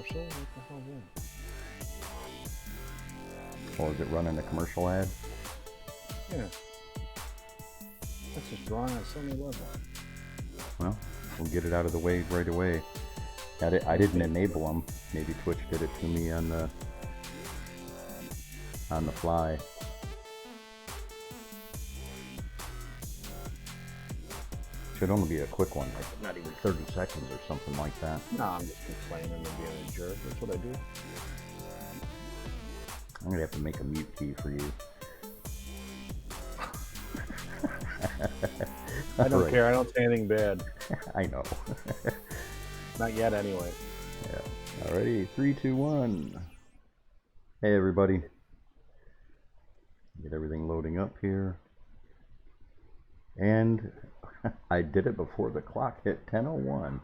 commercial? What the hell is that? Oh, is it running a commercial ad? Yeah. That's just drawing at some level. Well, we'll get it out of the way right away. I didn't enable them. Maybe Twitch did it to me on the fly. Should only be a quick one, like not even 30 seconds or something like that. No, I'm just complaining and being a jerk. That's what I do. I'm gonna have to make a mute key for you. I don't care. I don't say anything bad. I know. Not yet, anyway. Yeah. Alrighty, 3, 2, 1. Hey, everybody. Get everything loading up here. And I did it before the clock hit 10:01.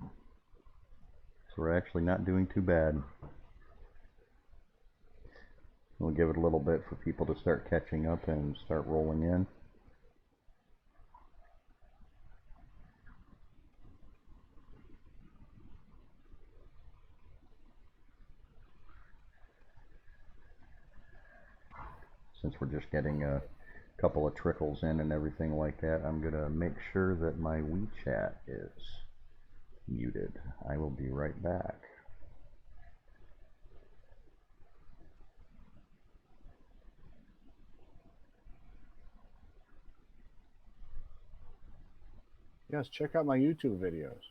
So we're actually not doing too bad. We'll give it a little bit for people to start catching up and start rolling in. Since we're just getting a couple of trickles in and everything like that, I'm gonna make sure that my WeChat is muted. I will be right back. Yes, check out my YouTube videos.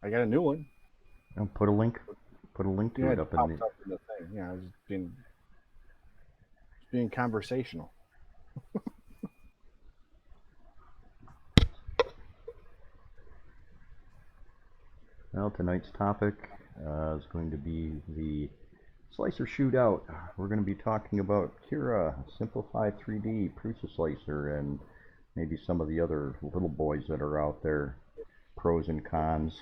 I got a new one. I'll put a link to it up in the thing. Yeah, I was being conversational. Well, tonight's topic is going to be the Slicer Shootout. We're going to be talking about Cura, Simplified 3D, Prusa Slicer, and maybe some of the other little boys that are out there, pros and cons,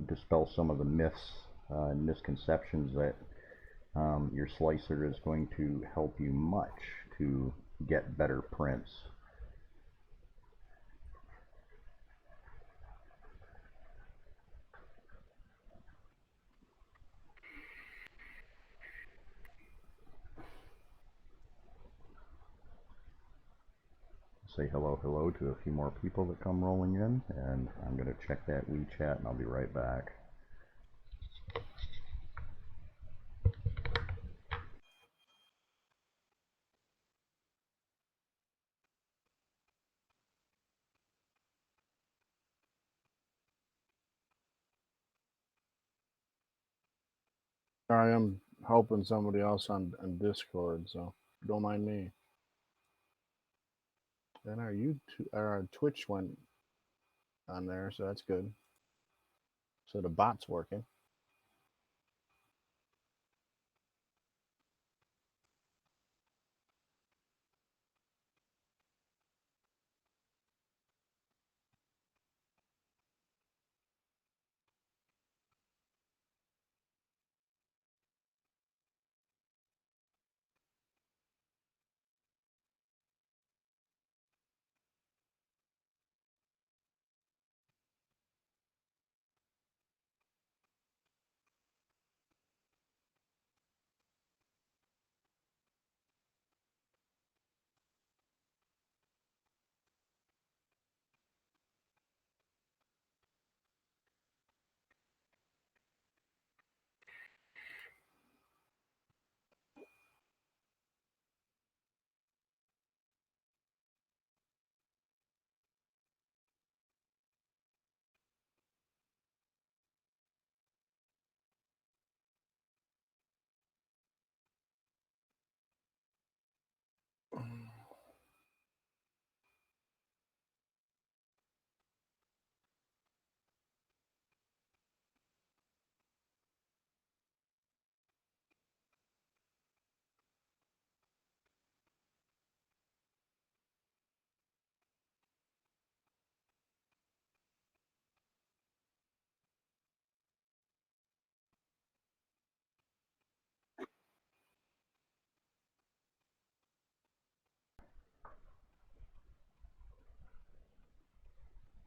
dispel some of the myths and misconceptions that your slicer is going to help you much to get better prints. Say hello to a few more people that come rolling in, and I'm going to check that WeChat and I'll be right back. I am helping somebody else on Discord, so don't mind me. Then our Twitch went on there, so that's good. So the bot's working.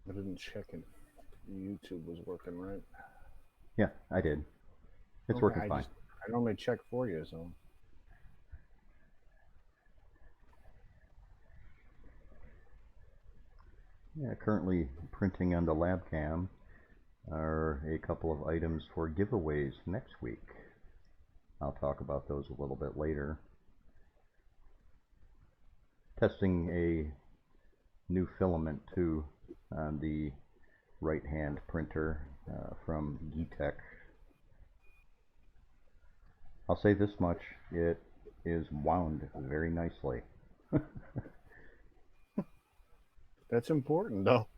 I didn't check if YouTube was working right. Yeah, I did. It's Okay, working fine. I normally check for you, so. Yeah, currently printing on the lab cam are a couple of items for giveaways next week. I'll talk about those a little bit later. Testing a new filament too on the right hand printer from Geetek. I'll say this much, it is wound very nicely. That's important, though.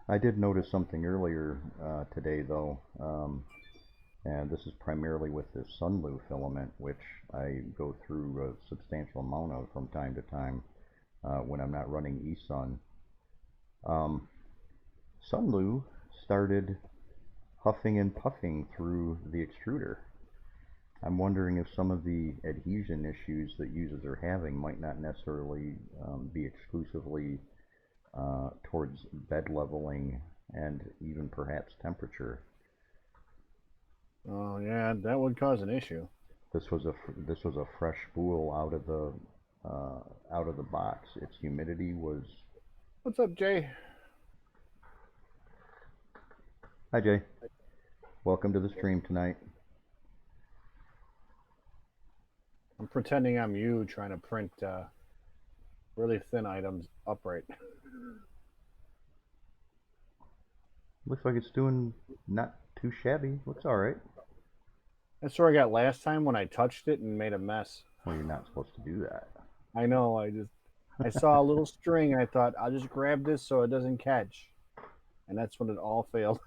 I did notice something earlier today though, and this is primarily with the Sunlu filament, which I go through a substantial amount of from time to time when I'm not running eSun. Sunlu started huffing and puffing through the extruder. I'm wondering if some of the adhesion issues that users are having might not necessarily be exclusively towards bed leveling and even perhaps temperature. Oh yeah, that would cause an issue. This was a fresh spool out of the box. Its humidity was. What's up, Jay? Hi Jay, welcome to the stream tonight. I'm pretending I'm you trying to print really thin items upright. Looks like it's doing not too shabby. Looks all right. That's where I got last time when I touched it and made a mess. Well, you're not supposed to do that. I know. I saw a little string and I thought I'll just grab this so it doesn't catch, and that's when it all failed.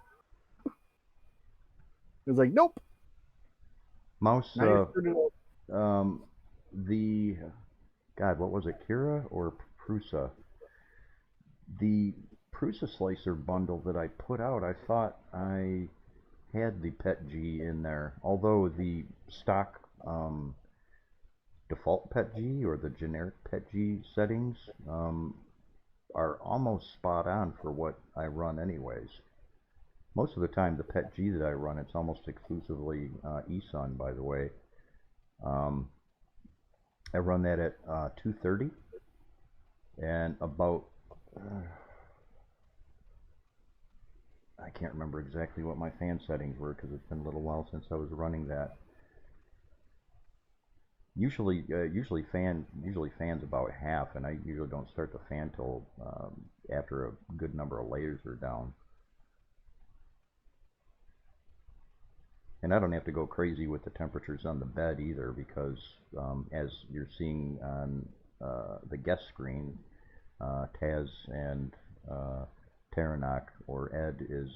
It was like, nope. Mouse. Now The God, what was it? Cura or Prusa? The Prusa slicer bundle that I put out, I thought I had the PET-G in there, although the stock default PET-G or the generic PET-G settings are almost spot on for what I run anyways. Most of the time the PET-G that I run, it's almost exclusively eSun, by the way. I run that at 230 and about I can't remember exactly what my fan settings were because it's been a little while since I was running that. Usually fans about half, and I usually don't start the fan till after a good number of layers are down. And I don't have to go crazy with the temperatures on the bed either, because as you're seeing on the guest screen, Taz and Taranok or Ed is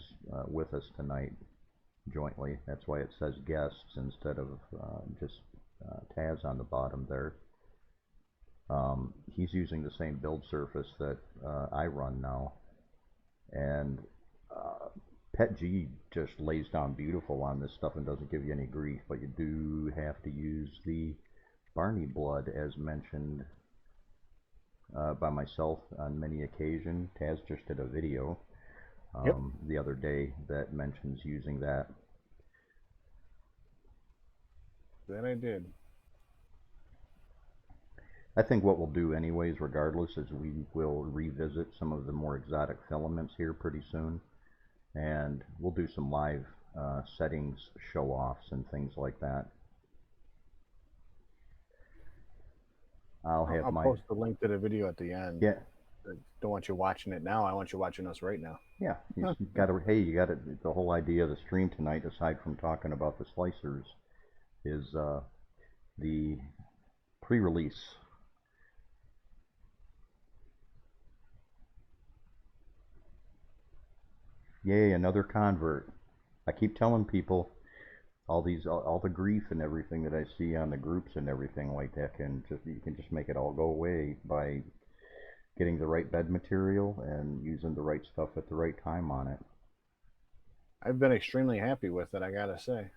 with us tonight jointly. That's why it says guests instead of just Taz on the bottom there. He's using the same build surface that I run now, and PET-G just lays down beautiful on this stuff and doesn't give you any grief, but you do have to use the Barney blood as mentioned by myself on many occasions. Taz just did a video the other day that mentions using that. That I did. I think what we'll do anyways, regardless, is we will revisit some of the more exotic filaments here pretty soon, and we'll do some live settings show-offs and things like that. I'll post the link to the video at the end. Yeah. I don't want you watching it now. I want you watching us right now. Yeah, you got to. Hey, you got to. The whole idea of the stream tonight, aside from talking about the slicers, is the pre-release. Yay, another convert. I keep telling people all the grief and everything that I see on the groups and everything like that you can just make it all go away by getting the right bed material and using the right stuff at the right time on it. I've been extremely happy with it, I gotta say.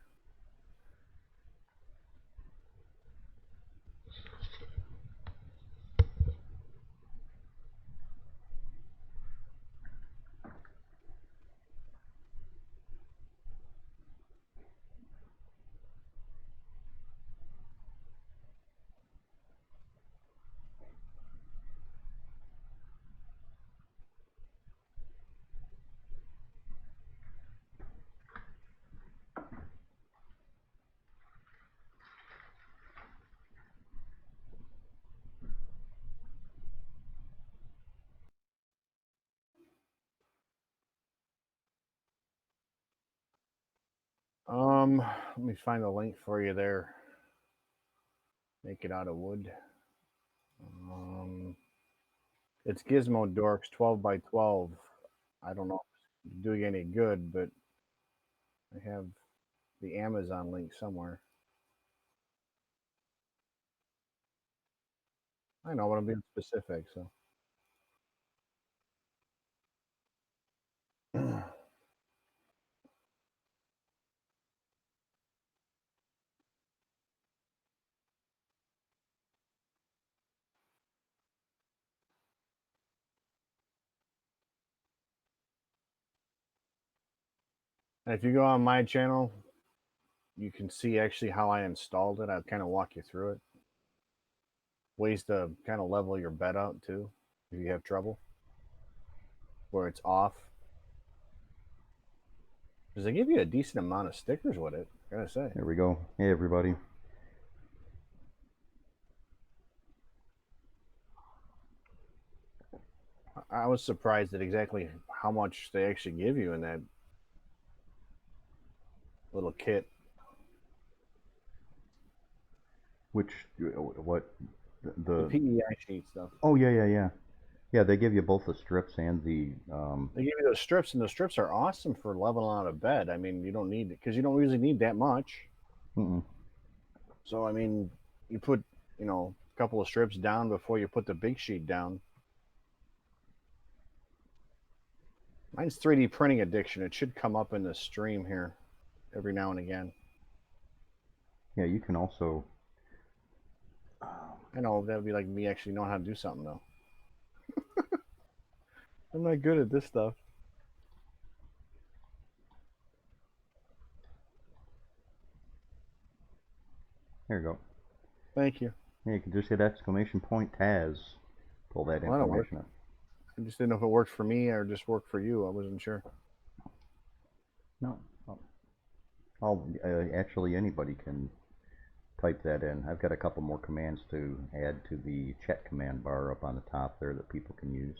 Let me find the link for you there. Make it out of wood. It's Gizmo Dorks 12 by 12. I don't know if it's doing any good, but I have the Amazon link somewhere. I know, but I'm being specific, so. And if you go on my channel, you can see actually how I installed it. I'll kind of walk you through it. Ways to kind of level your bed out too, if you have trouble, where it's off. Because they give you a decent amount of stickers with it, I gotta say. There we go. Hey, everybody. I was surprised at exactly how much they actually give you in that little kit. Which, what, The PEI sheet stuff. Oh, yeah. Yeah, they give you both the strips and the, They give you those strips, and those strips are awesome for leveling out a bed. I mean, you don't need it, because you don't usually need that much. mm-mm. So, I mean, you put, a couple of strips down before you put the big sheet down. Mine's 3D printing addiction. It should come up in the stream here every now and again. Yeah, you can also, I know that would be like me actually knowing how to do something, though. I'm not good at this stuff. there you go. Thank you. Yeah, you can just hit exclamation point Taz. Pull that Well, that'll work. information up. I just didn't know if it worked for me or just worked for you. I wasn't sure. No. Actually, anybody can type that in. I've got a couple more commands to add to the chat command bar up on the top there that people can use.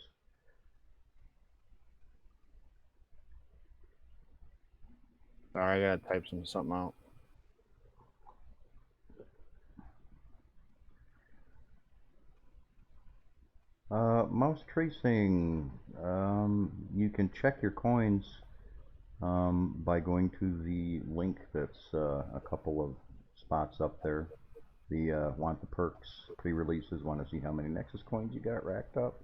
All right, I gotta type something out. Mouse tracing. You can check your coins by going to the link that's a couple of spots up there. The want the perks pre-releases, want to see how many Nexus coins you got racked up.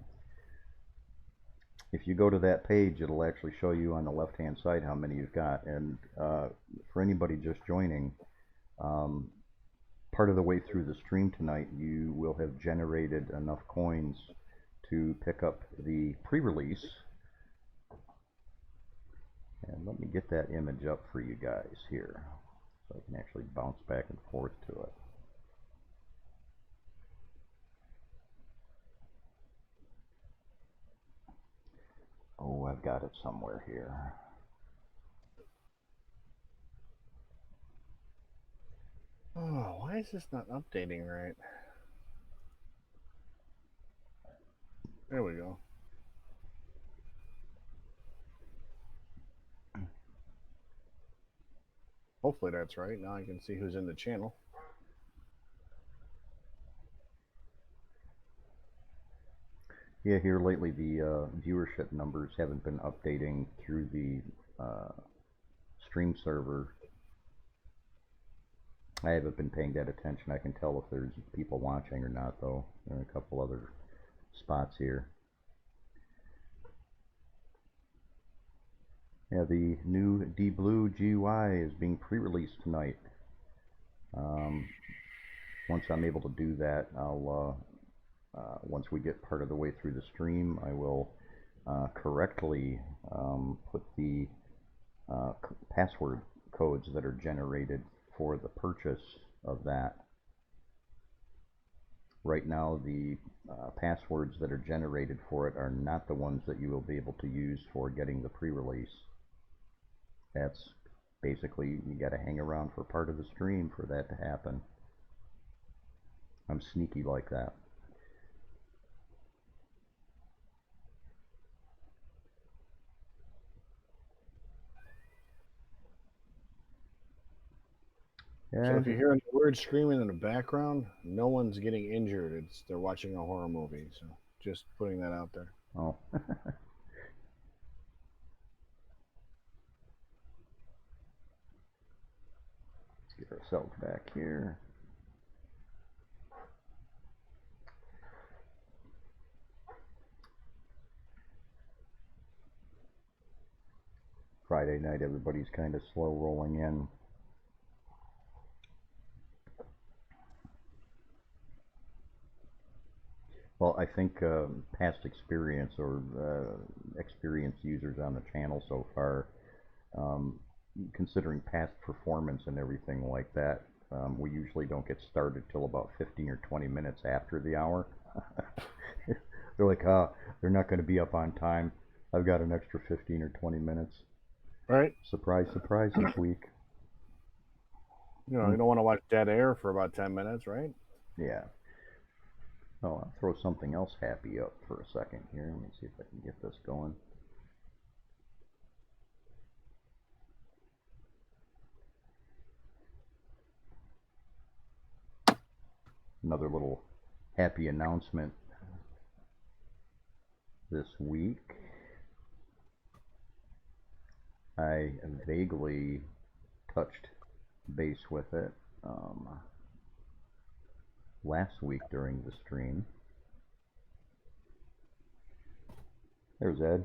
If you go to that page, it'll actually show you on the left-hand side how many you've got. And for anybody just joining, part of the way through the stream tonight, you will have generated enough coins to pick up the pre-release. And let me get that image up for you guys here, so I can actually bounce back and forth to it. Oh, I've got it somewhere here. Oh, why is this not updating right? There we go. Hopefully that's right. Now I can see who's in the channel. Yeah, here lately the viewership numbers haven't been updating through the stream server. I haven't been paying that attention. I can tell if there's people watching or not, though. There are a couple other spots here. Yeah, the new DiBlue GUI is being pre-released tonight. Once I'm able to do that, I'll once we get part of the way through the stream, I will correctly put the password codes that are generated for the purchase of that. Right now, the passwords that are generated for it are not the ones that you will be able to use for getting the pre-release. That's basically, you got to hang around for part of the stream for that to happen. I'm sneaky like that. So Yeah, if you hear any weird screaming in the background, no one's getting injured. They're watching a horror movie. So just putting that out there. oh. Let's get ourselves back here. Friday night, everybody's kind of slow rolling in. Well, I think past experience or experienced users on the channel so far, um, considering past performance and everything like that, we usually don't get started till about 15 or 20 minutes after the hour. They're like, they're not going to be up on time. I've got an extra 15 or 20 minutes. Right? Surprise, surprise this week. You don't want to watch dead air for about 10 minutes, right? Yeah. Oh, I'll throw something else happy up for a second here. Let me see if I can get this going. Another little happy announcement this week. I vaguely touched base with it last week during the stream. There's Ed.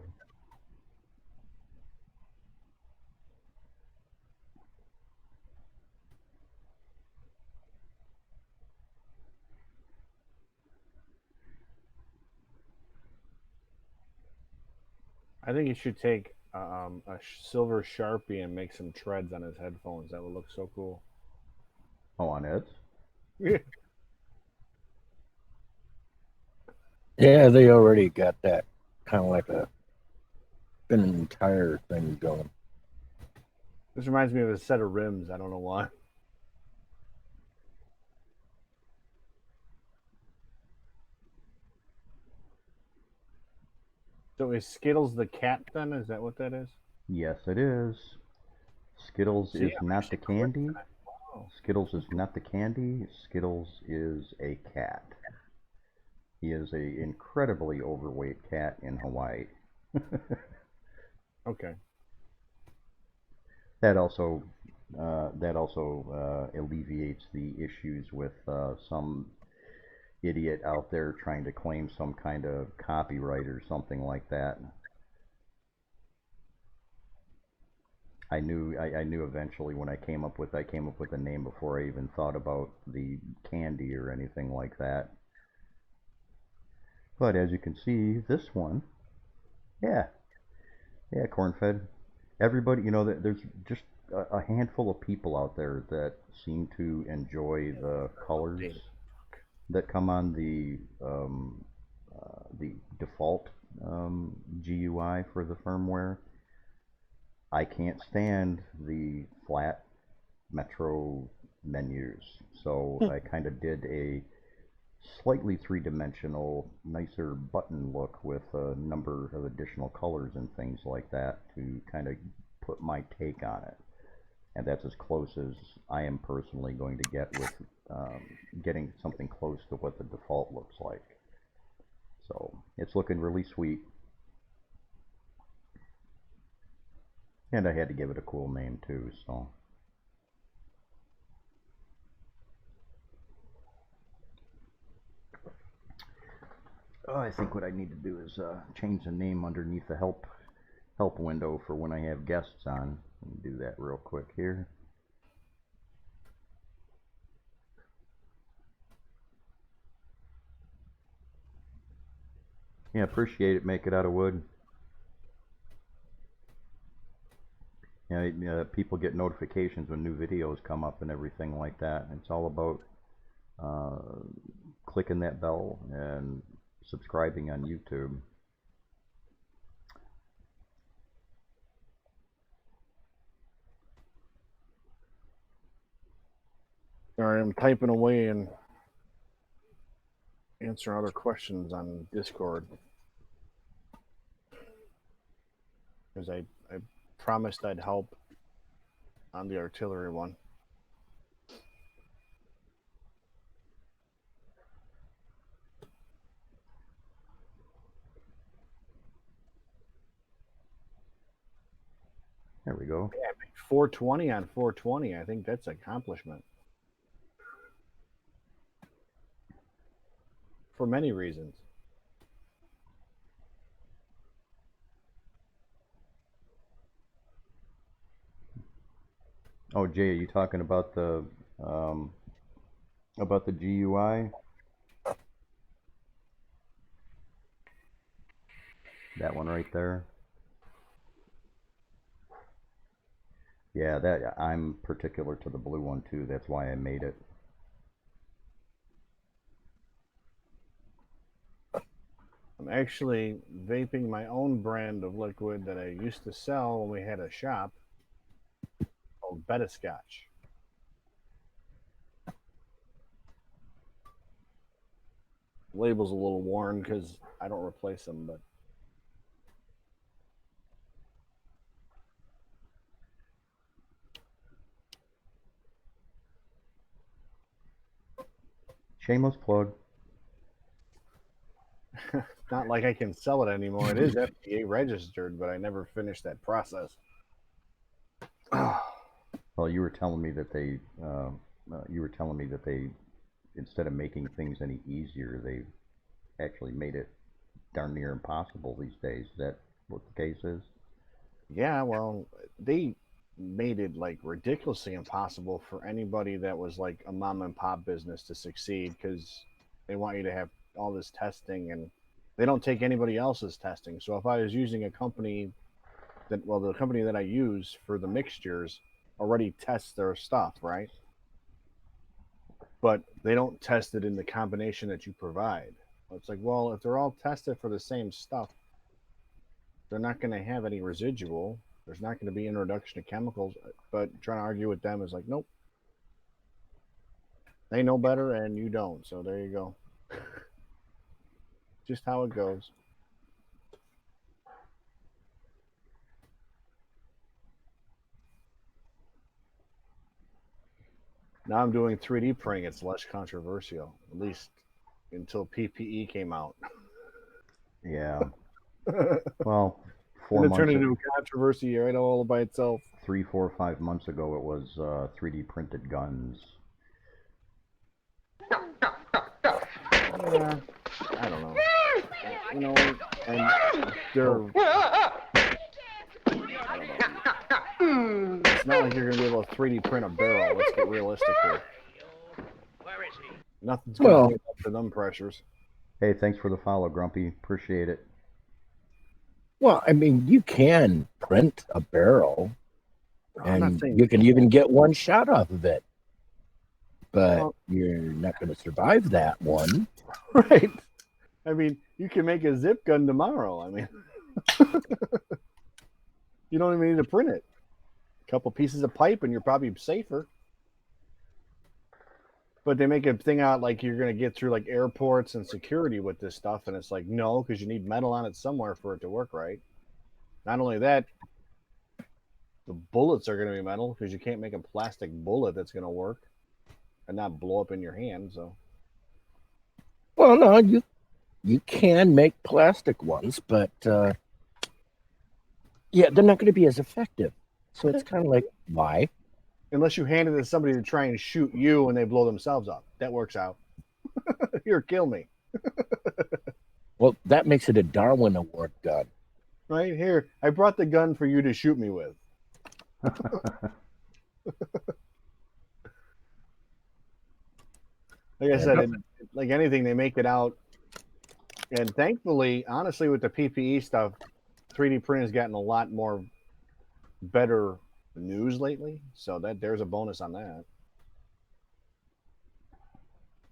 I think you should take a silver Sharpie and make some treads on his headphones. That would look so cool. Oh, on Ed's? Yeah, they already got that kind of like a spinning tire thing going. This reminds me of a set of rims. I don't know why. So is Skittles the cat then? Is that what that is? Yes, it is. Skittles See, is I'm not the actually quick candy. tonight. Wow. Skittles is not the candy. Skittles is a cat. He is a incredibly overweight cat in Hawaii. Okay. That also alleviates the issues with some idiot out there trying to claim some kind of copyright or something like that. I knew eventually when I came up with a name before I even thought about the candy or anything like that. But as you can see, this one, yeah, corn-fed. Everybody, there's just a handful of people out there that seem to enjoy the colors that come on the default GUI for the firmware. I can't stand the flat Metro menus, so I kind of did a slightly three-dimensional, nicer button look with a number of additional colors and things like that to kind of put my take on it. And that's as close as I am personally going to get with getting something close to what the default looks like. So it's looking really sweet. And I had to give it a cool name too, so. Oh, I think what I need to do is change the name underneath the help window for when I have guests on. Let me do that real quick here. Yeah, appreciate it. Make it out of wood. Yeah, people get notifications when new videos come up and everything like that. It's all about clicking that bell and subscribing on YouTube. All right, I'm typing away and answering other questions on Discord. Because I promised I'd help on the artillery one. to go. Yeah, 420 on 420. I think that's an accomplishment. For many reasons. Oh, Jay, are you talking about the GUI? That one right there? Yeah, that I'm particular to the blue one too. That's why I made it. I'm actually vaping my own brand of liquid that I used to sell when we had a shop called Beta-Scotch. The label's a little worn because I don't replace them, but Shameless plug. not like I can sell it anymore. It is FDA registered, but I never finished that process. Well, you were telling me that they instead of making things any easier, they actually made it darn near impossible these days. Is that what the case is? Yeah, well, they made it like ridiculously impossible for anybody that was like a mom and pop business to succeed because they want you to have all this testing and they don't take anybody else's testing. So if I was using a company the company that I use for the mixtures already tests their stuff, right? But they don't test it in the combination that you provide. It's like, well, if they're all tested for the same stuff, they're not going to have any residual. There's not going to be introduction of chemicals. But trying to argue with them is like, nope. They know better and you don't. So there you go. Just how it goes. Now I'm doing 3D printing. It's less controversial, at least until PPE came out. Yeah. Well, And it turned into a controversy right all by itself. 3, 4, 5 months ago, it was 3D printed guns. Yeah, I don't know. You know, and they're. It's not like you're going to be able to 3D print a barrel. Let's get realistic here. Nothing's going to hold up to them pressures. Hey, thanks for the follow, Grumpy. Appreciate it. Well, I mean, you can print a barrel, and you can even get one shot off of it. But you're not going to survive that one. Right. I mean, you can make a zip gun tomorrow. I mean, you don't even need to print it. A couple pieces of pipe and you're probably safer. But they make a thing out like you're going to get through like airports and security with this stuff. And it's like, no, because you need metal on it somewhere for it to work right. Not only that, the bullets are going to be metal because you can't make a plastic bullet that's going to work and not blow up in your hand. So, well, no, you can make plastic ones, but yeah, they're not going to be as effective. So it's kind of like, why? Unless you hand it to somebody to try and shoot you and they blow themselves up, that works out. Here, kill me. Well, that makes it a Darwin Award gun. Right here, I brought the gun for you to shoot me with. Like I said, like anything, they make it out. And thankfully, honestly, with the PPE stuff, 3D printing has gotten a lot more better news lately. So that there's a bonus on that.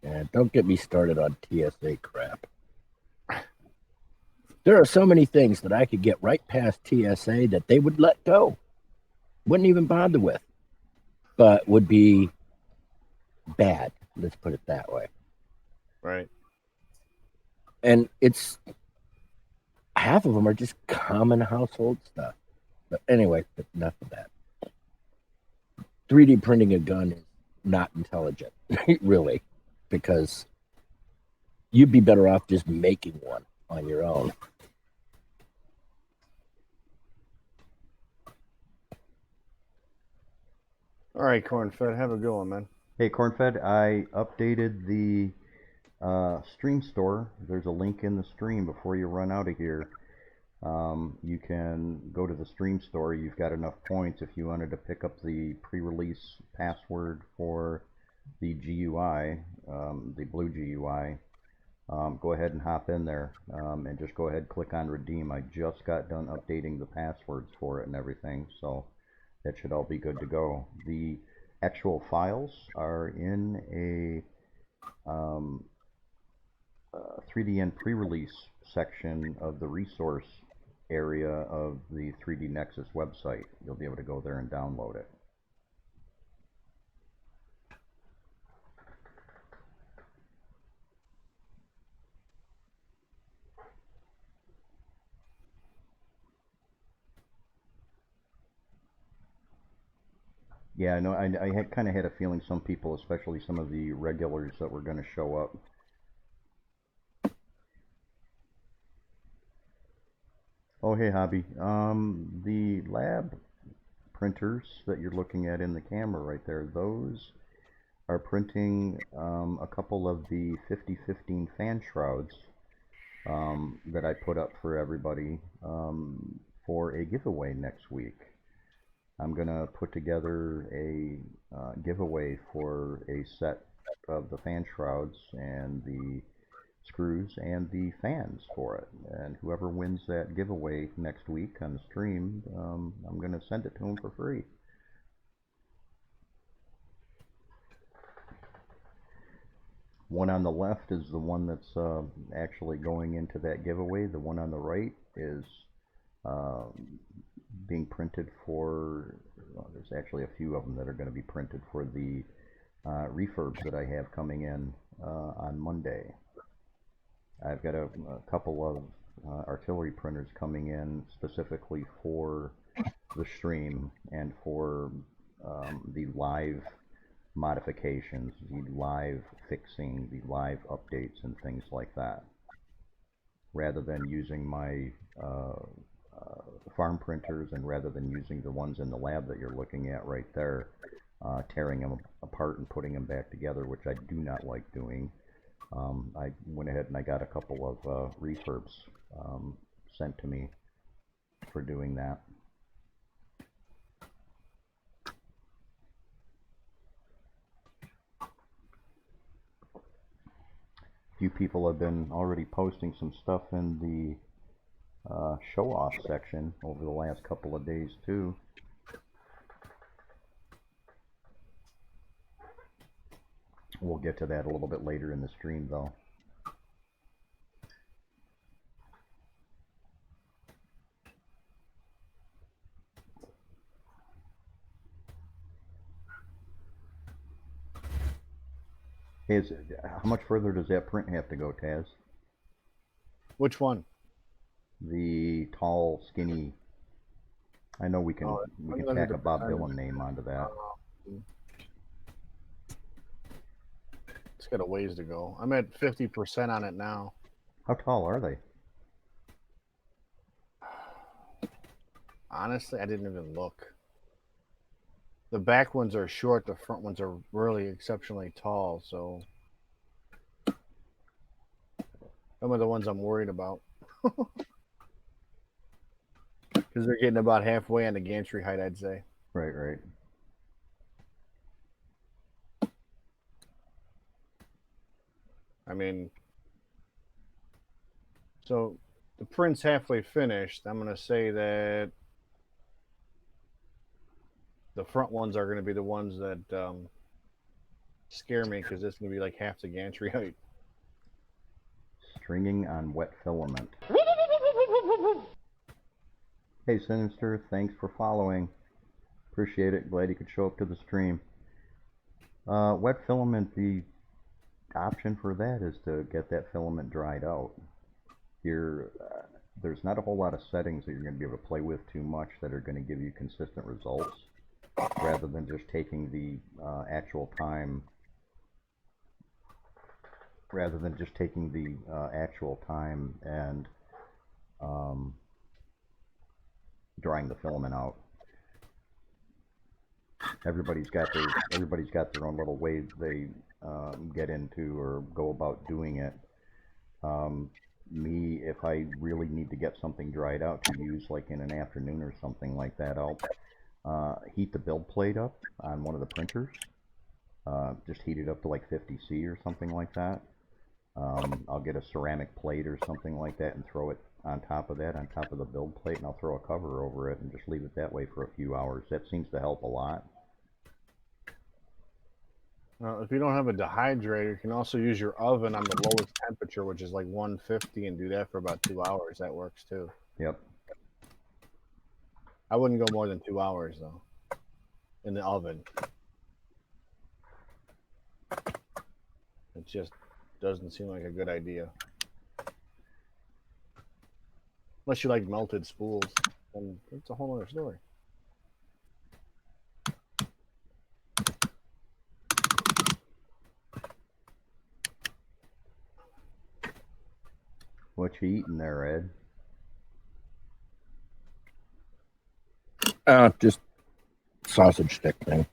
Yeah, don't get me started on TSA crap. There are so many things that I could get right past TSA that they would let go. Wouldn't even bother with. But would be bad. Let's put it that way. Right. And it's half of them are just common household stuff. But anyway, enough of that. 3D printing a gun is not intelligent, really, because you'd be better off just making one on your own. All right, Cornfed, have a good one, man. Hey, Cornfed, I updated the stream store. There's a link in the stream before you run out of here. You can go to the stream store. You've got enough points if you wanted to pick up the pre-release password for the GUI, the blue GUI. Go ahead and hop in there and just go ahead and click on redeem. I just got done updating the passwords for it and everything, so that should all be good to go. The actual files are in a 3DN pre-release section of the resource area of the 3D Nexus website. You'll be able to go there and download it. Yeah, I know. I had kind of had a feeling some people, especially some of the regulars that were going to show up. Oh, hey, Hobby. The lab printers that you're looking at in the camera right there, those are printing a couple of the 5015 fan shrouds that I put up for everybody for a giveaway next week. I'm going to put together a giveaway for a set of the fan shrouds and the screws and the fans for it. And whoever wins that giveaway next week on the stream, I'm going to send it to them for free. One on the left is the one that's actually going into that giveaway. The one on the right is being printed for, well, there's actually a few of them that are going to be printed for the refurbs that I have coming in on Monday. I've got a couple of artillery printers coming in specifically for the stream and for the live modifications, the live fixing, the live updates and things like that, rather than using my farm printers and rather than using the ones in the lab that you're looking at right there, tearing them apart and putting them back together, which I do not like doing. I went ahead and I got a couple of refurbs sent to me for doing that. A few people have been already posting some stuff in the show-off section over the last couple of days too. We'll get to that a little bit later in the stream though. How much further does that print have to go, Taz? Which one? The tall, skinny. I know we can tack a Bob Dylan name onto that. It's got a ways to go. I'm at 50% on it now. How tall are they? Honestly, I didn't even look. The back ones are short, the front ones are really exceptionally tall, so some of the ones I'm worried about. Because they're getting about halfway on the gantry height, I'd say. Right, right. I mean, so the print's halfway finished. I'm going to say that the front ones are going to be the ones that scare me because it's going to be like half the gantry height. Stringing on wet filament. Hey Sinister, thanks for following. Appreciate it. Glad you could show up to the stream. Wet filament, the option for that is to get that filament dried out. There's not a whole lot of settings that you're going to be able to play with too much that are going to give you consistent results, rather than just taking the actual time and drying the filament out. everybody's got their own little way they get into or go about doing it. Me, if I really need to get something dried out to use like in an afternoon or something like that, I'll heat the build plate up on one of the printers. Just heat it up to like 50°C or something like that. I'll get a ceramic plate or something like that and throw it on top of that, on top of the build plate, and I'll throw a cover over it and just leave it that way for a few hours. That seems to help a lot. If you don't have a dehydrator, you can also use your oven on the lowest temperature, which is like 150, and do that for about 2 hours. That works too. Yep. I wouldn't go more than 2 hours though in the oven. It just doesn't seem like a good idea. Unless you like melted spools, then it's a whole other story. What you eating there, Ed? Just sausage stick thing.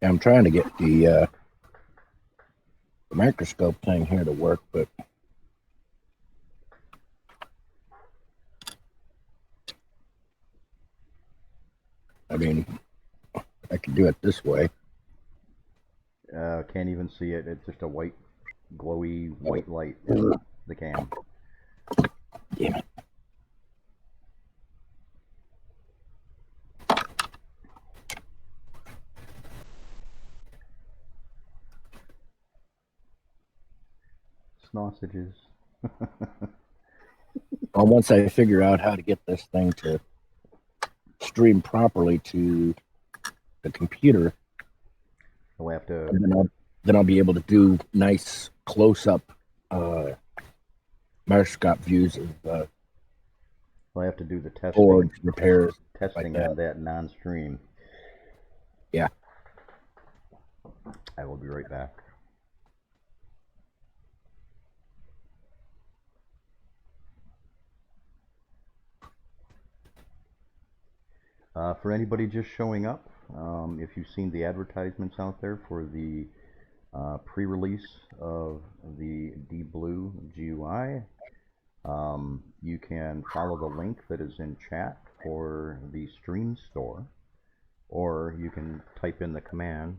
I'm trying to get the microscope thing here to work, but I mean, I can do it this way. Can't even see it. It's just a white, glowy white light in the cam. Damn it. Sausages. Well, once I figure out how to get this thing to stream properly to the computer, We'll have to. Then I'll be able to do nice close-up microscope views of We'll have to do the testing. boards, repairs, testing like on that non-stream. Yeah. I will be right back. For anybody just showing up, if you've seen the advertisements out there for the pre-release of the DiBlue GUI, you can follow the link that is in chat for the Stream Store, or you can type in the command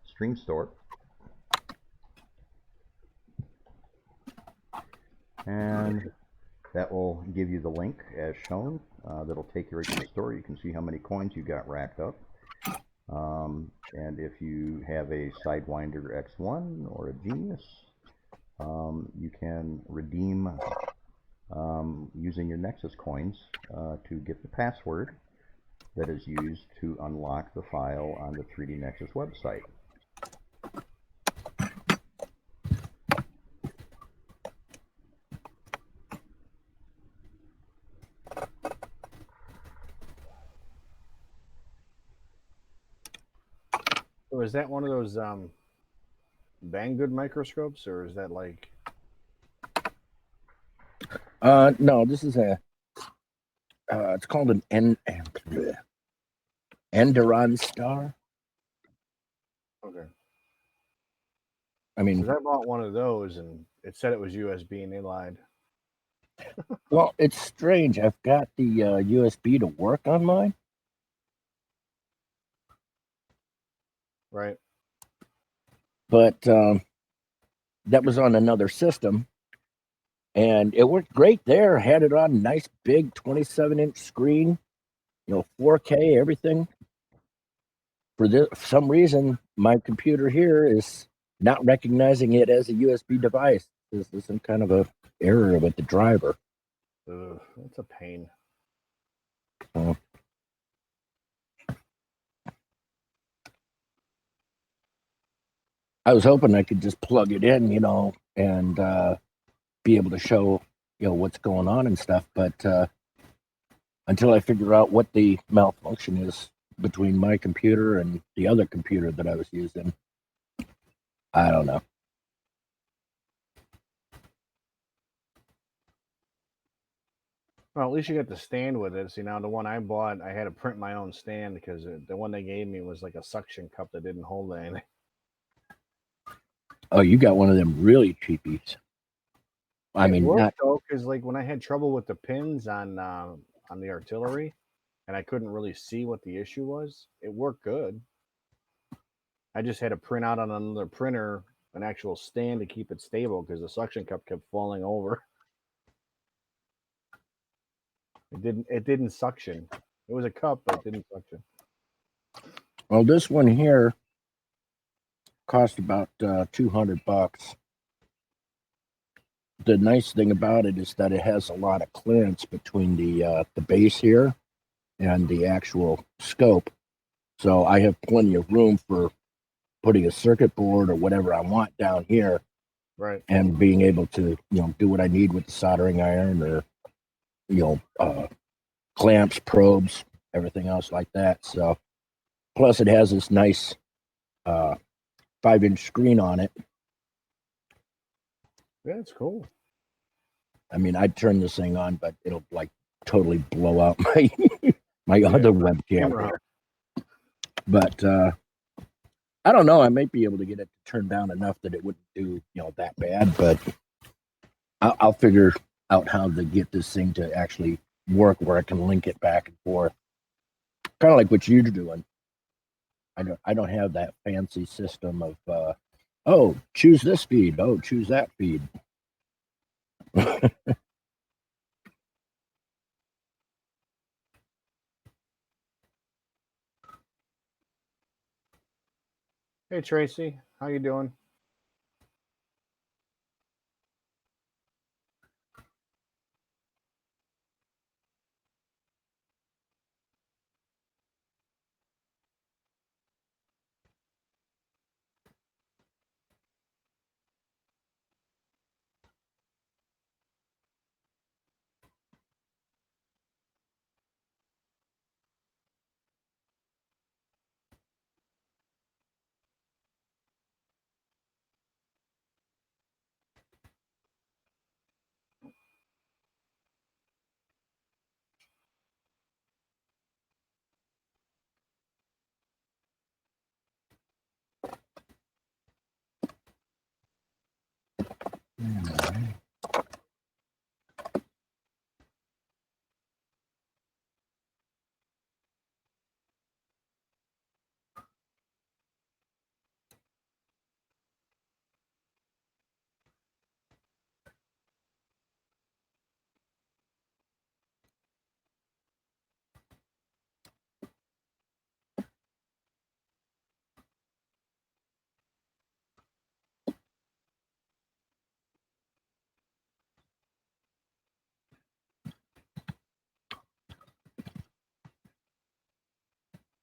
Stream Store, and that will give you the link as shown. That'll take you right to the store. You can see how many coins you got racked up. And if you have a Sidewinder X1 or a Genius, you can redeem using your Nexus coins to get the password that is used to unlock the file on the 3D Nexus website. So is that one of those Banggood microscopes, or is that like? No, this is a. It's called an Enderon Star. Okay. I mean, because I bought one of those and it said it was USB and they lied. well, it's strange. I've got the USB to work on mine. Right. But that was on another system, and it worked great there. Had it on nice big 27-inch screen, 4K, everything. For some reason, my computer here is not recognizing it as a USB device. There's some kind of a error with the driver. Ugh, that's a pain. I was hoping I could just plug it in, and be able to show, what's going on and stuff. But until I figure out what the malfunction is, between my computer and the other computer that I was using. I don't know. Well, at least you got the stand with it. See, now the one I bought, I had to print my own stand because the one they gave me was like a suction cup that didn't hold anything. Oh, you got one of them really cheapies. I It mean, worked not though, because like when I had trouble with the pins on the artillery, and I couldn't really see what the issue was, it worked good. I just had to print out on another printer an actual stand to keep it stable because the suction cup kept falling over. It didn't suction. It was a cup, but it didn't suction. well, this one here cost about $200. The nice thing about it is that it has a lot of clearance between the base here and the actual scope. So I have plenty of room for putting a circuit board or whatever I want down here, Right. and being able to, do what I need with the soldering iron or, clamps, probes, everything else like that. So, plus it has this nice 5-inch screen on it. Yeah, it's cool. I mean, I'd turn this thing on, but it'll like totally blow out my other webcam here. But I don't know. I might be able to get it to turn down enough that it wouldn't do that bad. But I'll figure out how to get this thing to actually work where I can link it back and forth. Kind of like what you're doing. I don't have that fancy system of oh, choose this feed. Oh, choose that feed. Hey Tracy, how you doing?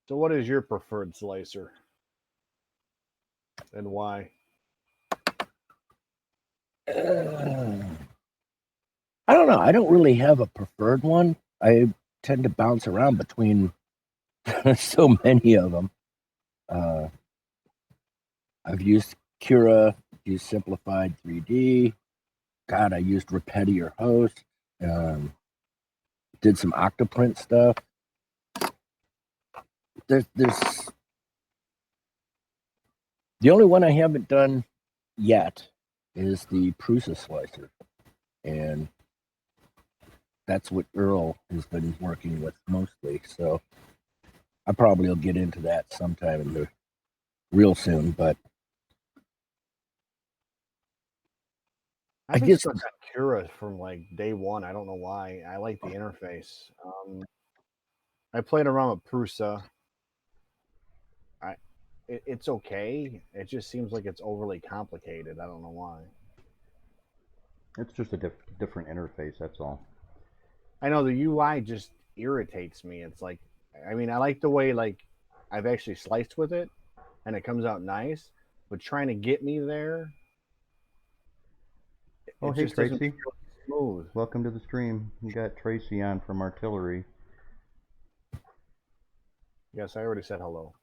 So what is your preferred slicer? And why? I don't know. I don't really have a preferred one. I tend to bounce around between so many of them. I've used Cura, used Simplified 3D. God, I used Repetier Host. Did some Octoprint stuff. There's the only one I haven't done yet is the Prusa slicer, and that's what Earl has been working with mostly. So I probably will get into that sometime in the real soon. But I've been guess stuck on Cura from like day one. I don't know why. I like the interface. I played around with Prusa. It's okay. It just seems like it's overly complicated. I don't know why. It's just a different interface, that's all. I know the UI just irritates me. It's like, I mean, I like the way like I've actually sliced with it, and it comes out nice. But trying to get me there, Oh, it hey just doesn't Tracy. feel smooth. Welcome to the stream. We got Tracy on from Artillery. Yes, I already said hello.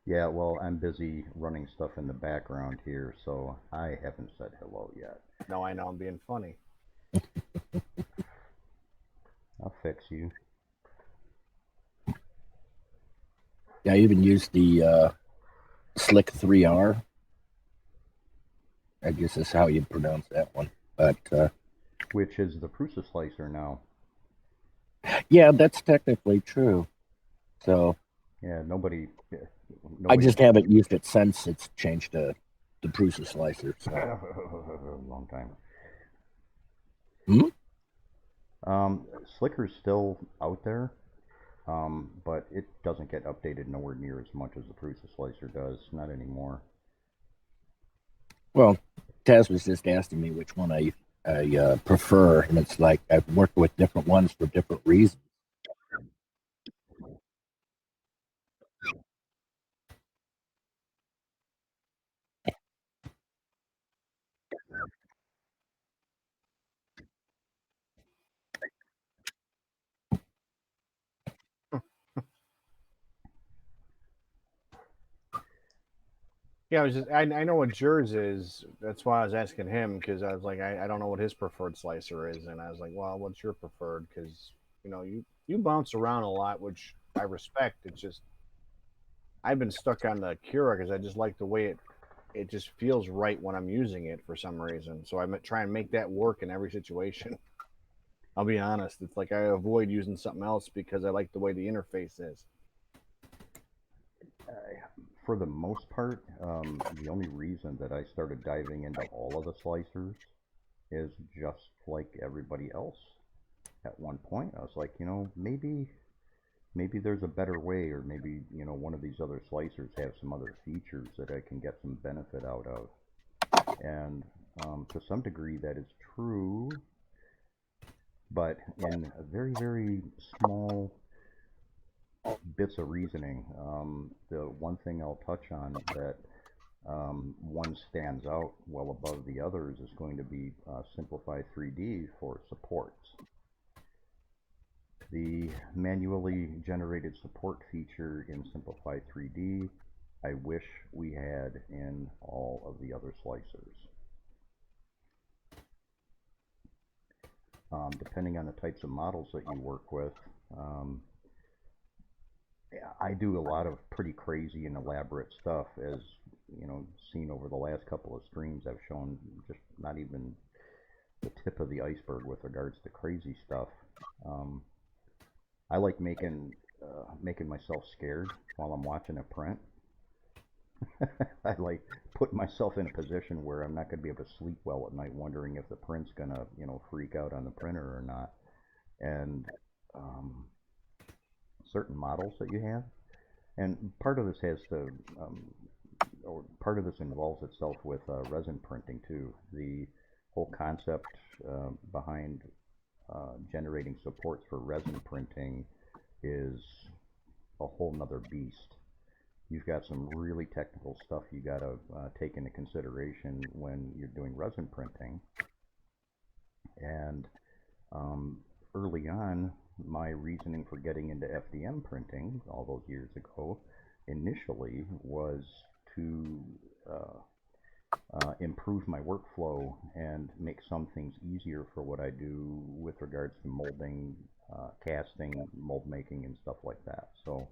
Yeah, well, I'm busy running stuff in the background here, so I haven't said hello yet. No, I know I'm being funny. I'll fix you. Yeah, I even used the Slick 3R. I guess that's how you pronounce that one. But Which is the Prusa slicer now. yeah, that's technically true. So Yeah, nobody I just haven't used it since it's changed to the Prusa slicer. So. Long time. Hmm? Slicker's still out there, but it doesn't get updated nowhere near as much as the Prusa slicer does. Not anymore. Well, Taz was just asking me which one I prefer, and it's like I've worked with different ones for different reasons. Yeah, I know what yours is. That's why I was asking him, because I was like, I don't know what his preferred slicer is, and I was like, well, what's your preferred? Because you bounce around a lot, which I respect. It's just I've been stuck on the Cura because I just like the way it just feels right when I'm using it for some reason. So I try and make that work in every situation. I'll be honest. It's like I avoid using something else because I like the way the interface is. For the most part, the only reason that I started diving into all of the slicers is just like everybody else. At one point, I was like, maybe there's a better way, or maybe one of these other slicers have some other features that I can get some benefit out of. And to some degree, that is true, but in a very, very small bits of reasoning. The one thing I'll touch on that one stands out well above the others is going to be Simplify 3D for supports. The manually generated support feature in Simplify 3D, I wish we had in all of the other slicers. Depending on the types of models that you work with, I do a lot of pretty crazy and elaborate stuff, as seen over the last couple of streams. I've shown just not even the tip of the iceberg with regards to crazy stuff. I like making myself scared while I'm watching a print. I like putting myself in a position where I'm not going to be able to sleep well at night, wondering if the print's going to freak out on the printer or not. And certain models that you have, and part of this has to, or part of this involves itself with resin printing too. The whole concept behind generating supports for resin printing is a whole nother beast. You've got some really technical stuff you got to take into consideration when you're doing resin printing. And early on, my reasoning for getting into FDM printing all those years ago initially was to improve my workflow and make some things easier for what I do with regards to molding, casting, mold making, and stuff like that. So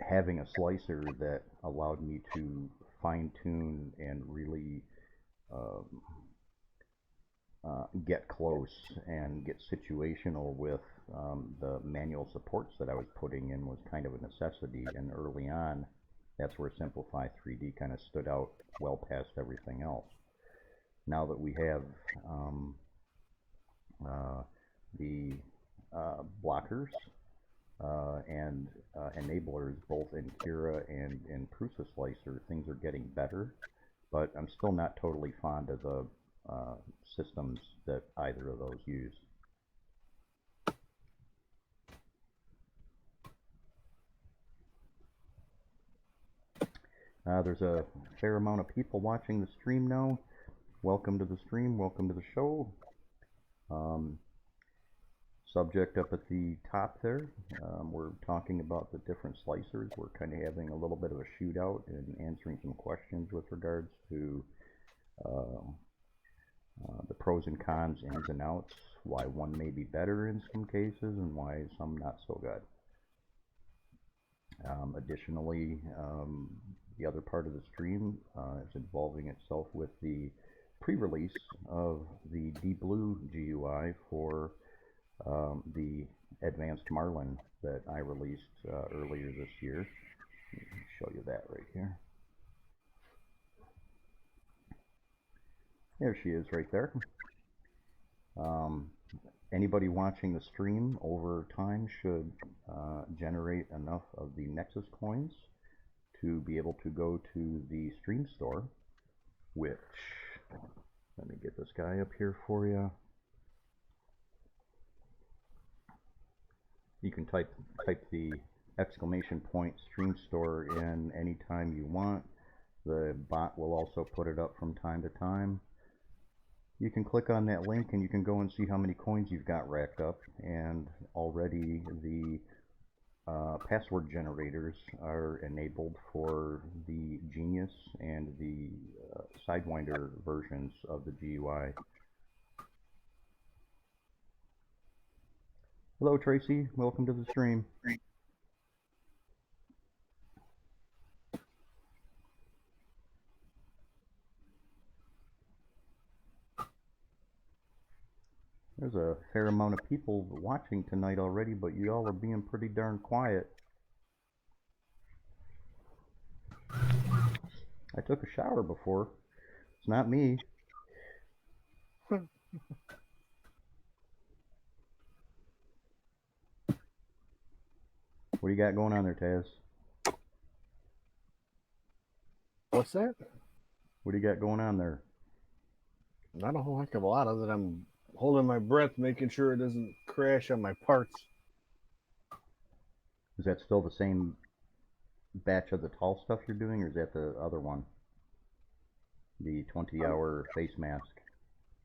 having a slicer that allowed me to fine tune and really get close and get situational with the manual supports that I was putting in was kind of a necessity. And early on, that's where Simplify 3D kind of stood out well past everything else. Now that we have the blockers and enablers both in Cura and in Prusa Slicer, things are getting better, but I'm still not totally fond of the systems that either of those use. There's a fair amount of people watching the stream now. Welcome to the stream, welcome to the show. Subject up at the top there, we're talking about the different slicers. We're kind of having a little bit of a shootout and answering some questions with regards to the pros and cons, ins and outs, why one may be better in some cases and why some not so good. Additionally, the other part of the stream is involving itself with the pre-release of the DiBlue GUI for the advanced Marlin that I released earlier this year. Let me show you that right here. There she is right there. Anybody watching the stream over time should generate enough of the Nexus coins to be able to go to the stream store, which, let me get this guy up here for you. You can type the exclamation point stream store in anytime you want. The bot will also put it up from time to time. You can click on that link and you can go and see how many coins you've got racked up, and already the password generators are enabled for the Genius and the Sidewinder versions of the GUI. Hello Tracy, welcome to the stream. There's a fair amount of people watching tonight already, but you all are being pretty darn quiet. I took a shower before. It's not me. What do you got going on there, Taz? What's that? What do you got going on there? Not a whole heck of a lot, other than I'm holding my breath, making sure it doesn't crash on my parts. Is that still the same batch of the tall stuff you're doing, or is that the other one? The 20-hour face mask.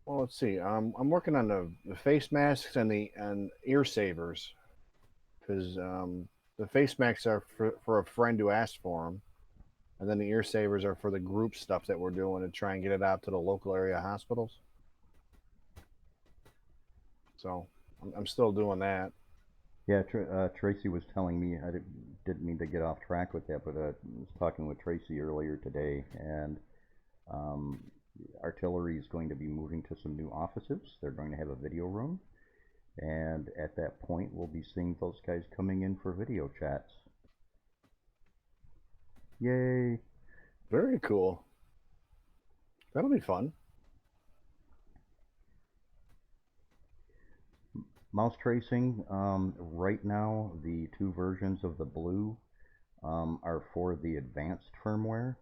Well, let's see. I'm working on the face masks and the ear savers, because the face masks are for a friend who asked for them, and then the ear savers are for the group stuff that we're doing to try and get it out to the local area hospitals. So I'm still doing that. Yeah, Tracy was telling me, I didn't mean to get off track with that, but I was talking with Tracy earlier today, and artillery is going to be moving to some new offices. They're going to have a video room, and at that point we'll be seeing those guys coming in for video chats. Yay! Very cool. That'll be fun. Mouse tracing, right now the two versions of the Blue are for the advanced firmware.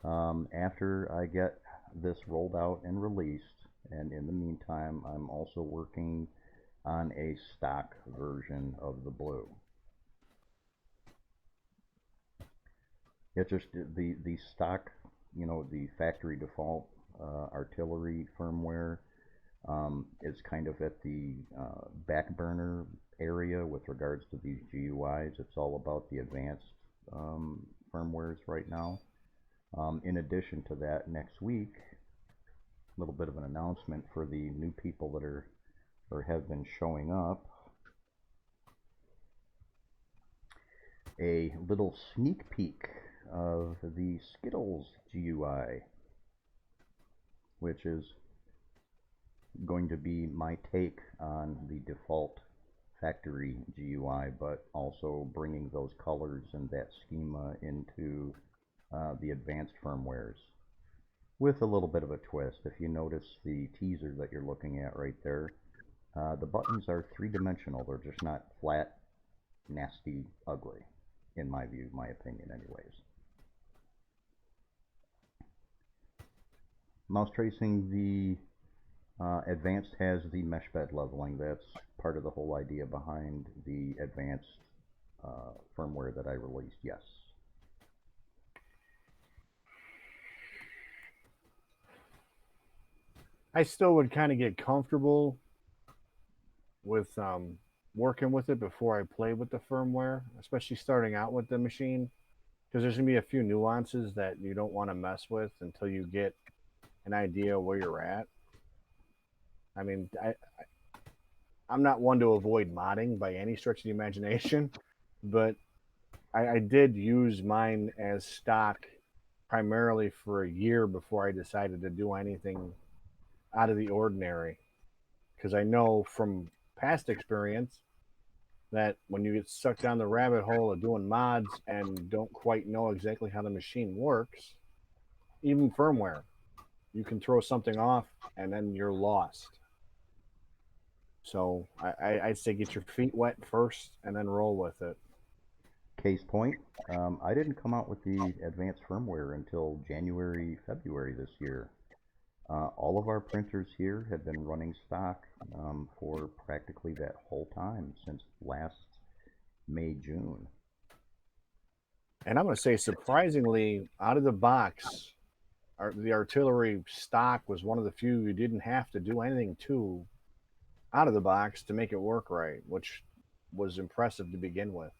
After I get this rolled out and released, and in the meantime I'm also working on a stock version of the Blue. It's just the stock, you know, the factory default artillery firmware is kind of at the back burner area with regards to these GUIs. It's all about the advanced firmwares right now. In addition to that, next week, a little bit of an announcement for the new people that are or have been showing up. A little sneak peek of the Skittles GUI, which is going to be my take on the default factory GUI, but also bringing those colors and that schema into the advanced firmwares with a little bit of a twist. If you notice the teaser that you're looking at right there, the buttons are three-dimensional. They're just not flat, nasty, ugly, in my view, my opinion anyways. Mouse tracing, the advanced has the mesh bed leveling. That's part of the whole idea behind the advanced firmware that I released, yes. I still would kind of get comfortable with working with it before I play with the firmware, especially starting out with the machine, because there's gonna be a few nuances that you don't want to mess with until you get an idea where you're at. I mean, I'm not one to avoid modding by any stretch of the imagination, but I did use mine as stock primarily for a year before I decided to do anything out of the ordinary. Because I know from past experience that when you get sucked down the rabbit hole of doing mods and don't quite know exactly how the machine works, even firmware, you can throw something off and then you're lost. So I'd say get your feet wet first and then roll with it. Case point, I didn't come out with the advanced firmware until January, February this year. All of our printers here have been running stock for practically that whole time since last May, June. And I'm going to say, surprisingly, out of the box, the artillery stock was one of the few you didn't have to do anything to out of the box to make it work right, which was impressive to begin with.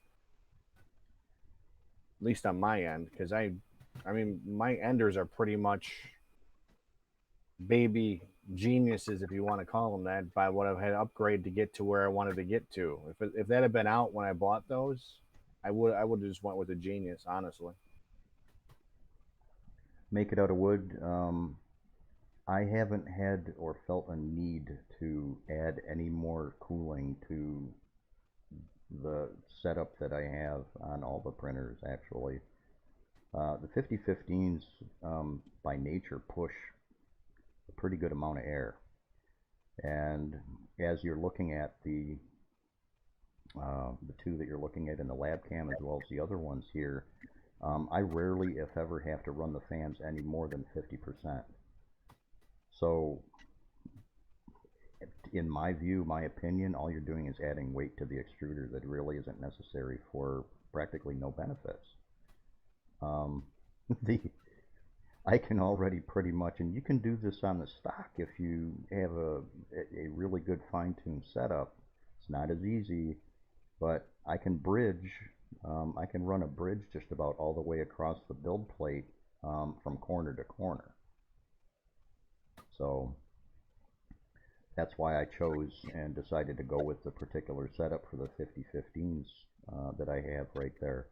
At least on my end, because I mean, my enders are pretty much baby geniuses, if you want to call them that, by what I've had to upgrade to get to where I wanted to get to. If that had been out when I bought those, I would have just went with a genius, honestly. Make it out of wood. I haven't had or felt a need to add any more cooling to the setup that I have on all the printers, actually. The 5015s by nature push a pretty good amount of air. And as you're looking at the two that you're looking at in the lab cam as well as the other ones here, I rarely, if ever, have to run the fans any more than 50%. So, in my view, my opinion, all you're doing is adding weight to the extruder that really isn't necessary for practically no benefits. I can already pretty much, and you can do this on the stock if you have a really good fine-tuned setup. It's not as easy, but I can bridge. I can run a bridge just about all the way across the build plate from corner to corner. So that's why I chose and decided to go with the particular setup for the 5015s that I have right there.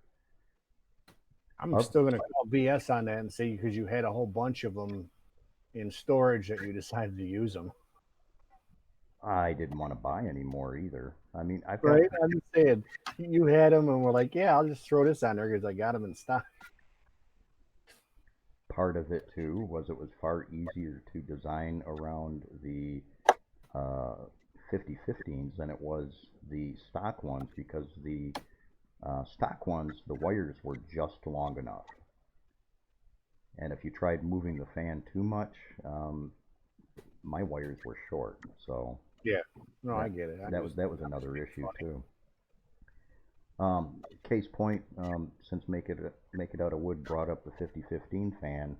I'm still going to call BS on that and say because you had a whole bunch of them in storage that you decided to use them. I didn't want to buy any more either. I mean, I've got... Right? I'm just saying, you had them and we're like, yeah, I'll just throw this on there because I got them in stock. Part of it, too, was it was far easier to design around the 5015s than it was the stock ones because the stock ones, the wires were just long enough. And if you tried moving the fan too much, my wires were short. So yeah, no, I get it. That was another issue too. Case point, since Make It Out of Wood brought up the 5015 fan,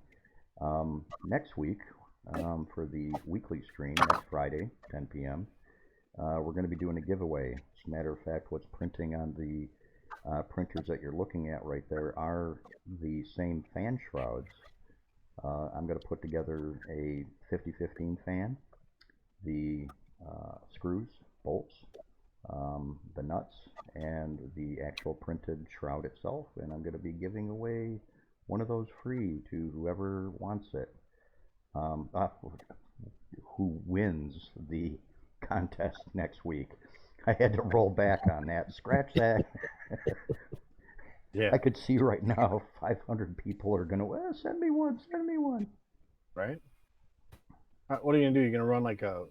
next week for the weekly stream next Friday, 10 p.m. We're going to be doing a giveaway. As a matter of fact, what's printing on the printers that you're looking at right there are the same fan shrouds. I'm going to put together a 5015 fan, the screws, bolts, the nuts, and the actual printed shroud itself, and I'm going to be giving away one of those free to whoever wants it. Who wins the contest next week. I had to roll back on that. Scratch that. Yeah. I could see right now 500 people are going to, well, send me one, send me one. Right? What are you going to do? You're going to run like a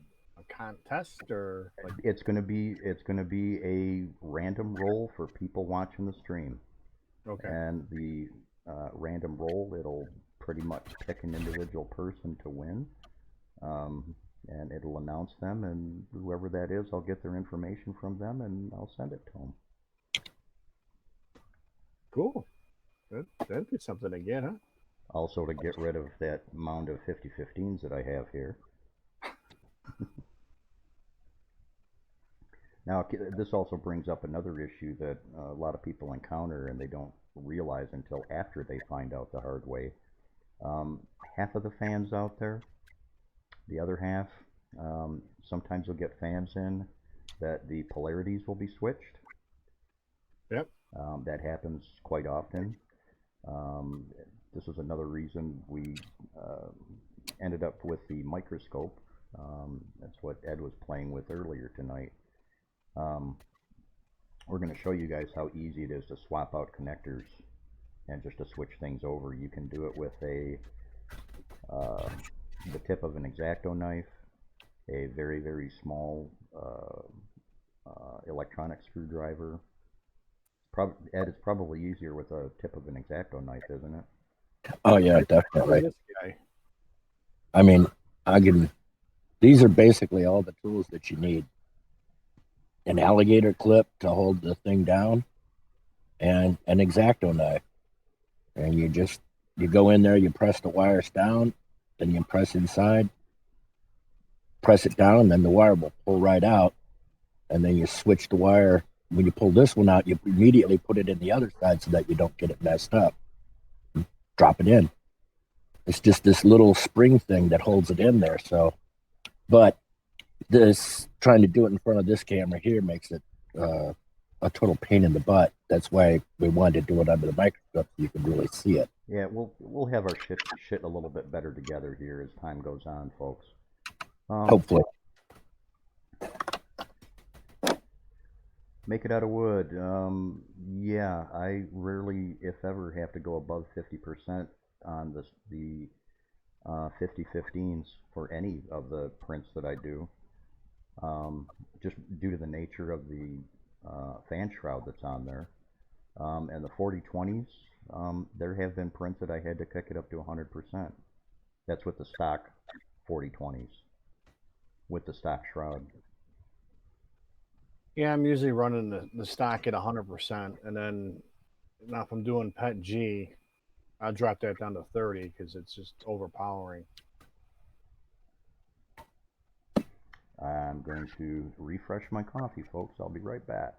contest or like... It's going to be a random roll for people watching the stream. Okay. And the random roll, it'll pretty much pick an individual person to win. And it'll announce them, and whoever that is, I'll get their information from them and I'll send it to them. Cool. That'd be something to get, huh? Also to get rid of that mound of 5015s that I have here. Now, this also brings up another issue that a lot of people encounter and they don't realize until after they find out the hard way. Half of the fans out there, the other half, sometimes you'll get fans in that the polarities will be switched. Yep. That happens quite often. This is another reason we ended up with the microscope. That's what Ed was playing with earlier tonight. We're going to show you guys how easy it is to swap out connectors and just to switch things over. You can do it with the tip of an X-Acto knife, a very, very small electronic screwdriver. Ed, it's probably easier with a tip of an X-Acto knife, isn't it? Oh yeah, definitely. This guy. I mean, these are basically all the tools that you need. An alligator clip to hold the thing down, and an X-Acto knife. And you go in there, you press the wires down, then you press inside, press it down, then the wire will pull right out, and then you switch the wire. When you pull this one out, you immediately put it in the other side so that you don't get it messed up. Drop it in. It's just this little spring thing that holds it in there. So, but this trying to do it in front of this camera here makes it a total pain in the butt. That's why we wanted to do it under the microscope so you can really see it. Yeah, we'll have our shit a little bit better together here as time goes on, folks. Hopefully. Make it out of wood. Yeah, I rarely, if ever, have to go above 50% on the 5015s for any of the prints that I do. Just due to the nature of the fan shroud that's on there. And the 4020s, there have been prints that I had to kick it up to 100%. That's with the stock 4020s, with the stock shroud. Yeah, I'm usually running the stock at 100%, and then now if I'm doing PET G, I'll drop that down to 30 because it's just overpowering. I'm going to refresh my coffee, folks. I'll be right back.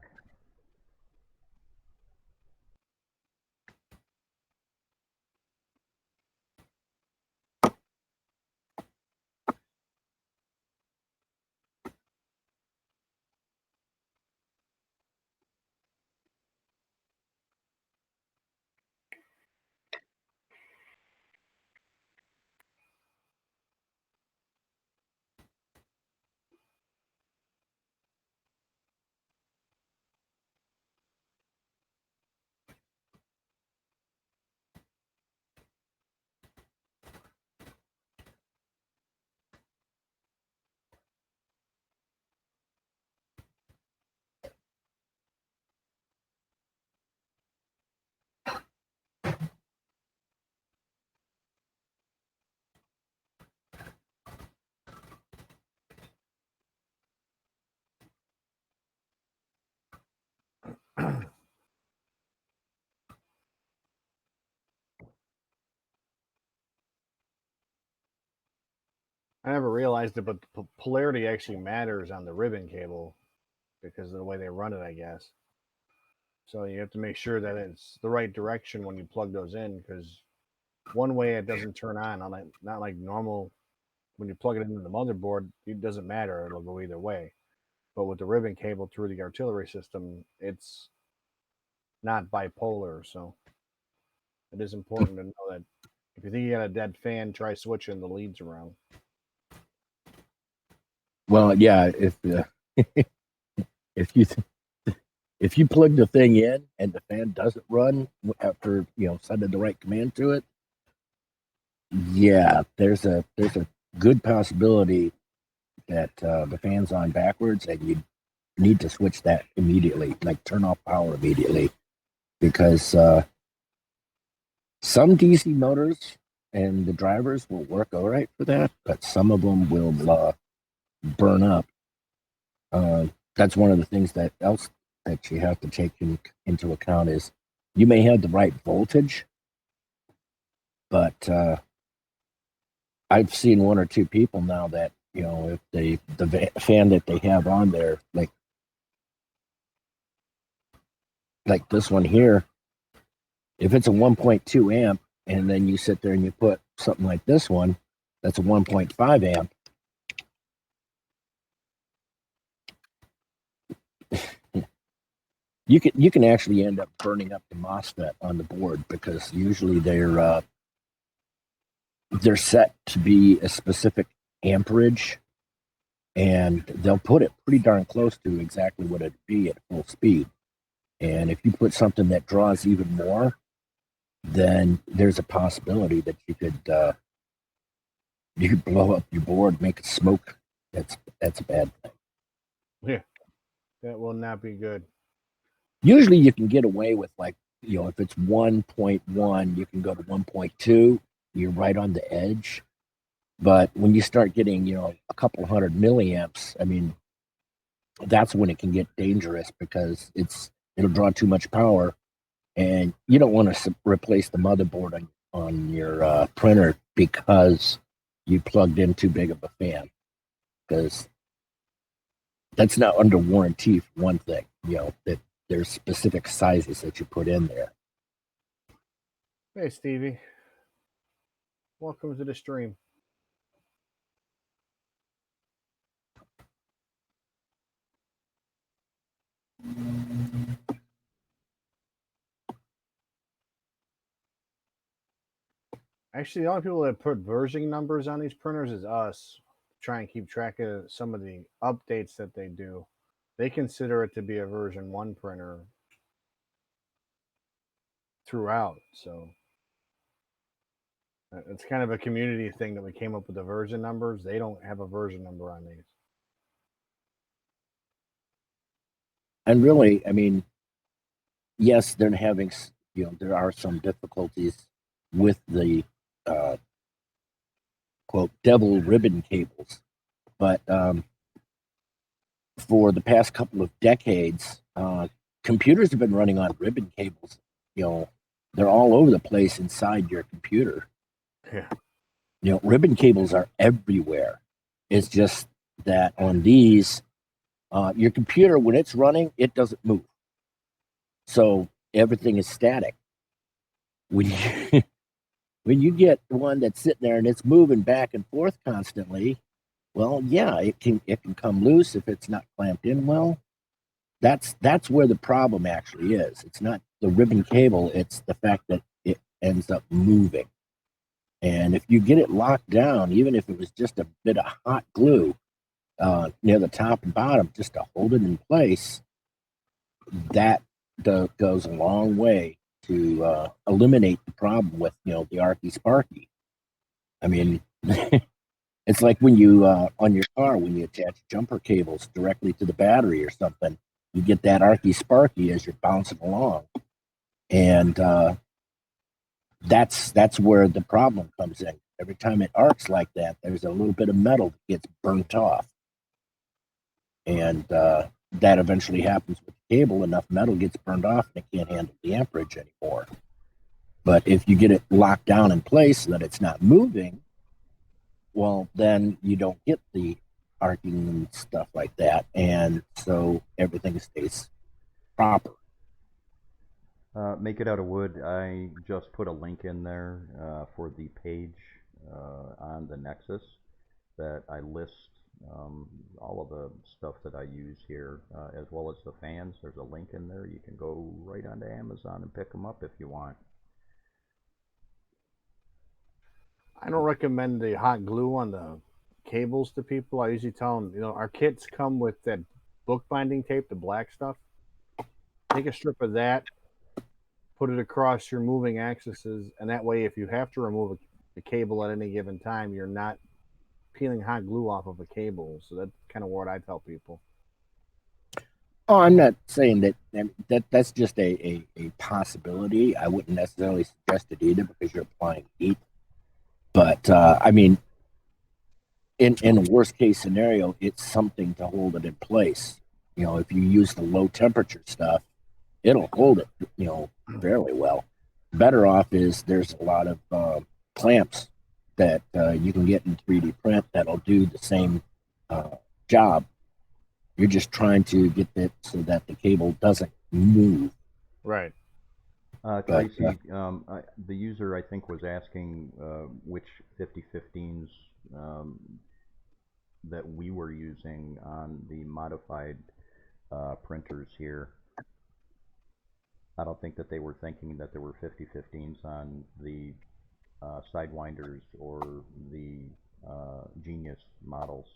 I never realized it, but the polarity actually matters on the ribbon cable because of the way they run it, I guess. So you have to make sure that it's the right direction when you plug those in, because one way it doesn't turn on, not like normal. When you plug it into the motherboard, it doesn't matter; it'll go either way. But with the ribbon cable through the artillery system, it's not bipolar. So it is important to know that if you think you got a dead fan, try switching the leads around. Well, yeah, if you plug the thing in and the fan doesn't run after sending the right command to it, yeah, there's a good possibility that the fan's on backwards, and you need to switch that immediately, like turn off power immediately, because some DC motors and the drivers will work all right for that, but some of them will burn up. That's one of the things that you have to take into account is you may have the right voltage, but I've seen one or two people now that if the fan that they have on there, like like this one here, if it's a 1.2 amp and then you sit there and you put something like this one, that's a 1.5 amp. You can actually end up burning up the MOSFET on the board because usually they're set to be a specific amperage, and they'll put it pretty darn close to exactly what it'd be at full speed. And if you put something that draws even more, then there's a possibility that you could blow up your board, make it smoke. That's a bad thing. Yeah, that will not be good. Usually you can get away with, like, you know, if it's 1.1, you can go to 1.2. You're right on the edge. But when you start getting, you know, a couple hundred milliamps, I mean, that's when it can get dangerous because it'll draw too much power, and you don't want to replace the motherboard on your printer because you plugged in too big of a fan, because that's not under warranty for one thing. You know, that there's specific sizes that you put in there. Hey, Stevie. Welcome to the stream. Actually, the only people that put version numbers on these printers is us. Try and keep track of some of the updates that they do. They consider it to be a version 1 printer throughout. So it's kind of a community thing that we came up with the version numbers. They don't have a version number on these. And really, I mean, yes, they're having, you know, there are some difficulties with the quote devil ribbon cables, but for the past couple of decades, computers have been running on ribbon cables. You know, they're all over the place inside your computer. Yeah. You know, ribbon cables are everywhere. It's just that on these, your computer, when it's running, it doesn't move. So everything is static. When you, when you get one that's sitting there and it's moving back and forth constantly, well, yeah, it can come loose if it's not clamped in well. That's where the problem actually is. It's not the ribbon cable, it's the fact that it ends up moving. And if you get it locked down, even if it was just a bit of hot glue near the top and bottom, just to hold it in place, that goes a long way to eliminate the problem with, you know, the Arky Sparky. I mean, it's like when you on your car, when you attach jumper cables directly to the battery or something, you get that Arky Sparky as you're bouncing along, and that's where the problem comes in. Every time it arcs like that, there's a little bit of metal that gets burnt off, and that eventually happens with the cable. Enough metal gets burned off, and it can't handle the amperage anymore. But if you get it locked down in place so that it's not moving, well, then you don't get the arcing and stuff like that, and so everything stays proper. Make it out of wood. I just put a link in there for the page on the Nexus that I list all of the stuff that I use here, as well as the fans. There's a link in there. You can go right onto Amazon and pick them up if you want. I don't recommend the hot glue on the cables to people. I usually tell them, you know, our kits come with that bookbinding tape, the black stuff. Take a strip of that, put it across your moving axes, and that way, if you have to remove the cable at any given time, you're not peeling hot glue off of a cable. So that's kind of what I tell people. Oh, I'm not saying that's just a possibility. I wouldn't necessarily suggest it either because you're applying heat. But I mean, in a worst case scenario, it's something to hold it in place. You know, if you use the low temperature stuff, it'll hold it, you know, fairly well. Better off is there's a lot of clamps that you can get in 3D print that'll do the same job. You're just trying to get it so that the cable doesn't move. Right. Tracy, the user I think was asking which 5015s that we were using on the modified printers here. I don't think that they were thinking that there were 5015s on the Sidewinders or the Genius models.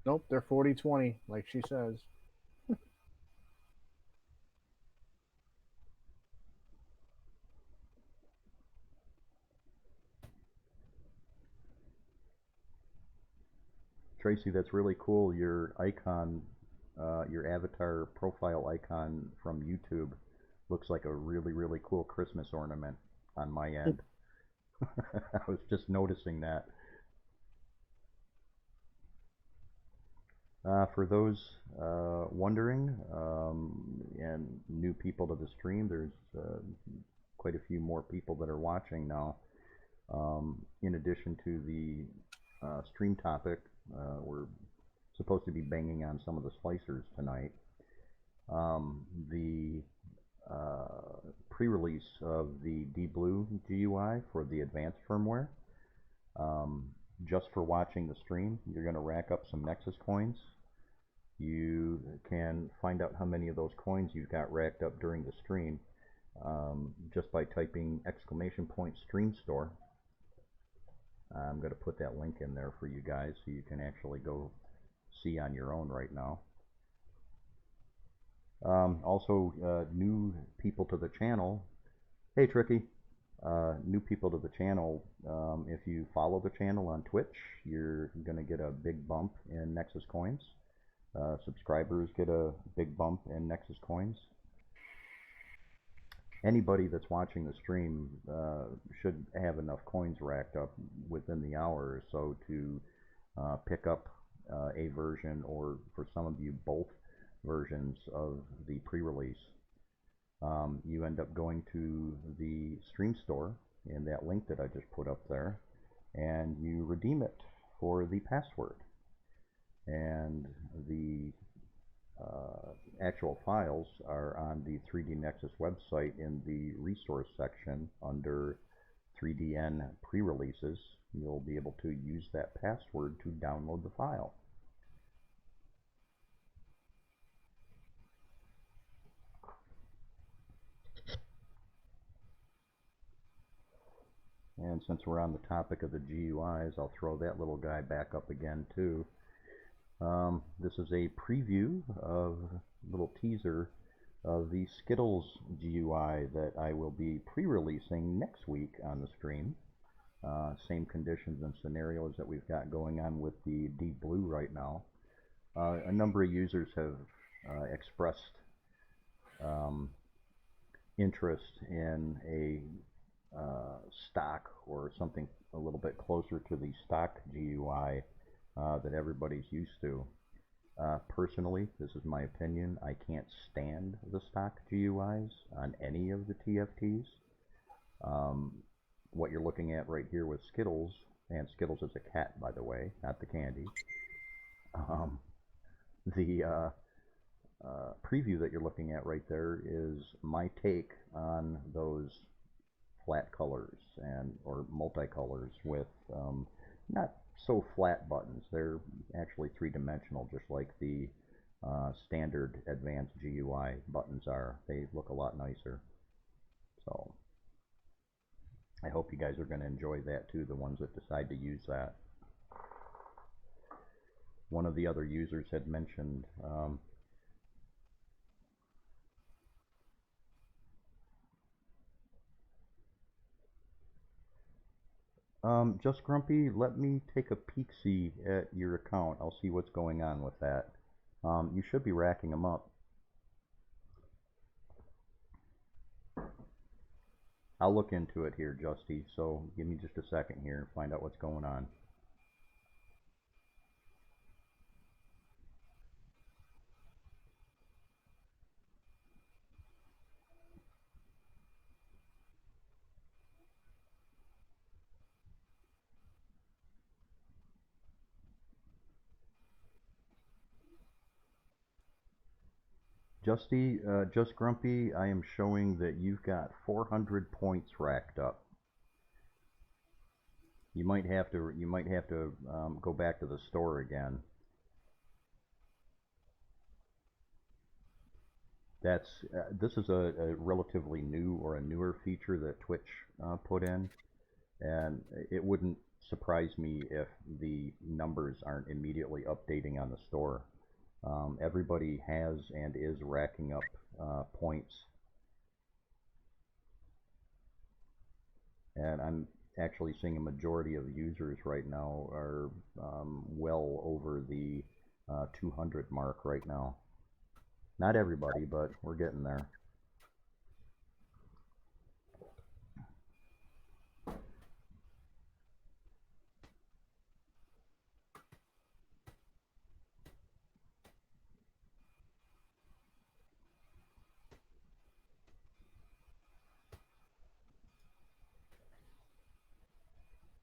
Nope, they're 4020, like she says. Tracy, that's really cool. Your icon, your avatar profile icon from YouTube looks like a really, really cool Christmas ornament on my end. I was just noticing that. For those wondering and new people to the stream, there's quite a few more people that are watching now. In addition to the stream topic, we're supposed to be banging on some of the slicers tonight. The pre-release of the DiBlue GUI for the advanced firmware. Just for watching the stream, you're going to rack up some Nexus coins. You can find out how many of those coins you've got racked up during the stream just by typing !stream store. I'm going to put that link in there for you guys so you can actually go see on your own right now. Also, new people to the channel. Hey, Tricky. New people to the channel, if you follow the channel on Twitch, you're going to get a big bump in Nexus coins. Subscribers get a big bump in Nexus coins. Anybody that's watching the stream should have enough coins racked up within the hour or so to pick up a version, or for some of you, both versions of the pre-release. You end up going to the stream store in that link that I just put up there, and you redeem it for the password. And the actual files are on the 3D Nexus website in the resource section under 3DN pre-releases. You'll be able to use that password to download the file. And since we're on the topic of the GUIs, I'll throw that little guy back up again too. This is a preview of a little teaser of the Skittles GUI that I will be pre-releasing next week on the stream. Same conditions and scenarios that we've got going on with the DiBlue right now. A number of users have expressed interest in a stock or something a little bit closer to the stock GUI that everybody's used to. Personally, this is my opinion, I can't stand the stock GUIs on any of the TFTs. What you're looking at right here with Skittles, and Skittles is a cat, by the way, not the candy. The preview that you're looking at right there is my take on those flat colors or multicolors with not so flat buttons. They're actually three-dimensional, just like the standard advanced GUI buttons are. They look a lot nicer. So I hope you guys are going to enjoy that too, the ones that decide to use that. One of the other users had mentioned Just Grumpy, let me take a peek-see at your account. I'll see what's going on with that. You should be racking them up. I'll look into it here, Justy, so give me just a second here and find out what's going on. Just Grumpy, I am showing that you've got 400 points racked up. You might have to go back to the store again. This is a relatively new or a newer feature that Twitch put in, and it wouldn't surprise me if the numbers aren't immediately updating on the store. Everybody has and is racking up points, and I'm actually seeing a majority of users right now are well over the 200 mark right now. Not everybody, but we're getting there.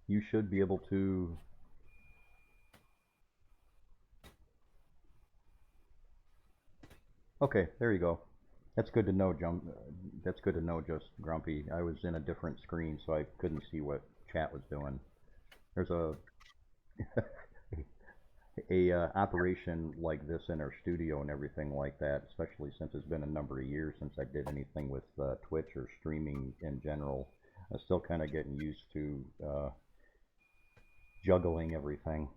You should be able to. Okay, there you go. That's good to know, That's good to know, Just Grumpy. I was in a different screen, so I couldn't see what chat was doing. There's a operation like this in our studio and everything like that, especially since it's been a number of years since I did anything with Twitch or streaming in general. I'm still kind of getting used to juggling everything.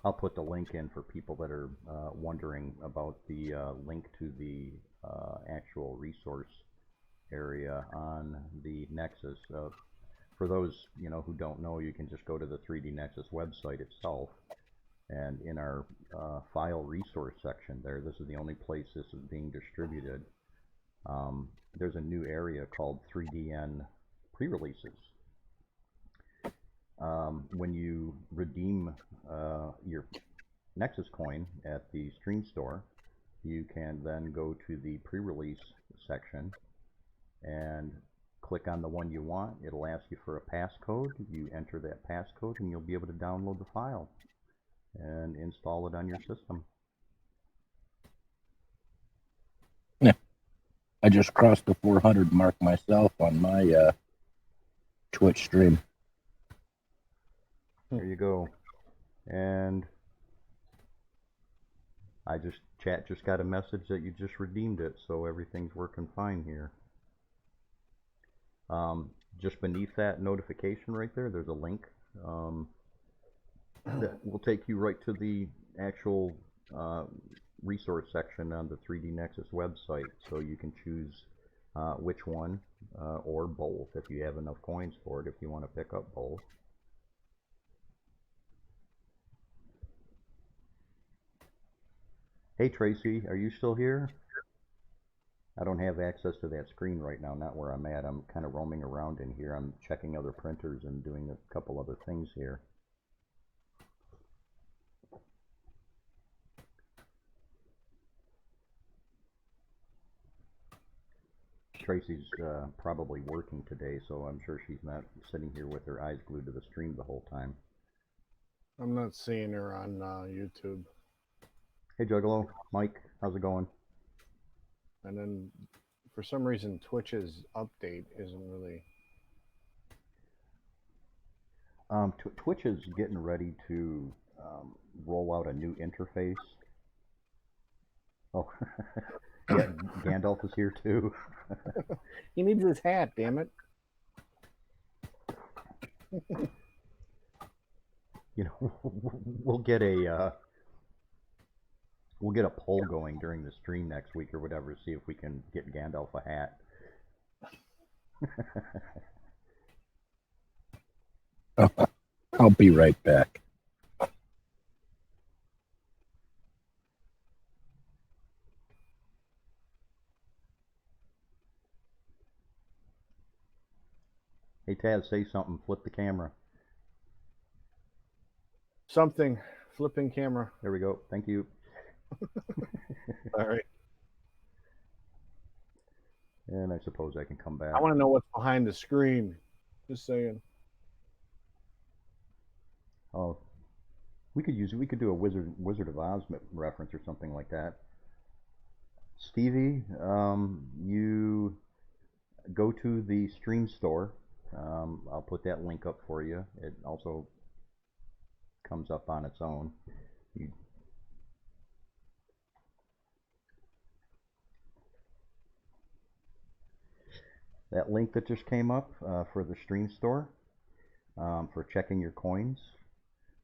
I'll put the link in for people that are wondering about the link to the actual resource area on the Nexus. For those who don't know, you can just go to the 3D Nexus website itself, and in our file resource section there, this is the only place this is being distributed. There's a new area called 3DN pre-releases. When you redeem your Nexus coin at the Stream Store, you can then go to the pre-release section and click on the one you want. It'll ask you for a passcode. You enter that passcode and you'll be able to download the file and install it on your system. Yeah, I just crossed the 400 mark myself on my Twitch stream. There you go. And chat just got a message that you just redeemed it, so everything's working fine here. Just beneath that notification right there, there's a link that will take you right to the actual resource section on the 3D Nexus website, so you can choose which one or both if you have enough coins for it, if you want to pick up both. Hey Tracy, are you still here? I don't have access to that screen right now, not where I'm at. I'm kind of roaming around in here. I'm checking other printers and doing a couple other things here. Tracy's probably working today, so I'm sure she's not sitting here with her eyes glued to the stream the whole time. I'm not seeing her on YouTube. Hey Juggalo, Mike, how's it going? And then for some reason Twitch's update isn't really... Twitch is getting ready to roll out a new interface. Oh, yeah, Gandalf is here too. He needs his hat, damn it. We'll get a poll going during the stream next week or whatever to see if we can get Gandalf a hat. I'll be right back. Hey Taz, say something. Flip the camera. Something. Flipping camera. There we go. Thank you. All right. And I suppose I can come back. I want to know what's behind the screen. Just saying. Oh, We could do a Wizard of Oz reference or something like that. Stevie, you go to the Stream Store. I'll put that link up for you. It also comes up on its own. That link that just came up for the Stream Store, for checking your coins.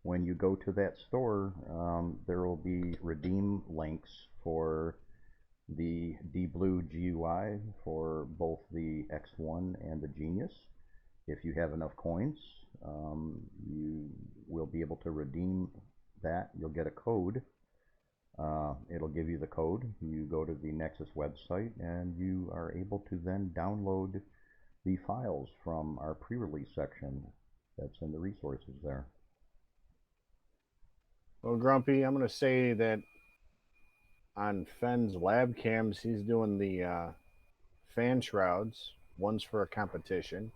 When you go to that store, there will be redeem links for the DiBlue GUI for both the X1 and the Genius. If you have enough coins, you will be able to redeem that. You'll get a code. It'll give you the code. You go to the Nexus website and you are able to then download the files from our pre-release section that's in the resources there. Well, Grumpy, I'm going to say that on Fenn's lab cams, he's doing the fan shrouds. One's for a competition.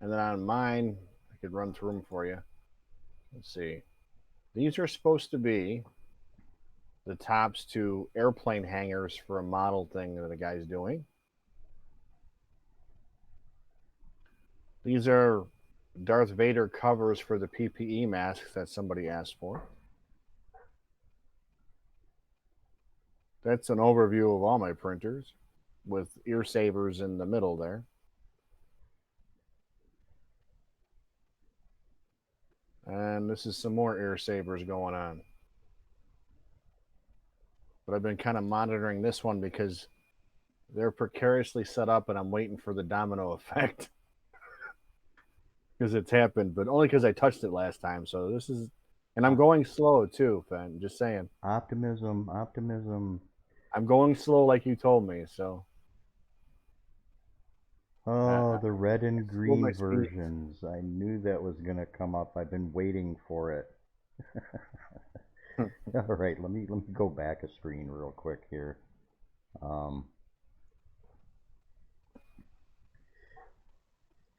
And then on mine, I could run through them for you. Let's see. These are supposed to be the tops to airplane hangars for a model thing that the guy's doing. These are Darth Vader covers for the PPE masks that somebody asked for. That's an overview of all my printers with ear savers in the middle there. And this is some more ear savers going on. But I've been kind of monitoring this one because they're precariously set up and I'm waiting for the domino effect. Because it's happened, but only because I touched it last time. So this is, and I'm going slow too, Fen, just saying. Optimism, optimism. I'm going slow like you told me, so. Oh, the red and green versions. I knew that was going to come up. I've been waiting for it. All right, let me go back a screen real quick here.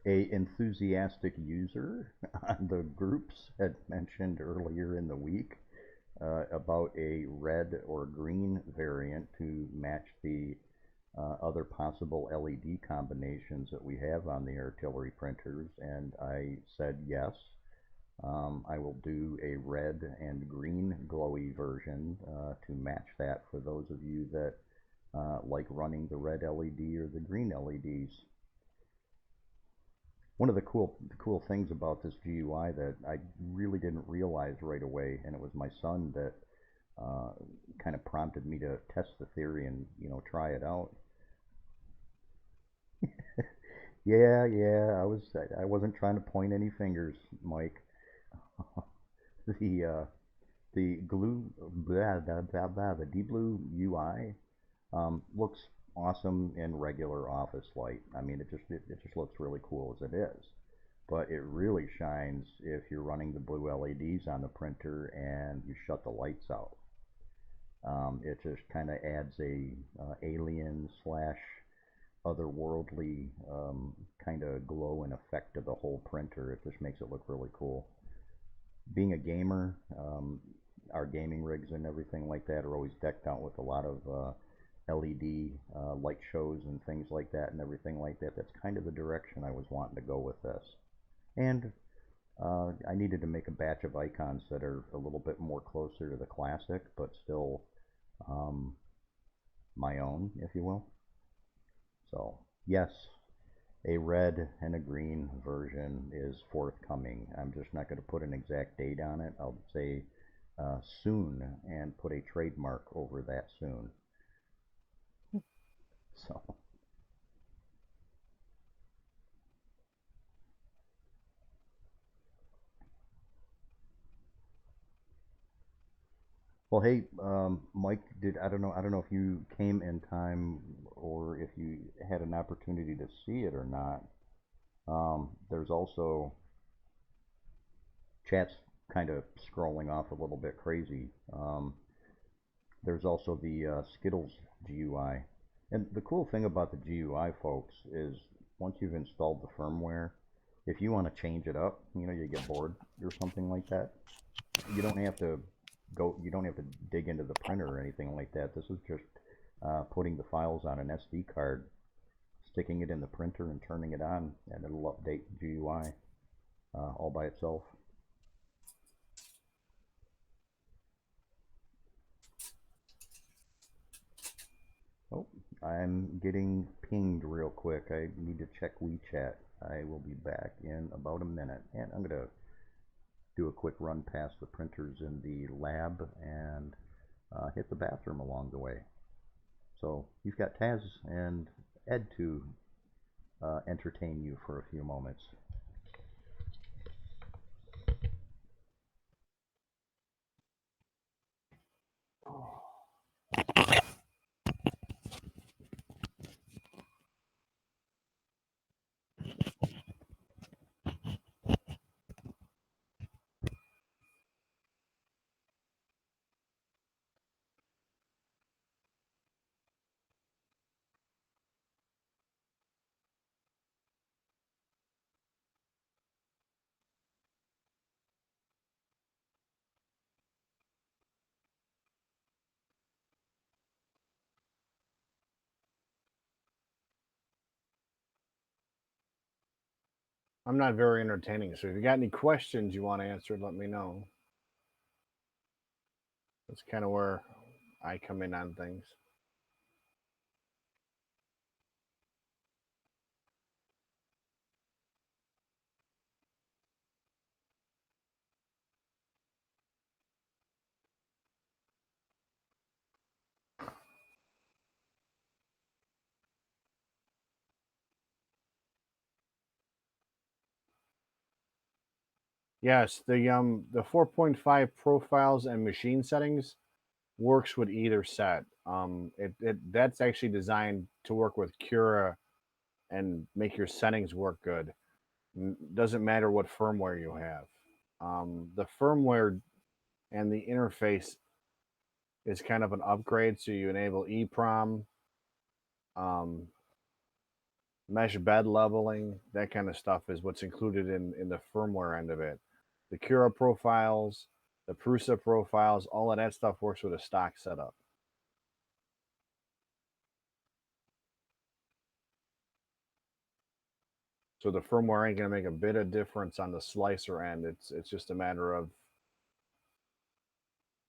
A enthusiastic user on the groups had mentioned earlier in the week about a red or green variant to match the other possible LED combinations that we have on the artillery printers, and I said yes. I will do a red and green glowy version to match that for those of you that like running the red LED or the green LEDs. One of the cool things about this GUI that I really didn't realize right away, and it was my son that kind of prompted me to test the theory and try it out. Yeah, I wasn't trying to point any fingers, Mike. The DiBlue UI looks awesome in regular office light. I mean, it just looks really cool as it is. But it really shines if you're running the blue LEDs on the printer and you shut the lights out. It just kind of adds a alien / otherworldly kind of glow and effect to the whole printer. It just makes it look really cool. Being a gamer, our gaming rigs and everything like that are always decked out with a lot of LED light shows and things like that and everything like that. That's kind of the direction I was wanting to go with this. And I needed to make a batch of icons that are a little bit more closer to the classic, but still my own, if you will. So, yes, a red and a green version is forthcoming. I'm just not going to put an exact date on it. I'll say soon and put a trademark over that soon. So. Well, hey, Mike, I don't know if you came in time or if you had an opportunity to see it or not. There's also chat's kind of scrolling off a little bit crazy. There's also the Skittles GUI. And the cool thing about the GUI, folks, is once you've installed the firmware, if you want to change it up, you get bored or something like that, You don't have to you don't have to dig into the printer or anything like that. This is just putting the files on an SD card, sticking it in the printer and turning it on, and it'll update GUI all by itself. Oh, I'm getting pinged real quick. I need to check WeChat. I will be back in about a minute, and I'm going to do a quick run past the printers in the lab and hit the bathroom along the way. So you've got Taz and Ed to entertain you for a few moments. I'm not very entertaining, so if you got any questions you want answered, let me know. That's kind of where I come in on things. Yes, the 4.5 profiles and machine settings works with either set. That's actually designed to work with Cura and make your settings work good. Doesn't matter what firmware you have. The firmware and the interface is kind of an upgrade, so you enable EEPROM, um, mesh bed leveling, that kind of stuff is what's included in the firmware end of it. The Cura profiles, the Prusa profiles, all of that stuff works with a stock setup. So the firmware ain't gonna make a bit of difference on the slicer end. It's just a matter of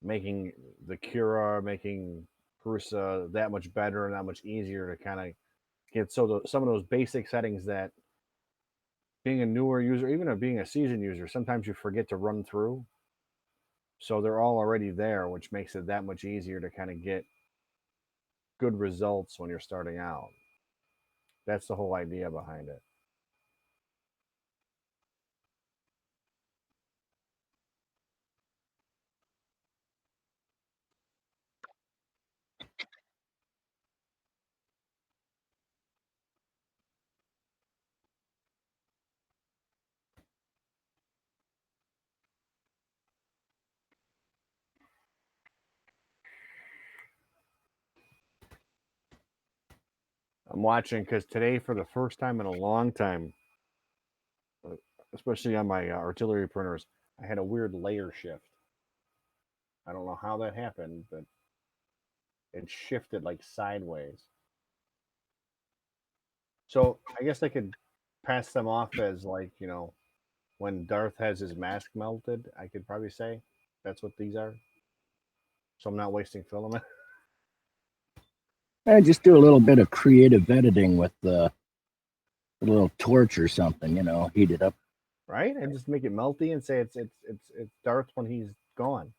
making the Cura, making Prusa that much better and that much easier to kind of get some of those basic settings that being a newer user, even being a seasoned user, sometimes you forget to run through. So they're all already there, which makes it that much easier to kind of get good results when you're starting out. That's the whole idea behind it. I'm watching because today, for the first time in a long time, especially on my artillery printers, I had a weird layer shift. I don't know how that happened, but it shifted like sideways. So I guess I could pass them off as like, when Darth has his mask melted, I could probably say that's what these are. So I'm not wasting filament. And just do a little bit of creative editing with a little torch or something, heat it up. Right? And just make it melty and say it's Darth when he's gone.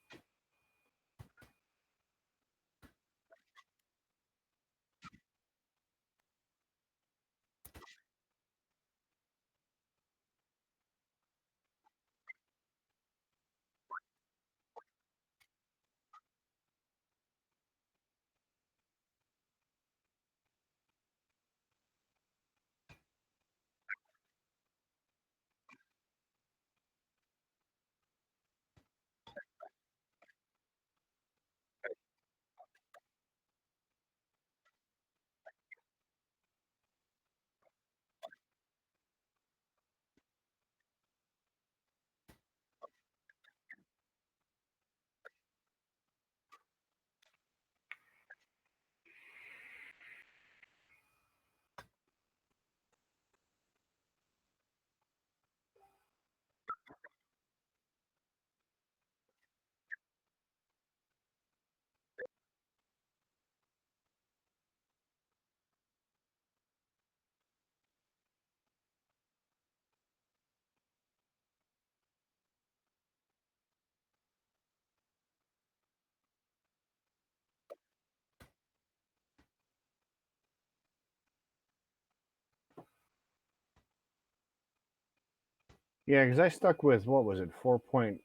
Yeah, because I stuck with, what was it, 4.1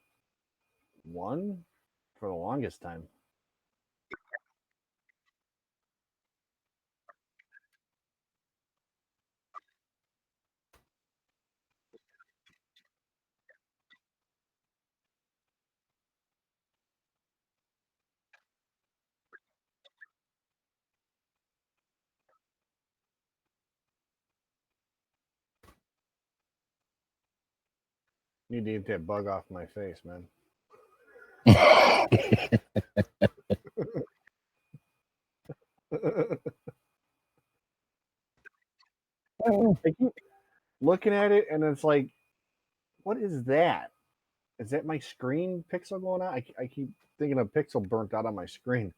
for the longest time. Need to get that bug off my face, man. I keep looking at it, and it's like, what is that? Is that my screen pixel going on? I keep thinking a pixel burnt out on my screen.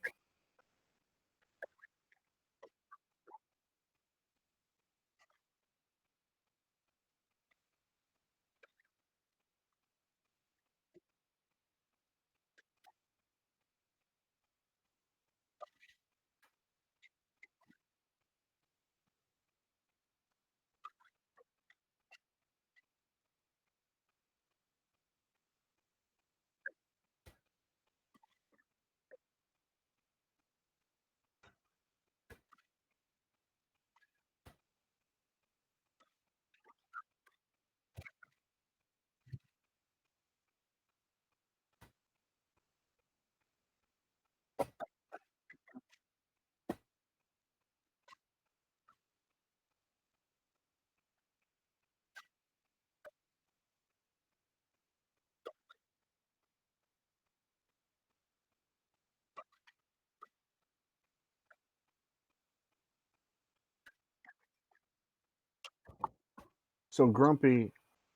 So Grumpy,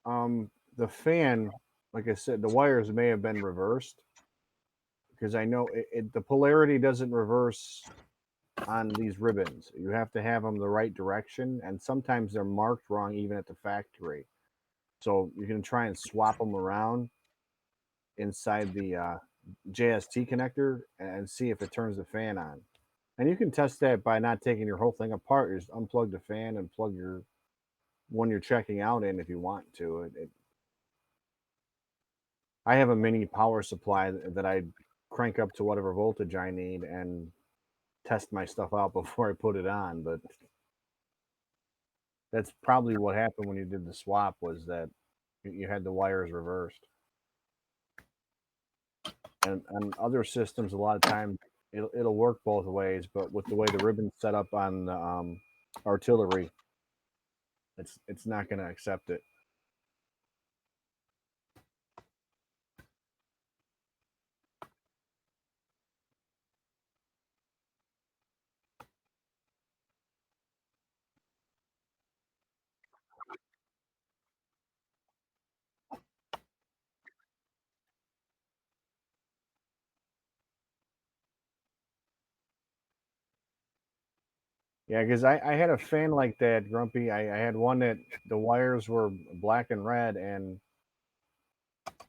the fan, like I said, the wires may have been reversed because I know the polarity doesn't reverse on these ribbons. You have to have them the right direction, and sometimes they're marked wrong even at the factory. So you can try and swap them around inside the JST connector and see if it turns the fan on. And you can test that by not taking your whole thing apart. You just unplug the fan and plug your one you're checking out in if you want to. I have a mini power supply that I crank up to whatever voltage I need and test my stuff out before I put it on. But that's probably what happened when you did the swap, was that you had the wires reversed. And on other systems, a lot of times it'll work both ways, but with the way the ribbon's set up on the artillery, it's not going to accept it. Yeah, because I had a fan like that, Grumpy. I had one that the wires were black and red, and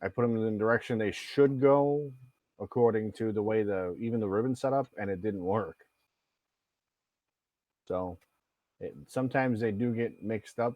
I put them in the direction they should go according to the way even the ribbon set up, and it didn't work. So sometimes they do get mixed up.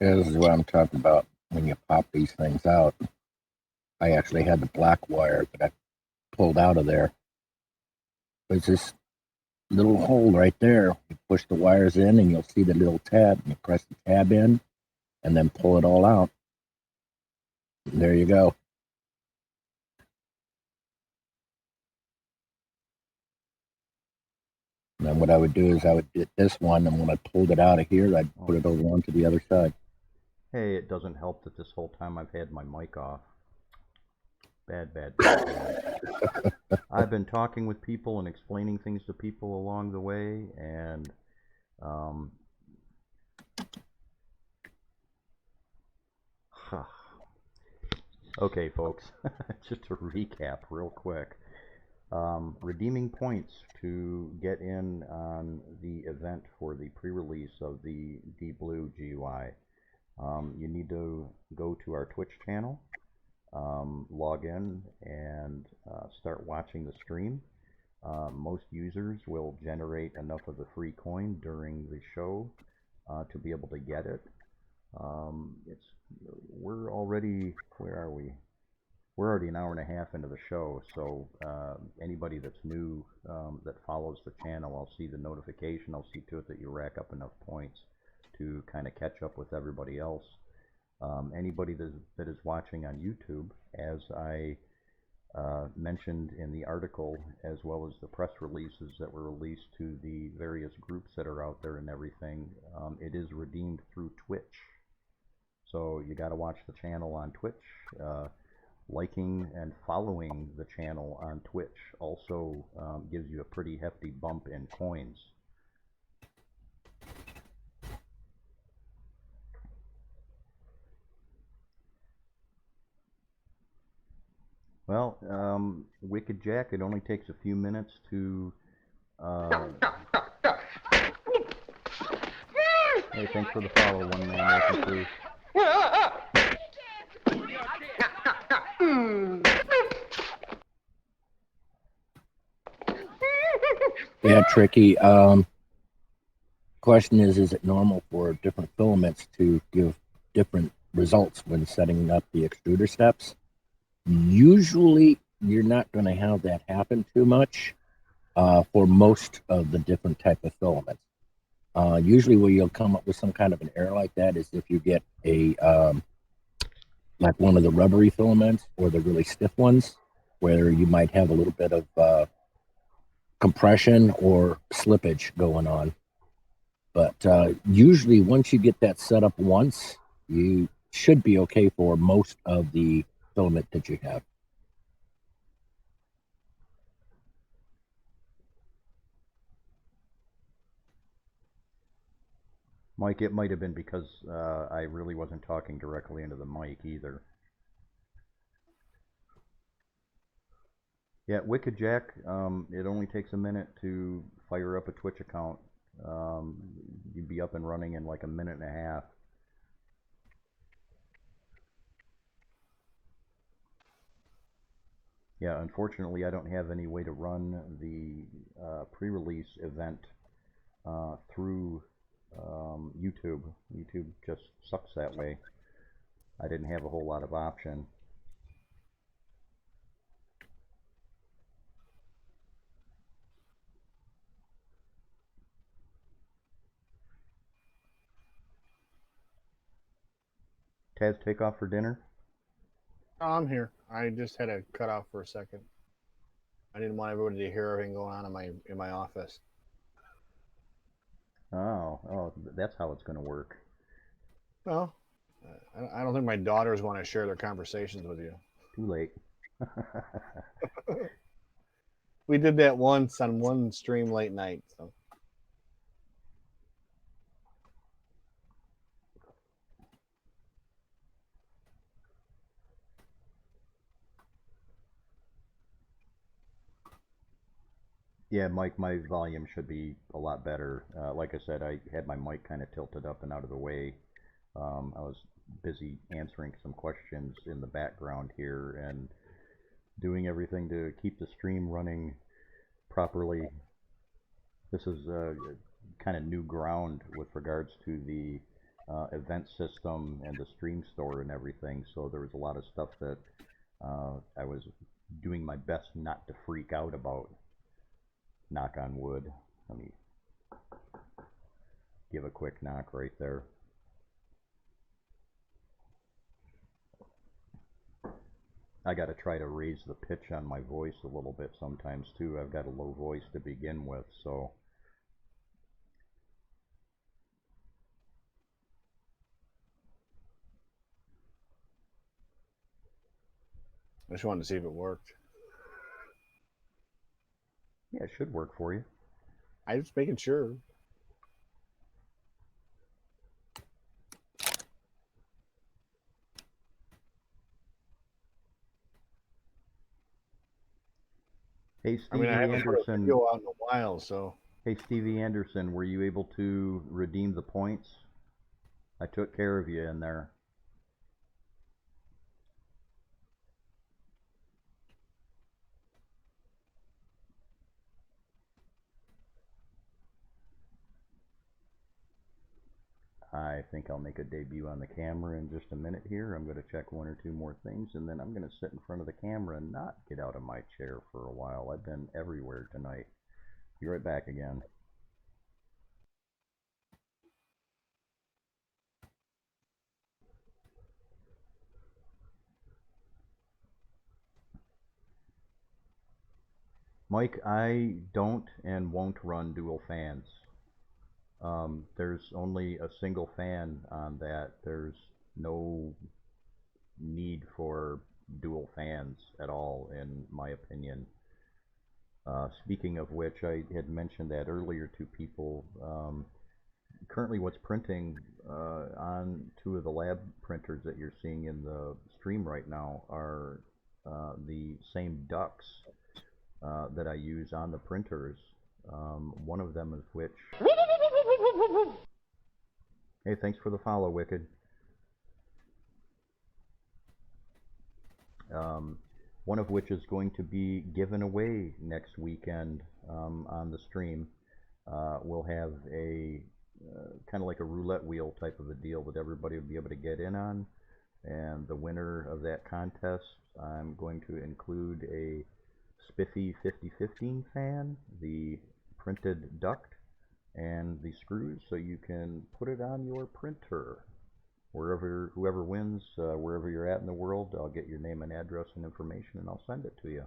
This is what I'm talking about. When you pop these things out, I actually had the black wire that I pulled out of there. There's this little hole right there. You push the wires in and you'll see the little tab. You press the tab in and then pull it all out. And there you go. And then what I would do is I would get this one, and when I pulled it out of here, I'd put it over onto the other side. Hey, it doesn't help that this whole time I've had my mic off. Bad. I've been talking with people and explaining things to people along the way, and okay, folks, just to recap real quick. Redeeming points to get in on the event for the pre-release of the DiBlue GUI. You need to go to our Twitch channel, log in, and start watching the stream. Most users will generate enough of the free coin during the show to be able to get it. We're already, where are we? We're already an hour and a half into the show, so anybody that's new that follows the channel, I'll see the notification. I'll see to it that you rack up enough points to kind of catch up with everybody else. Anybody that is watching on YouTube, as I mentioned in the article, as well as the press releases that were released to the various groups that are out there and everything, it is redeemed through Twitch. So you got to watch the channel on Twitch. Liking and following the channel on Twitch also gives you a pretty hefty bump in coins. Well, Wicked Jack, it only takes a few minutes to... Hey, thanks for the follow, one man, welcome through. Yeah, Tricky. Question is it normal for different filaments to give different results when setting up the extruder steps? Usually, you're not going to have that happen too much for most of the different type of filaments. Usually where you'll come up with some kind of an error like that is if you get a like one of the rubbery filaments or the really stiff ones, where you might have a little bit of compression or slippage going on. But usually once you get that set up once, you should be okay for most of the filament that you have. Mike, it might have been because I really wasn't talking directly into the mic either. Yeah, Wicked Jack, it only takes a minute to fire up a Twitch account. You'd be up and running in like a minute and a half. Yeah, unfortunately, I don't have any way to run the pre-release event through YouTube. YouTube just sucks that way. I didn't have a whole lot of option. Taz, take off for dinner? Oh, I'm here. I just had to cut off for a second. I didn't want everybody to hear everything going on in my office. Oh, that's how it's going to work. Well, I don't think my daughters want to share their conversations with you. Too late. We did that once on one stream late night. So. Yeah, Mike, my volume should be a lot better. Like I said, I had my mic kind of tilted up and out of the way. I was busy answering some questions in the background here and doing everything to keep the stream running properly. This is kind of new ground with regards to the event system and the stream store and everything. So there was a lot of stuff that I was doing my best not to freak out about. Knock on wood. Let me give a quick knock right there. I got to try to raise the pitch on my voice a little bit sometimes too. I've got a low voice to begin with, so. I just wanted to see if it worked. Yeah, it should work for you. I was making sure. Hey, I Stevie mean, I haven't put a Anderson. video out in a while, so. Hey, Stevie Anderson, were you able to redeem the points? I took care of you in there. I think I'll make a debut on the camera in just a minute here. I'm going to check one or two more things, and then I'm going to sit in front of the camera and not get out of my chair for a while. I've been everywhere tonight. Be right back again. Mike, I don't and won't run dual fans. There's only a single fan on that. There's no need for dual fans at all, in my opinion. Speaking of which, I had mentioned that earlier to people. Currently what's printing on two of the lab printers that you're seeing in the stream right now are the same ducts that I use on the printers. One of them is which... Hey, thanks for the follow, Wicked. One of which is going to be given away next weekend on the stream. We'll have a kind of like a roulette wheel type of a deal that everybody will be able to get in on. And the winner of that contest, I'm going to include a Spiffy 5015 fan, the printed duct, and the screws, so you can put it on your printer. Whoever wins, wherever you're at in the world, I'll get your name and address and information, and I'll send it to you.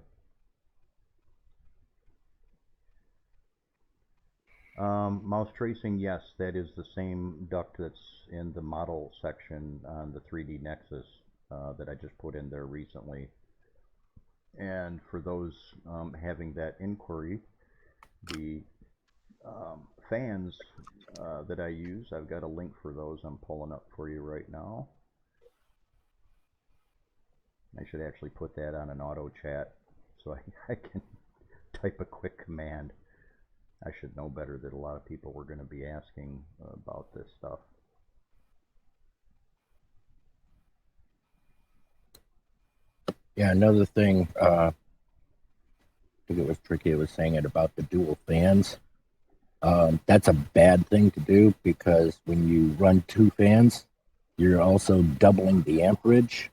Mouse tracing, yes, that is the same duct that's in the model section on the 3D Nexus that I just put in there recently. And for those having that inquiry, the fans that I use, I've got a link for those I'm pulling up for you right now. I should actually put that on an auto chat so I can type a quick command. I should know better that a lot of people were going to be asking about this stuff. Yeah, another thing, I think it was Tricky was saying it about the dual fans. That's a bad thing to do because when you run two fans, you're also doubling the amperage.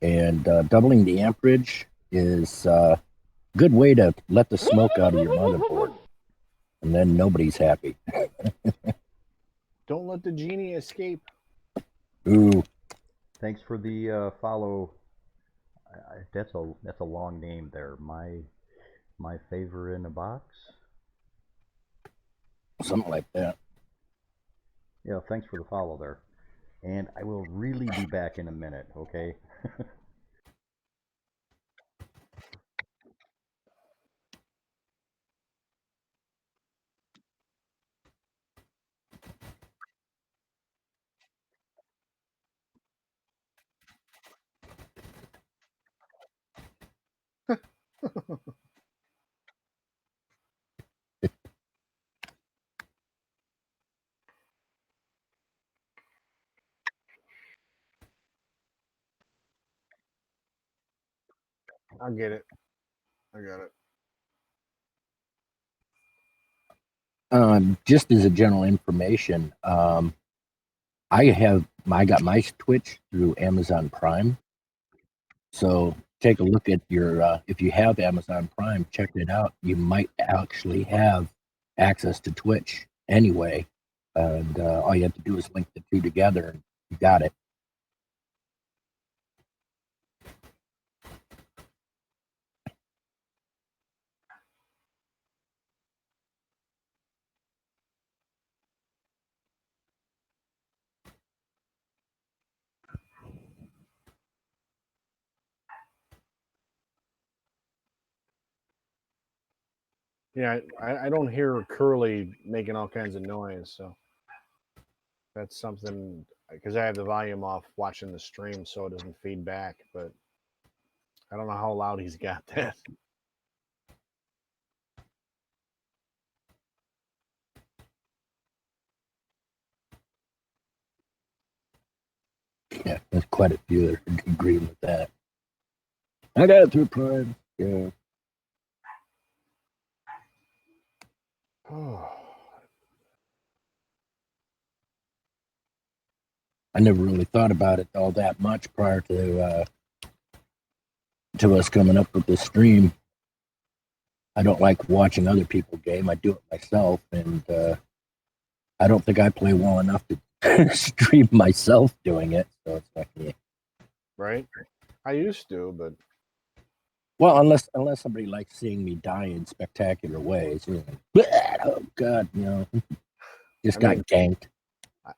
And doubling the amperage is a good way to let the smoke out of your motherboard. And then nobody's happy. Don't let the genie escape. Ooh. Thanks for the follow. That's a long name there. My favor in a box. Something like that. Yeah, thanks for the follow there. And I will really be back in a minute, okay? I'll get it. I got it. Just as a general information, I got my Twitch through Amazon Prime. So take a look at your if you have Amazon Prime, check it out. You might actually have access to Twitch anyway, and all you have to do is link the two together, and you got it. Yeah, I don't hear Curly making all kinds of noise, so that's something because I have the volume off watching the stream so it doesn't feed back, but I don't know how loud he's got that. Yeah, there's quite a few that are agreeing with that. I got it through Prime. Yeah. I never really thought about it all that much prior to us coming up with this stream. I don't like watching other people game. I do it myself, and I don't think I play well enough to stream myself doing it. So it's like, yeah. Right? I used to, but Well, unless somebody likes seeing me die in spectacular ways, you know, oh god, you know, just got ganked.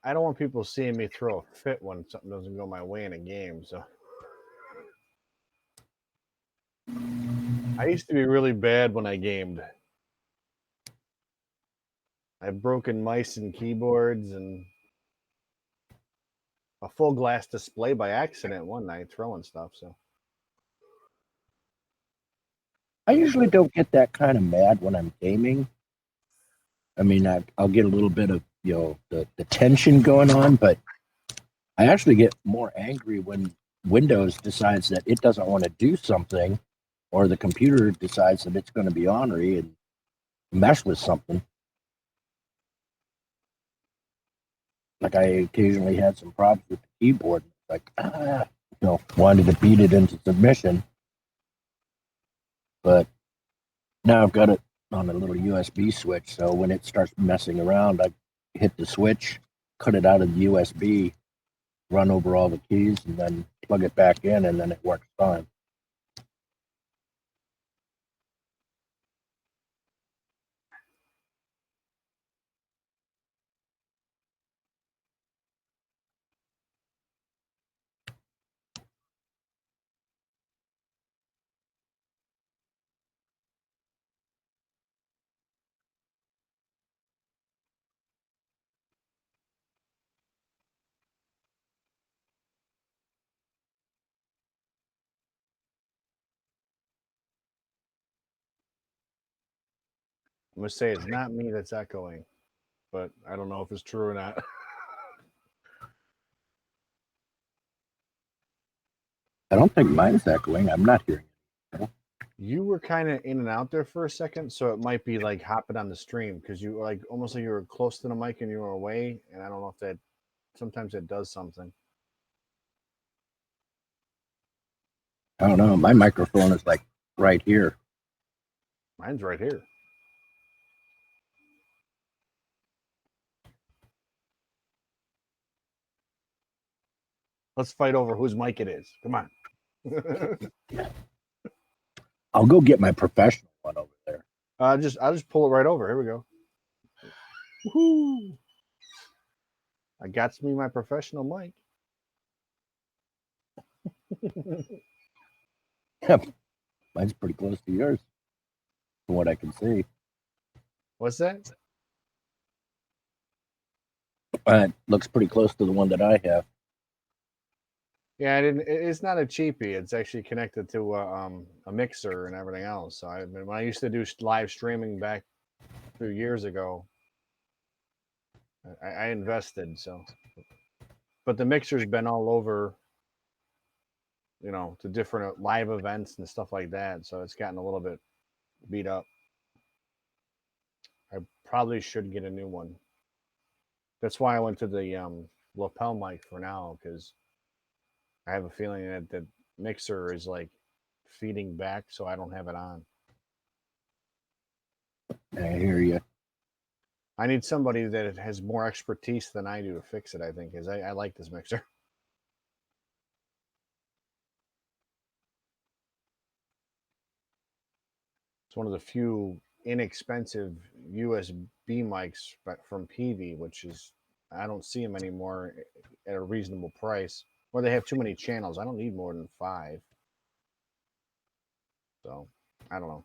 I don't want people seeing me throw a fit when something doesn't go my way in a game. So I used to be really bad when I gamed. I've broken mice and keyboards and a full glass display by accident one night throwing stuff. So I usually don't get that kind of mad when I'm gaming. I mean, I'll get a little bit of, you know, the tension going on, but I actually get more angry when Windows decides that it doesn't want to do something, or the computer decides that it's going to be ornery and mess with something. Like I occasionally had some problems with the keyboard. Like, you know, wanted to beat it into submission. But now I've got it on a little USB switch, so when it starts messing around, I hit the switch, cut it out of the USB, run over all the keys, and then plug it back in, and then it works fine. I'm gonna say it's not me that's echoing, but I don't know if it's true or not. I don't think mine's echoing. I'm not hearing it. You were kind of in and out there for a second, so it might be like hopping on the stream because you were like almost like you were close to the mic and you were away, and I don't know if that sometimes it does something. I don't know. My microphone is like right here. Mine's right here. Let's fight over whose mic it is. Come on. I'll go get my professional one over there. I'll just pull it right over. Here we go. Woo-hoo. I got me my professional mic. Yep. Mine's pretty close to yours, from what I can see. What's that? It looks pretty close to the one that I have. Yeah, it's not a cheapie. It's actually connected to a mixer and everything else. So when I used to do live streaming back a few years ago, I invested. So, but the mixer's been all over, you know, to different live events and stuff like that. So it's gotten a little bit beat up. I probably should get a new one. That's why I went to the lapel mic for now because I have a feeling that the mixer is like feeding back, so I don't have it on. I hear you. I need somebody that has more expertise than I do to fix it, I think, because I like this mixer. It's one of the few inexpensive USB mics from PV, which is, I don't see them anymore at a reasonable price, or they have too many channels. I don't need more than 5. So, I don't know.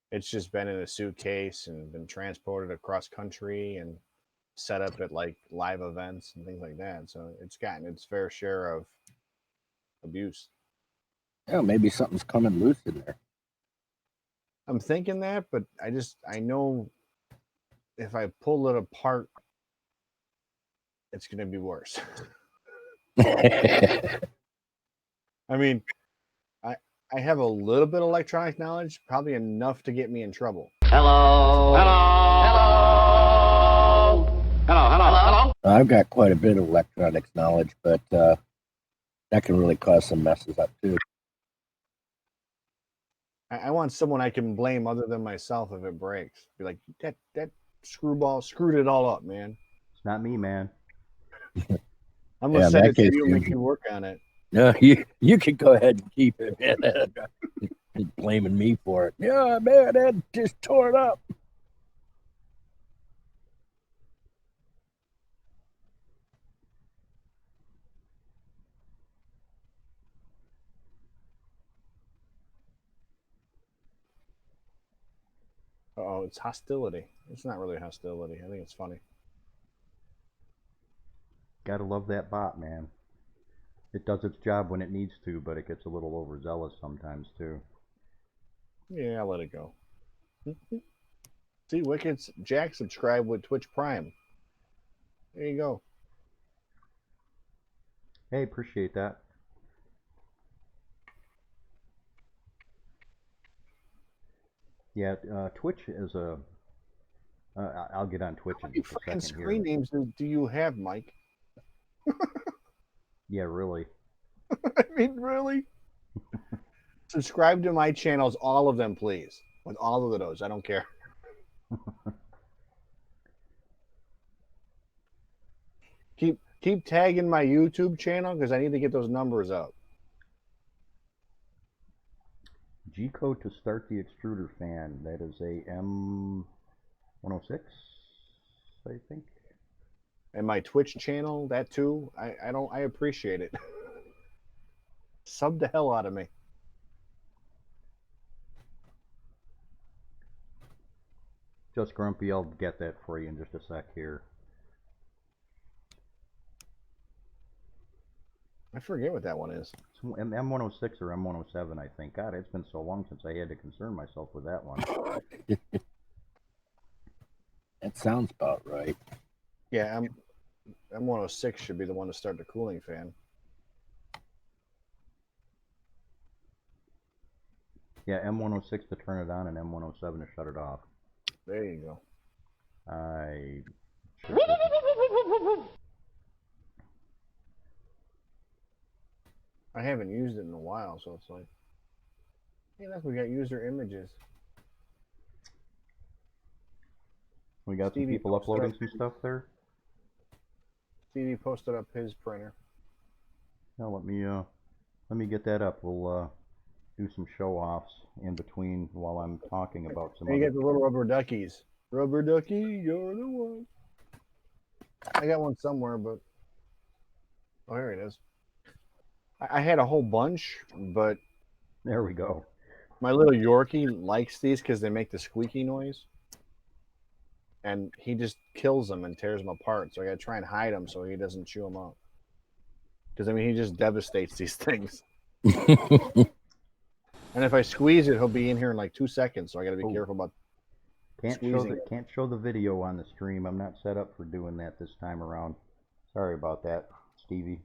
It's just been in a suitcase and been transported across country and set up at like live events and things like that. So it's gotten its fair share of abuse. Yeah, maybe something's coming loose in there. I'm thinking that, but I know if I pull it apart, it's going to be worse. I mean, I have a little bit of electronic knowledge, probably enough to get me in trouble. Hello. Hello. Hello. Hello. Hello. Hello. I've got quite a bit of electronics knowledge, but that can really cause some messes up too. I want someone I can blame other than myself if it breaks. Be like, that screwball screwed it all up, man. It's not me, man. I'm gonna send in it that to case, you and make you work on it. No, you can go ahead and keep it, man. Blaming me for it. Yeah, man, that just tore it up. Oh, it's hostility. It's not really hostility. I think it's funny. Gotta love that bot, man. It does its job when it needs to, but it gets a little overzealous sometimes too. Yeah, I'll let it go. See, Wicked's Jack subscribed with Twitch Prime. There you go. Hey, appreciate that. Yeah, Twitch is a. I'll get on Twitch How in many just a freaking second screen here. names do you have, Mike? Yeah, really. I mean, really? Subscribe to my channels, all of them, please. With all of those. I don't care. Keep tagging my YouTube channel because I need to get those numbers up. G code to start the extruder fan. That is a M106, I think. And my Twitch channel, that too. I appreciate it. Sub the hell out of me. Just Grumpy, I'll get that for you in just a sec here. I forget what that one is. It's M106 or M107, I think. God, it's been so long since I had to concern myself with that one. That sounds about right. Yeah, M106 should be the one to start the cooling fan. Yeah, M106 to turn it on and M107 to shut it off. There you go. I haven't used it in a while, so it's like, hey, look, we got user images. We got Stevie some people posted uploading up some stuff there. Stevie posted up his printer. Now let me get that up. We'll do some show-offs in between while I'm talking about some And you other. get the little rubber duckies. Rubber ducky, you're the one. I got one somewhere, but oh, here it is. I had a whole bunch, but There we go. my little Yorkie likes these because they make the squeaky noise. And he just kills them and tears them apart. So I got to try and hide them so he doesn't chew them up. Because, I mean, he just devastates these things. And if I squeeze it, he'll be in here in like 2 seconds. So I got to be careful about squeezing it. Can't show the video on the stream. I'm not set up for doing that this time around. Sorry about that, Stevie.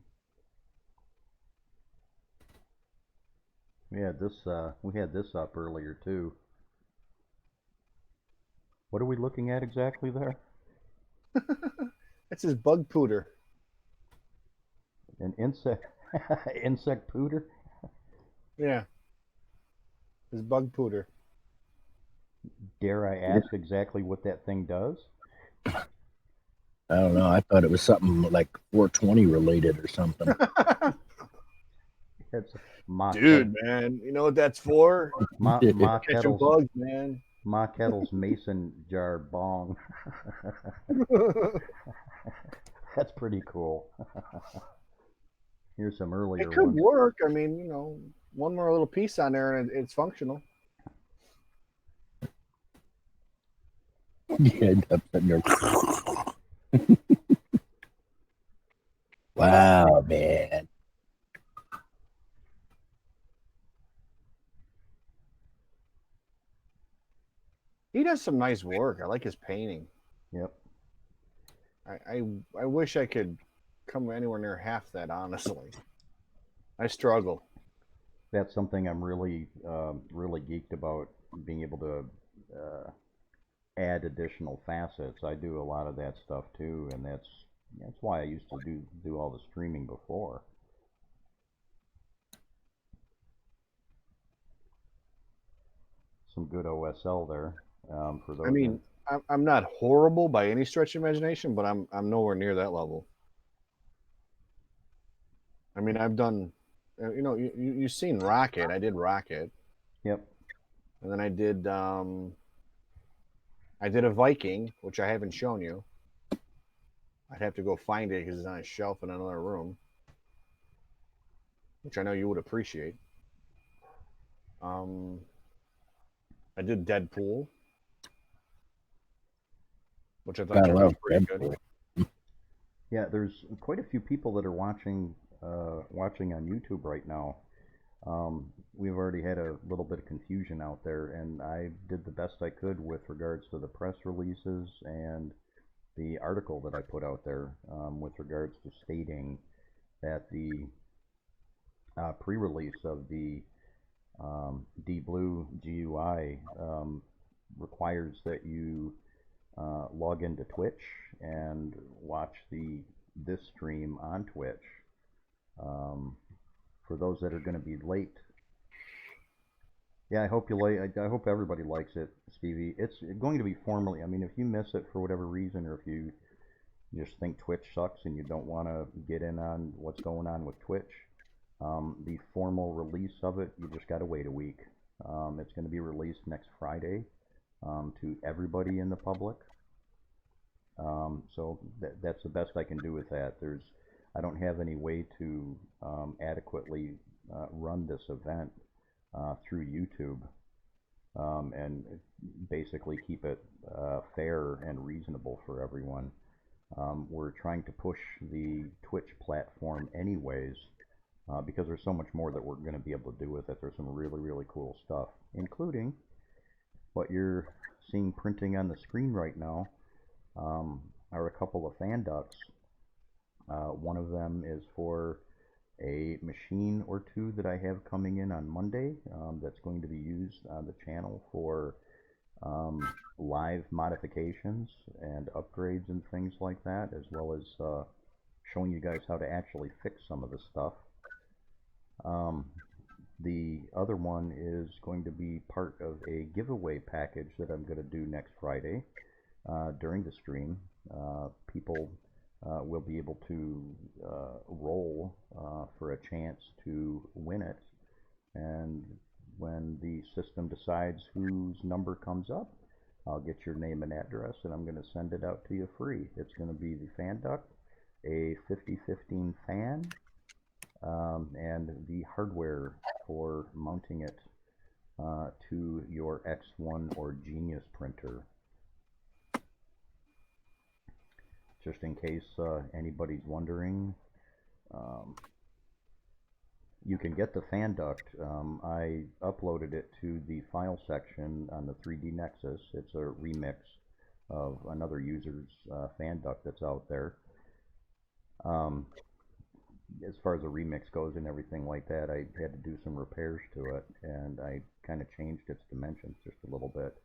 We had this up earlier too. What are we looking at exactly there? That's his bug pooter. An insect insect pooter? Yeah, his bug pooter. Dare I ask exactly what that thing does? I don't know. I thought it was something like 420 related or something. It's Ma Dude, man, you know what that's for? Ma Catching Kettle's bugs, man. Ma Kettle's mason jar bong. That's pretty cool. Here's some earlier It could ones. work. I mean, you know, one more little piece on there and it's functional. You end up sitting there. Wow, man. He does some nice work. I like his painting. Yep. I wish I could come anywhere near half that, honestly. I struggle. That's something I'm really really geeked about, being able to add additional facets. I do a lot of that stuff too, and that's why I used to do all the streaming before. Some good OSL there for those. I mean, I'm not horrible by any stretch of imagination, but I'm nowhere near that level. I mean, I've done, you know, you've seen Rocket. I did Rocket, Yep. and then I did a Viking, which I haven't shown you. I'd have to go find it because it's on a shelf in another room, which I know you would appreciate. Um, I did Deadpool, which I thought I turned love out pretty Deadpool. good. Yeah, there's quite a few people that are watching on YouTube right now. We've already had a little bit of confusion out there, and I did the best I could with regards to the press releases and the article that I put out there with regards to stating that the pre-release of the DiBlue GUI requires that you log into Twitch and watch this stream on Twitch. For those that are going to be late, yeah, I hope you like. I hope everybody likes it, Stevie. It's going to be formally. I mean, if you miss it for whatever reason, or if you just think Twitch sucks and you don't want to get in on what's going on with Twitch, the formal release of it, you just got to wait a week. It's going to be released next Friday to everybody in the public. So that's the best I can do with that. I don't have any way to adequately run this event through YouTube and basically keep it fair and reasonable for everyone. We're trying to push the Twitch platform anyways because there's so much more that we're going to be able to do with it. There's some really, really cool stuff, including what you're seeing printing on the screen right now. Are a couple of fan ducts. One of them is for a machine or two that I have coming in on Monday that's going to be used on the channel for live modifications and upgrades and things like that, as well as showing you guys how to actually fix some of the stuff. The other one is going to be part of a giveaway package that I'm going to do next Friday during the stream. People will be able to roll for a chance to win it, and when the system decides whose number comes up, I'll get your name and address, and I'm going to send it out to you free. It's going to be the fan duct, a 5015 fan, and the hardware for mounting it to your X1 or Genius printer. Just in case anybody's wondering, you can get the fan duct. I uploaded it to the file section on the 3D Nexus. It's a remix of another user's fan duct that's out there. As far as the remix goes and everything like that, I had to do some repairs to it, and I kind of changed its dimensions just a little bit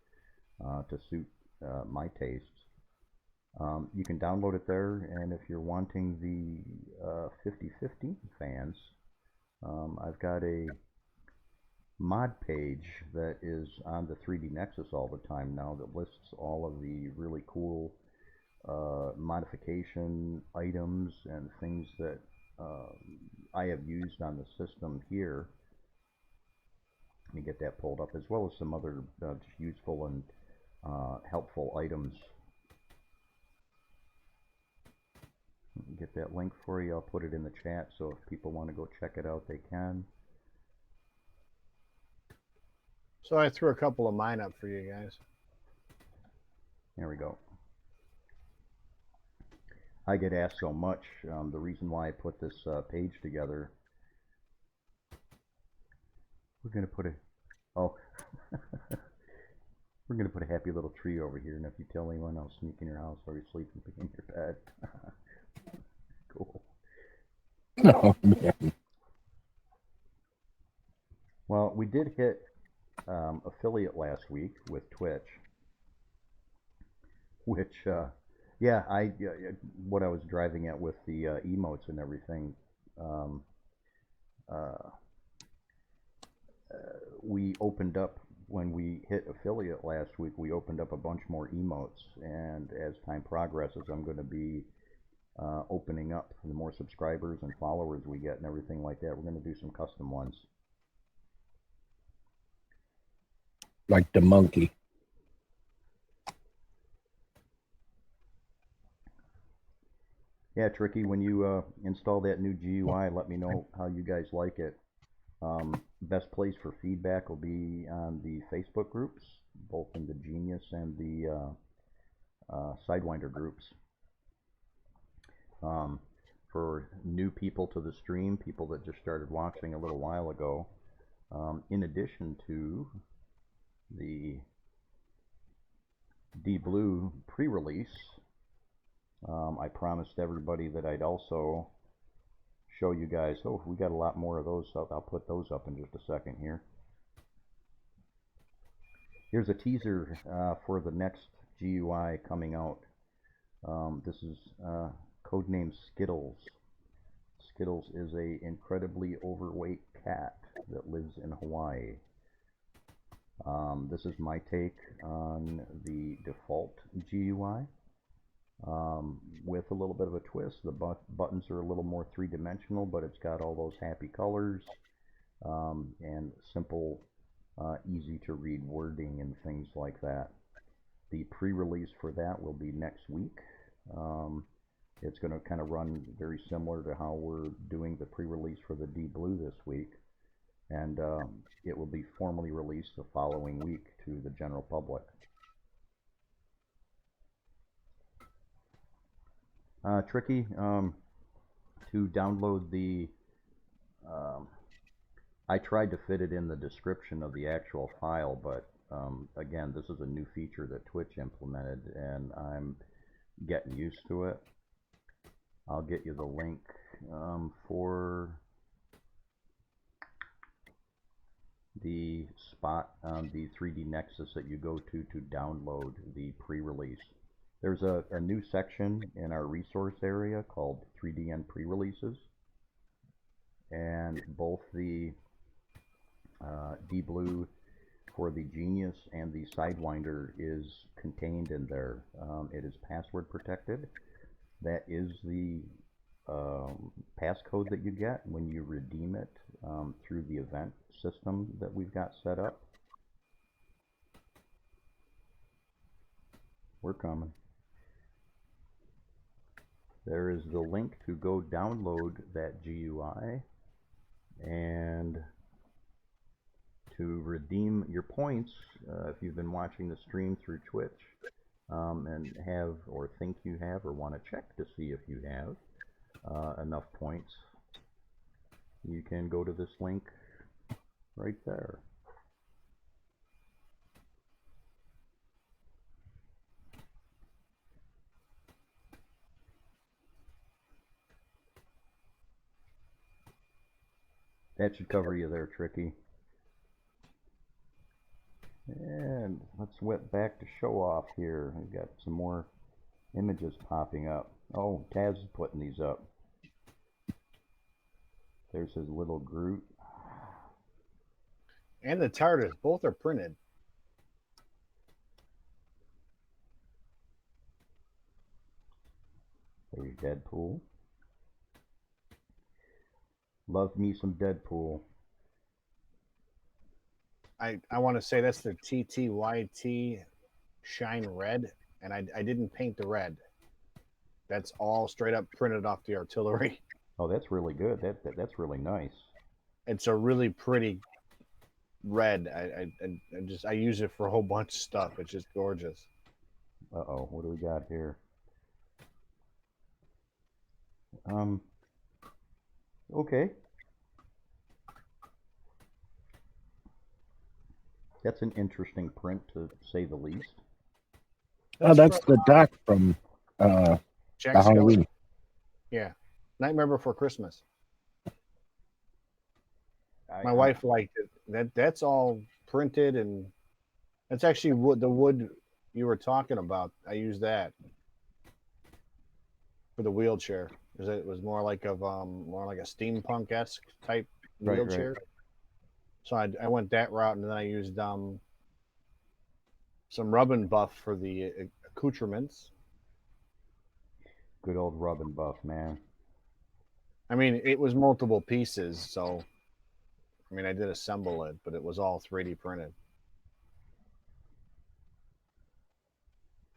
to suit my tastes. You can download it there, and if you're wanting the 50/50 fans, I've got a mod page that is on the 3D Nexus all the time now that lists all of the really cool modification items and things that I have used on the system here. Let me get that pulled up, as well as some other just useful and helpful items. Let me get that link for you. I'll put it in the chat, so if people want to go check it out, they can. So I threw a couple of mine up for you guys. There we go. I get asked so much. The reason why I put this page together. We're gonna put a we're gonna put a happy little tree over here, and if you tell anyone, I'll sneak in your house while you're sleeping in your bed. Cool. Oh, man. Well, we did hit affiliate last week with Twitch, which yeah, what I was driving at with the emotes and everything. We opened up, when we hit affiliate last week, we opened up a bunch more emotes, and as time progresses, I'm going to be opening up the more subscribers and followers we get and everything like that. We're going to do some custom ones. Like the monkey. Yeah, Tricky, when you install that new GUI, let me know how you guys like it. Best place for feedback will be on the Facebook groups, both in the Genius and the Sidewinder groups. For new people to the stream, people that just started watching a little while ago, in addition to the DiBlue pre-release, I promised everybody that I'd also show you guys. Oh, we got a lot more of those, so I'll put those up in just a second here. Here's a teaser for the next GUI coming out. This is codenamed Skittles. Skittles is a incredibly overweight cat that lives in Hawaii. This is my take on the default GUI. With a little bit of a twist. The buttons are a little more three-dimensional, but it's got all those happy colors and simple, easy-to-read wording and things like that. The pre-release for that will be next week. It's going to kind of run very similar to how we're doing the pre-release for the DiBlue this week, and it will be formally released the following week to the general public. Tricky, to download the, I tried to fit it in the description of the actual file, but again, this is a new feature that Twitch implemented, and I'm getting used to it. I'll get you the link for the spot on the 3D Nexus that you go to download the pre-release. There's a new section in our resource area called 3DN pre-releases, and both the DiBlue for the Genius and the Sidewinder is contained in there. It is password protected. That is the passcode that you get when you redeem it through the event system that we've got set up. We're coming. There is the link to go download that GUI and to redeem your points if you've been watching the stream through Twitch and have or think you have or want to check to see if you have enough points. You can go to this link right there. That should cover you there, Tricky. And let's whip back to show off here. We've got some more Images popping up. Oh, Taz is putting these up. There's his little Groot. And the TARDIS, both are printed. There's Deadpool. Love me some Deadpool. I want to say that's the TTYT Shine Red, and I didn't paint the red. That's all straight up printed off the artillery. Oh, that's really good. That's really nice. It's a really pretty red. I use it for a whole bunch of stuff. It's just gorgeous. Uh-oh, what do we got here? Okay. That's an interesting print, to say the least. That's the doc from Jack the Skelly. Halloween. Yeah, Nightmare Before Christmas. My wife liked it. That's all printed, and that's actually wood. The wood you were talking about, I used that for the wheelchair. It was more like a steampunk-esque type Right, wheelchair. right. So I went that route, and then I used some rub and buff for the accoutrements. Good old rub and buff, man. I mean, it was multiple pieces, so I mean, I did assemble it, but it was all 3D printed.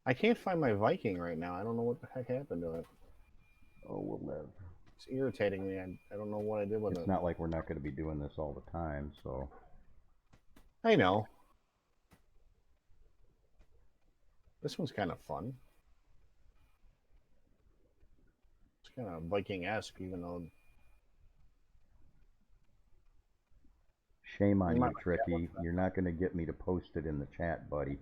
I can't find my Viking right now. I don't know what the heck happened to it. Oh, we'll live. It's irritating me. I don't know what I did with it. It's not like we're not going to be doing this all the time, so. I know. This one's kind of fun. It's kind of Viking-esque, even though... Shame on you, Tricky. You're not going to get me to post it in the chat, buddy.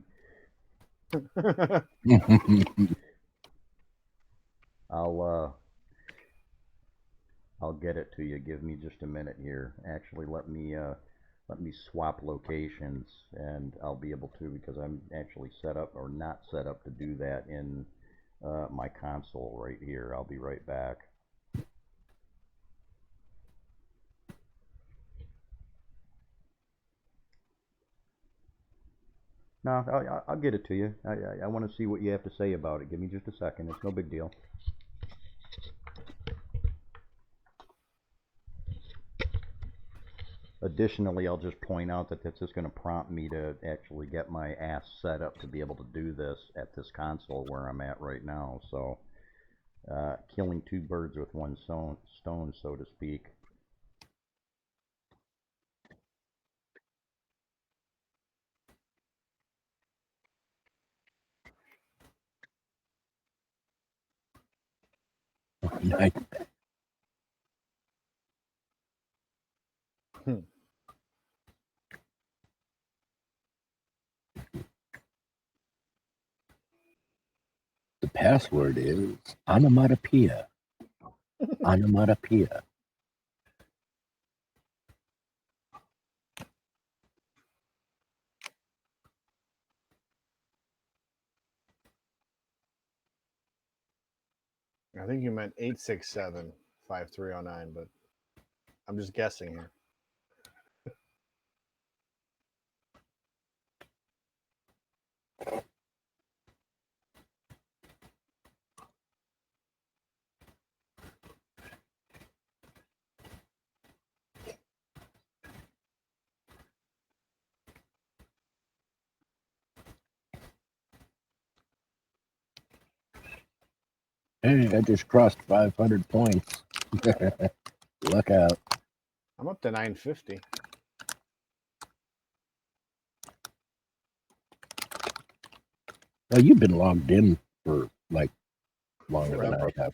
I'll get it to you. Give me just a minute here. Actually, let me swap locations, and I'll be able to, because I'm actually set up or not set up to do that in my console right here. I'll be right back. No, I'll get it to you. I want to see what you have to say about it. Give me just a second. It's no big deal. Additionally, I'll just point out that this is going to prompt me to actually get my ass set up to be able to do this at this console where I'm at right now. So, killing two birds with one stone, so to speak. Nice. The password is onomatopoeia. Onomatopoeia. I think you meant 867-5309, but I'm just guessing here. Hey, I just crossed 500 points. Look out. I'm up to 950. Well, you've been logged in for like longer than I have.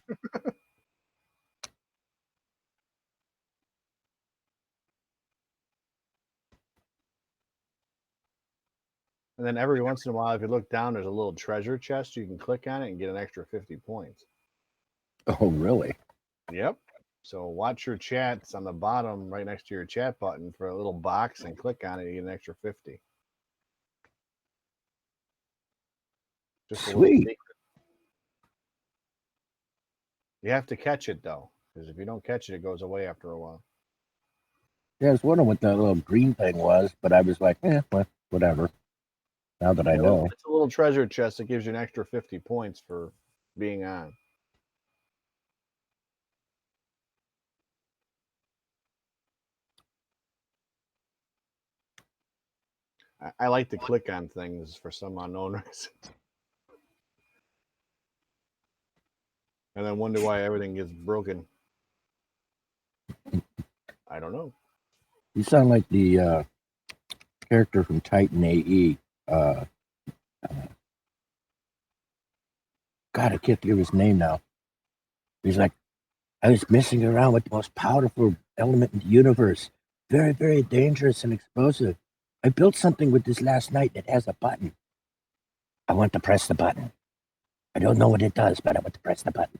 And then every once in a while, if you look down, there's a little treasure chest. You can click on it and get an extra 50 points. Oh, really? Yep. So watch your chats on the bottom right next to your chat button for a little box and click on it. You get an extra 50. Just a little Sweet. secret. You have to catch it though, because if you don't catch it, it goes away after a while. Yeah, I was wondering what that little green thing was, but I was like, well, whatever. Now that I know. It's a little treasure chest that gives you an extra 50 points for being on. I like to click on things for some unknown reason. And then wonder why everything gets broken. I don't know. You sound like the character from Titan AE. God, I can't think of his name now. He's like, I was messing around with the most powerful element in the universe. Very, very dangerous and explosive. I built something with this last night that has a button. I want to press the button. I don't know what it does, but I want to press the button.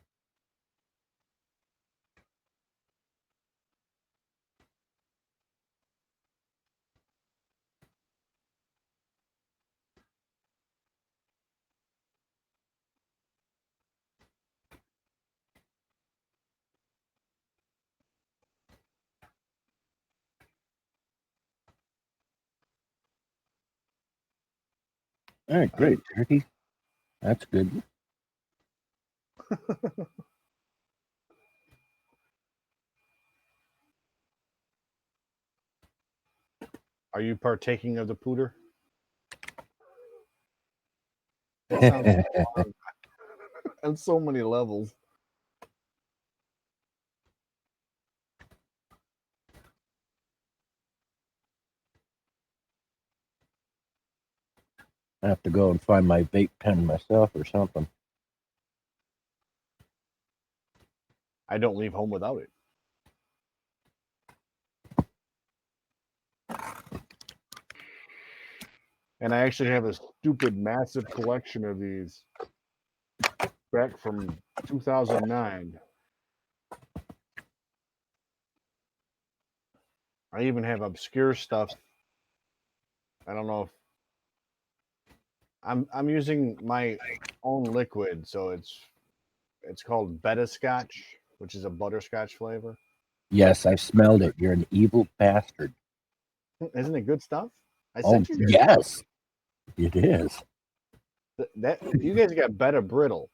All right, great, Turkey. That's good. Are you partaking of the pooter? That sounds so on so many levels. I have to go and find my vape pen myself or something. I don't leave home without it. And I actually have a stupid massive collection of these back from 2009. I even have obscure stuff. I don't know if I'm using my own liquid, so it's called Butterscotch, which is a butterscotch flavor. Yes, I smelled it. You're an evil bastard. Isn't it good stuff? I Oh, sent you guys yes, it is. that you guys got Betta Brittle.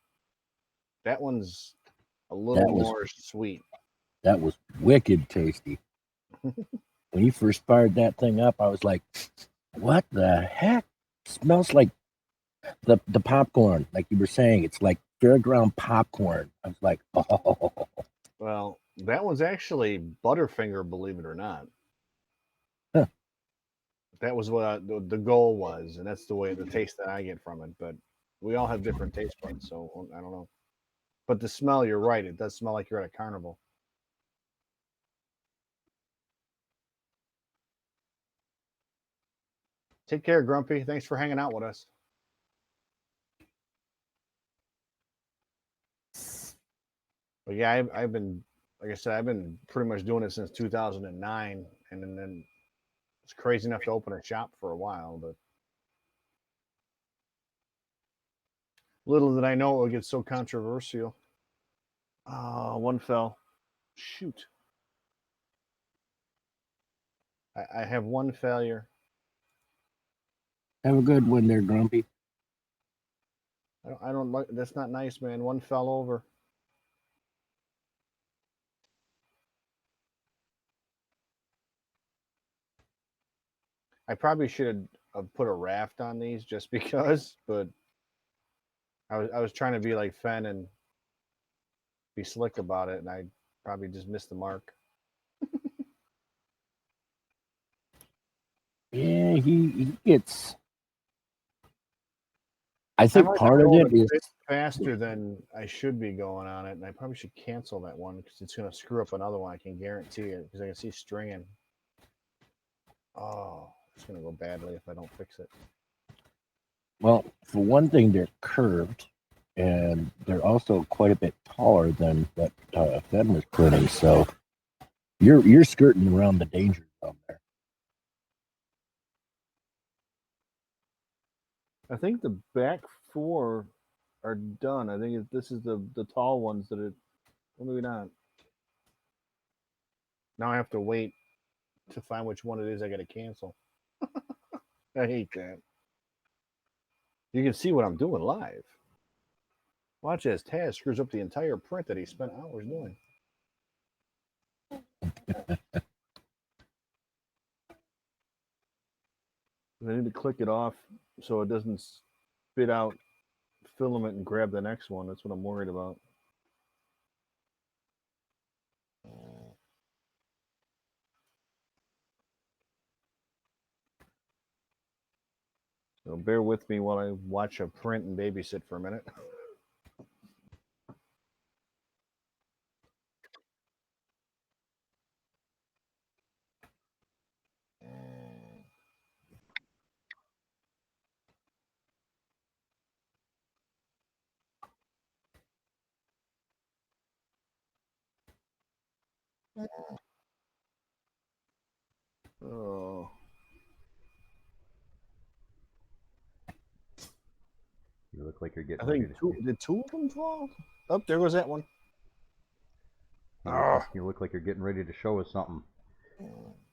That one's a little more sweet. That was wicked tasty. When you first fired that thing up, I was like, what the heck? It smells like the popcorn, like you were saying. It's like fairground popcorn. I was like, oh. Well, that one's actually Butterfinger, believe it or not. Huh. That was what the goal was, and that's the way the taste that I get from it. But we all have different taste buds, so I don't know. But the smell, you're right. It does smell like you're at a carnival. Take care, Grumpy. Thanks for hanging out with us. But yeah, I've been, like I said, I've been pretty much doing it since 2009, and then it's crazy enough to open a shop for a while. But little did I know it would get so controversial. One fell. Shoot. I have one failure. Have a good one there, Grumpy. I don't like. That's not nice, man. One fell over. I probably should have put a raft on these just because, but I was trying to be like Fen and be slick about it, and I probably just missed the mark. Yeah, he gets. I think part of it is faster than I should be going on it, and I probably should cancel that one because it's going to screw up another one. I can guarantee it because I can see stringing. Oh, it's going to go badly if I don't fix it. Well, for one thing, they're curved, and they're also quite a bit taller than what Fen was printing. So you're skirting around the danger zone there. I think the back four are done. I think this is the tall ones that Maybe not. Now I have to wait to find which one it is I got to cancel. I hate that. You can see what I'm doing live. Watch as Taz screws up the entire print that he spent hours doing. I need to click it off so it doesn't spit out filament and grab the next one. That's what I'm worried about. So bear with me while I watch a print and babysit for a minute. Oh, You look like you're getting I ready think to. did two of them fall? Oh, there goes that one. You look like you're getting ready to show us something.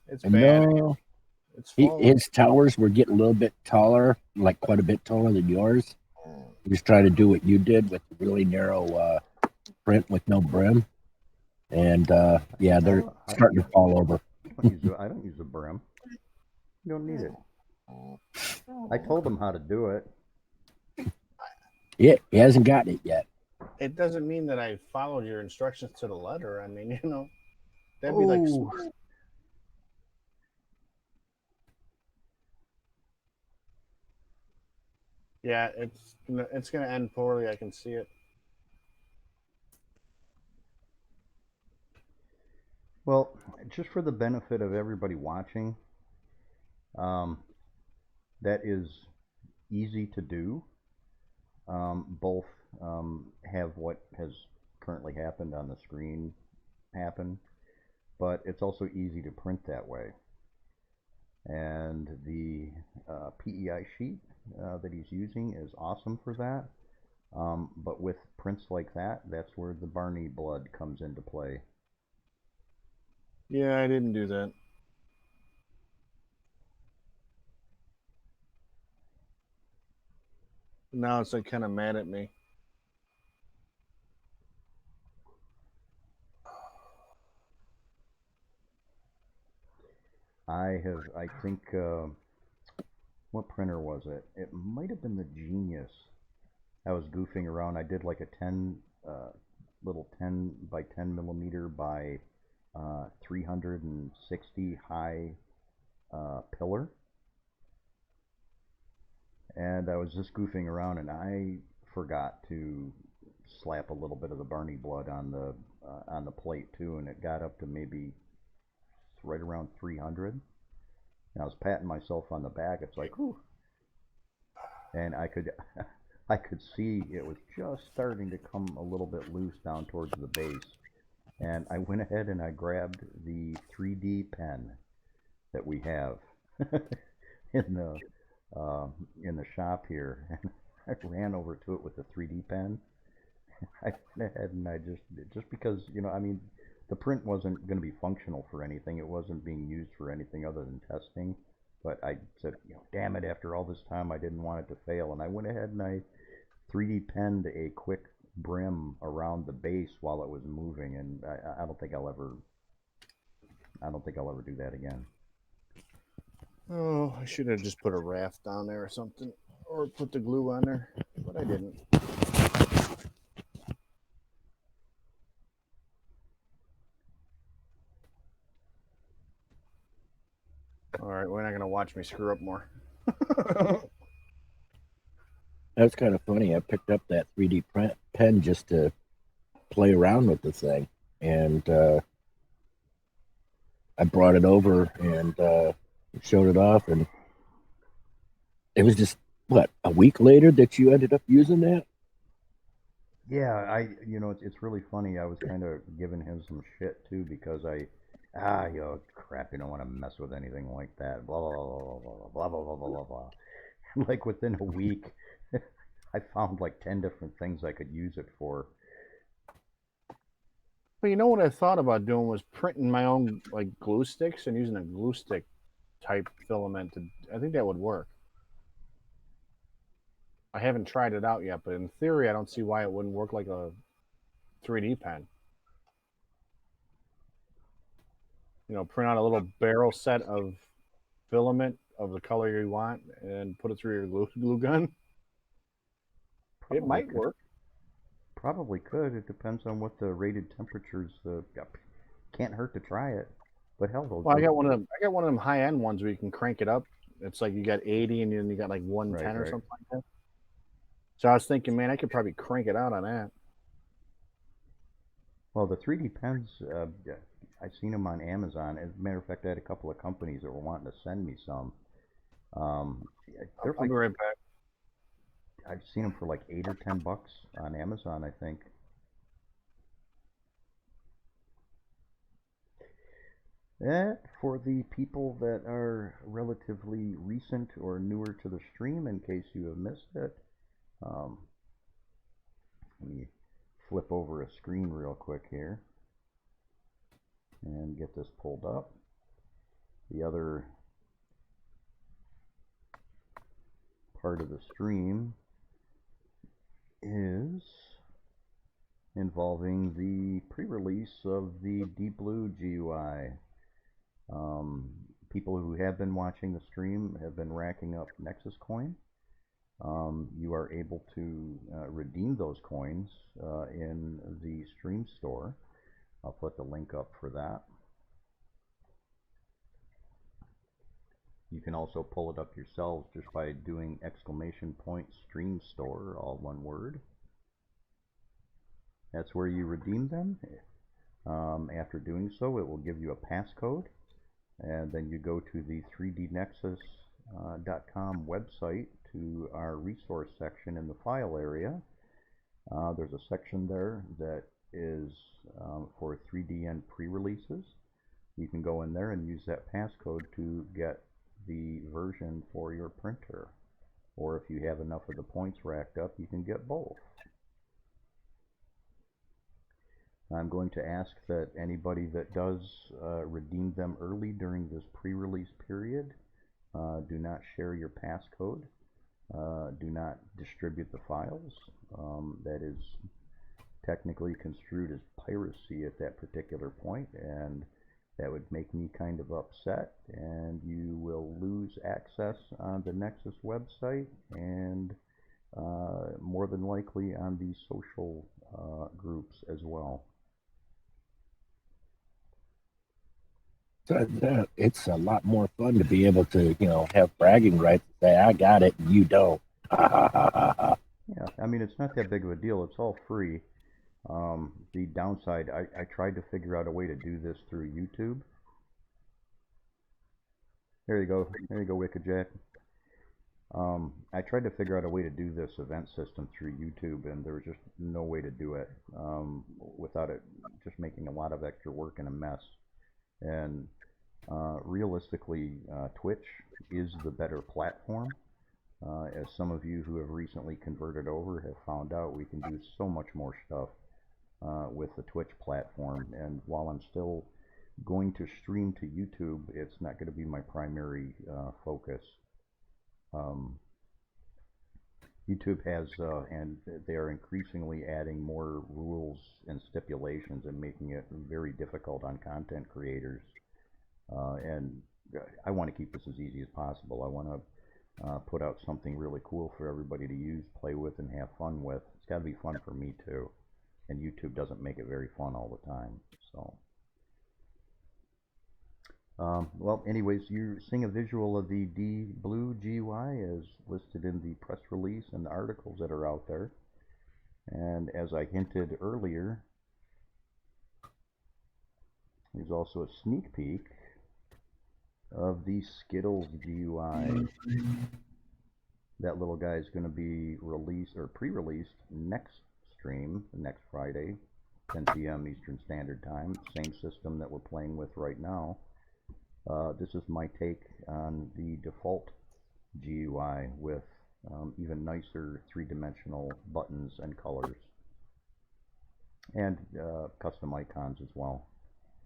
It's bad. No, It's falling. his towers were getting a little bit taller, like quite a bit taller than yours. He was trying to do what you did with the really narrow print with no brim. And yeah, they're starting to fall over. I don't use a brim. You don't need it. I told him how to do it. Yeah, he hasn't gotten it yet. It doesn't mean that I followed your instructions to the letter. I mean, you know, that'd be like. Yeah, it's gonna end poorly. I can see it. Well, just for the benefit of everybody watching, that is easy to do. Both have what has currently happened on the screen happen, but it's also easy to print that way. And the PEI sheet that he's using is awesome for that. But with prints like that, that's where the Barney blood comes into play. Yeah, I didn't do that. Now it's like kind of mad at me. I think, what printer was it? It might have been the Genius. I was goofing around. I did like a little 10 by 10 millimeter by 360 high pillar. And I was just goofing around, and I forgot to slap a little bit of the Barney blood on the plate too, and it got up to maybe right around 300. And I was patting myself on the back. It's like, ooh. And I could see it was just starting to come a little bit loose down towards the base. And I went ahead and I grabbed the 3D pen that we have in the shop here, and I ran over to it with the 3D pen. I went ahead and I just because, you know, I mean, the print wasn't going to be functional for anything. It wasn't being used for anything other than testing. But I said, you know, damn it, after all this time, I didn't want it to fail. And I went ahead and I 3D penned a quick brim around the base while it was moving. And I don't think I'll ever do that again. Oh, I should have just put a raft down there or something, or put the glue on there, but I didn't. All right, we're not gonna watch me screw up more. That's kind of funny. I picked up that 3D pen just to play around with the thing, and I brought it over and showed it off, and it was just a week later that you ended up using that. Yeah, it's really funny. I was kind of giving him some shit too because crap, you don't want to mess with anything like that. Blah blah blah blah blah blah blah blah blah blah. Like within a week, I found like 10 different things I could use it for. But you know what I thought about doing was printing my own like glue sticks and using a glue stick type filament. I think that would work. I haven't tried it out yet, but in theory, I don't see why it wouldn't work like a 3D pen. You know, print out a little barrel set of filament of the color you want and put it through your glue gun. It Probably might could. work. Probably could. It depends on what the rated temperatures. Can't hurt to try it. But hell, Well, I got one of them. I got one of them high end ones where you can crank it up. It's like you got 80 and then you got like 110 or right. something like that. So I was thinking, man, I could probably crank it out on that. Well, the 3D pens, I've seen them on Amazon. As a matter of fact, I had a couple of companies that were wanting to send me some. They're I'll be right back. I've seen them for like $8 or $10 on Amazon, I think. For the people that are relatively recent or newer to the stream, in case you have missed it, let me flip over a screen real quick here and get this pulled up. The other part of the stream is involving the pre-release of the DiBlue GUI. People who have been watching the stream have been racking up Nexus coin. You are able to redeem those coins in the stream store. I'll put the link up for that. You can also pull it up yourselves just by doing !stream store, all one word. That's where you redeem them. After doing so, it will give you a passcode, and then you go to the 3dnexus.com website to our resource section in the file area. There's a section there that is for 3DN pre-releases. You can go in there and use that passcode to get the version for your printer. Or if you have enough of the points racked up, you can get both. I'm going to ask that anybody that does redeem them early during this pre-release period, do not share your passcode, do not distribute the files. That is technically construed as piracy at that particular point, and that would make me kind of upset, and you will lose access on the Nexus website and more than likely on the social groups as well. It's a lot more fun to be able to, have bragging rights and say, I got it and you don't. Yeah, I mean, it's not that big of a deal. It's all free. The downside, I tried to figure out a way to do this through YouTube. There you go, Wicked Jack. I tried to figure out a way to do this event system through YouTube, and there was just no way to do it without it just making a lot of extra work and a mess. And realistically, Twitch is the better platform. As some of you who have recently converted over have found out, we can do so much more stuff with the Twitch platform. And while I'm still going to stream to YouTube, it's not going to be my primary focus. YouTube has, and they are increasingly adding more rules and stipulations and making it very difficult on content creators. And I want to keep this as easy as possible. I want to put out something really cool for everybody to use, play with, and have fun with. It's got to be fun for me too. And YouTube doesn't make it very fun all the time. So, well, anyways, you're seeing a visual of the DiBlue GUI as listed in the press release and the articles that are out there. And as I hinted earlier, there's also a sneak peek of the Skittles GUI. That little guy is going to be released or pre-released next stream, next Friday, 10 p.m. Eastern Standard Time. Same system that we're playing with right now. This is my take on the default GUI with even nicer three-dimensional buttons and colors. and custom icons as well.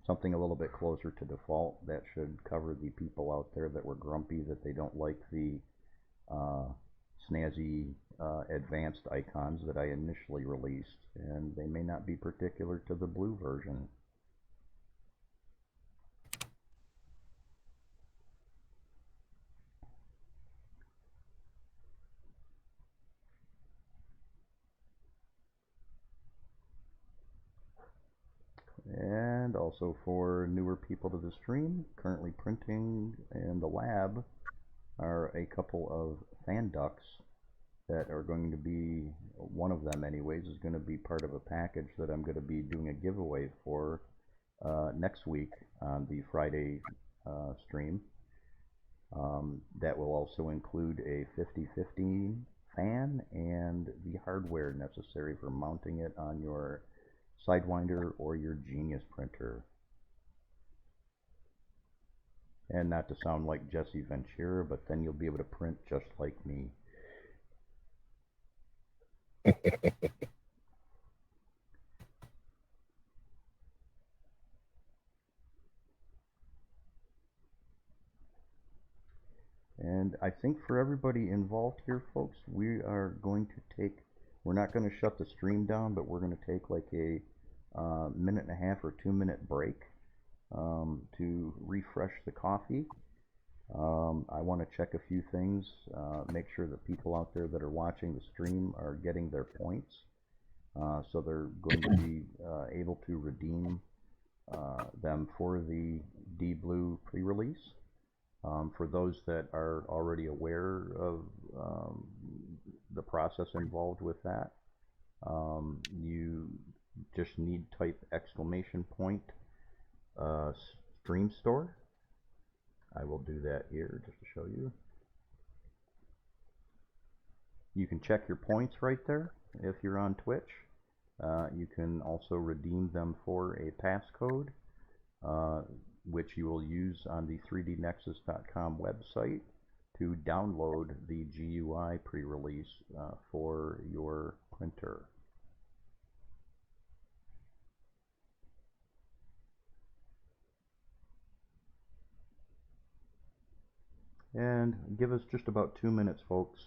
Something a little bit closer to default that should cover the people out there that were grumpy that they don't like the snazzy advanced icons that I initially released, and they may not be particular to the blue version. And also for newer people to the stream, currently printing in the lab are a couple of fan ducts that are going to be, one of them anyways, is going to be part of a package that I'm going to be doing a giveaway for next week on the Friday stream. That will also include a 50/50 fan and the hardware necessary for mounting it on your Sidewinder or your Genius printer. And not to sound like Jesse Ventura, but then you'll be able to print just like me. And I think for everybody involved here, folks, we are going to take, we're not going to shut the stream down, but we're going to take like a minute and a half or 2-minute break to refresh the coffee. I want to check a few things, make sure that people out there that are watching the stream are getting their points. So they're going to be able to redeem them for the DiBlue pre-release. For those that are already aware of the process involved with that, you just need type exclamation point stream store. I will do that here just to show you. You can check your points right there if you're on Twitch. You can also redeem them for a passcode, which you will use on the 3dnexus.com website to download the GUI pre-release for your printer. And give us just about 2 minutes, folks.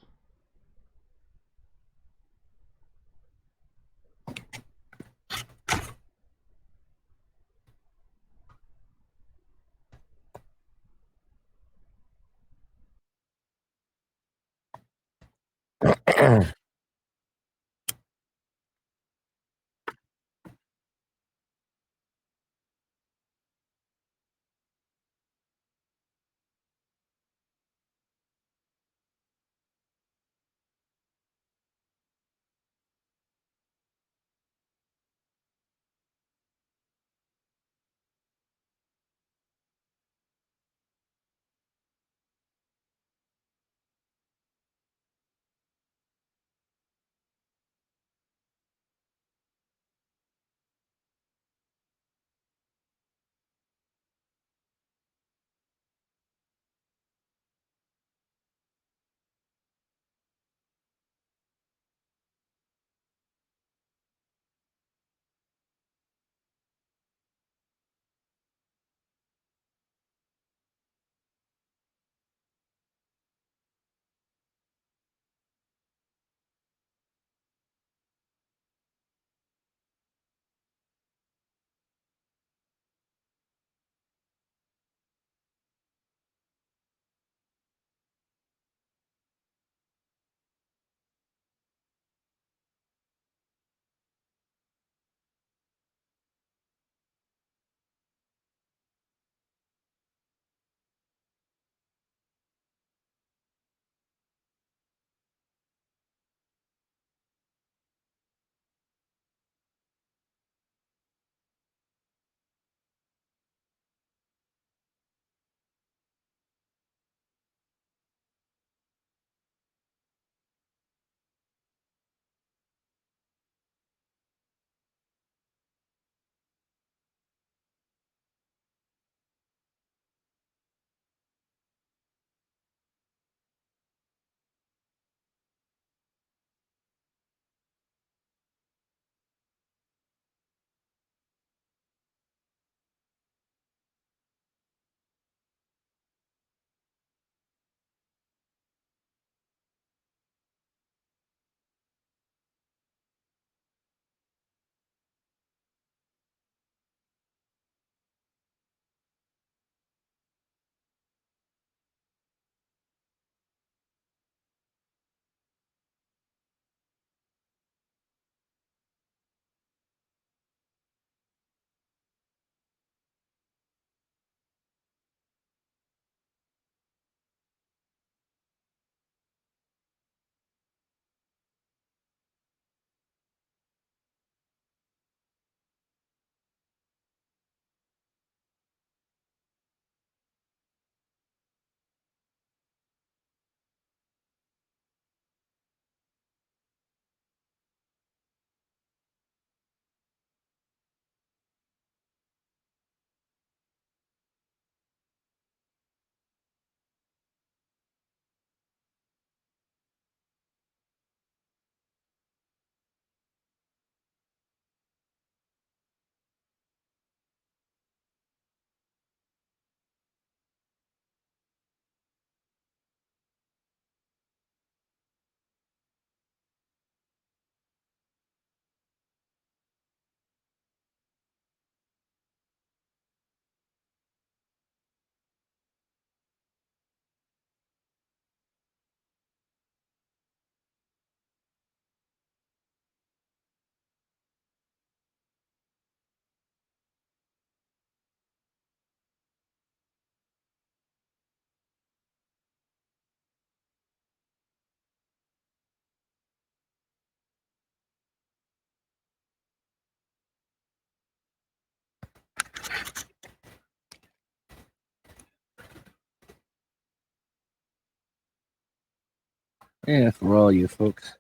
Yeah, for all you folks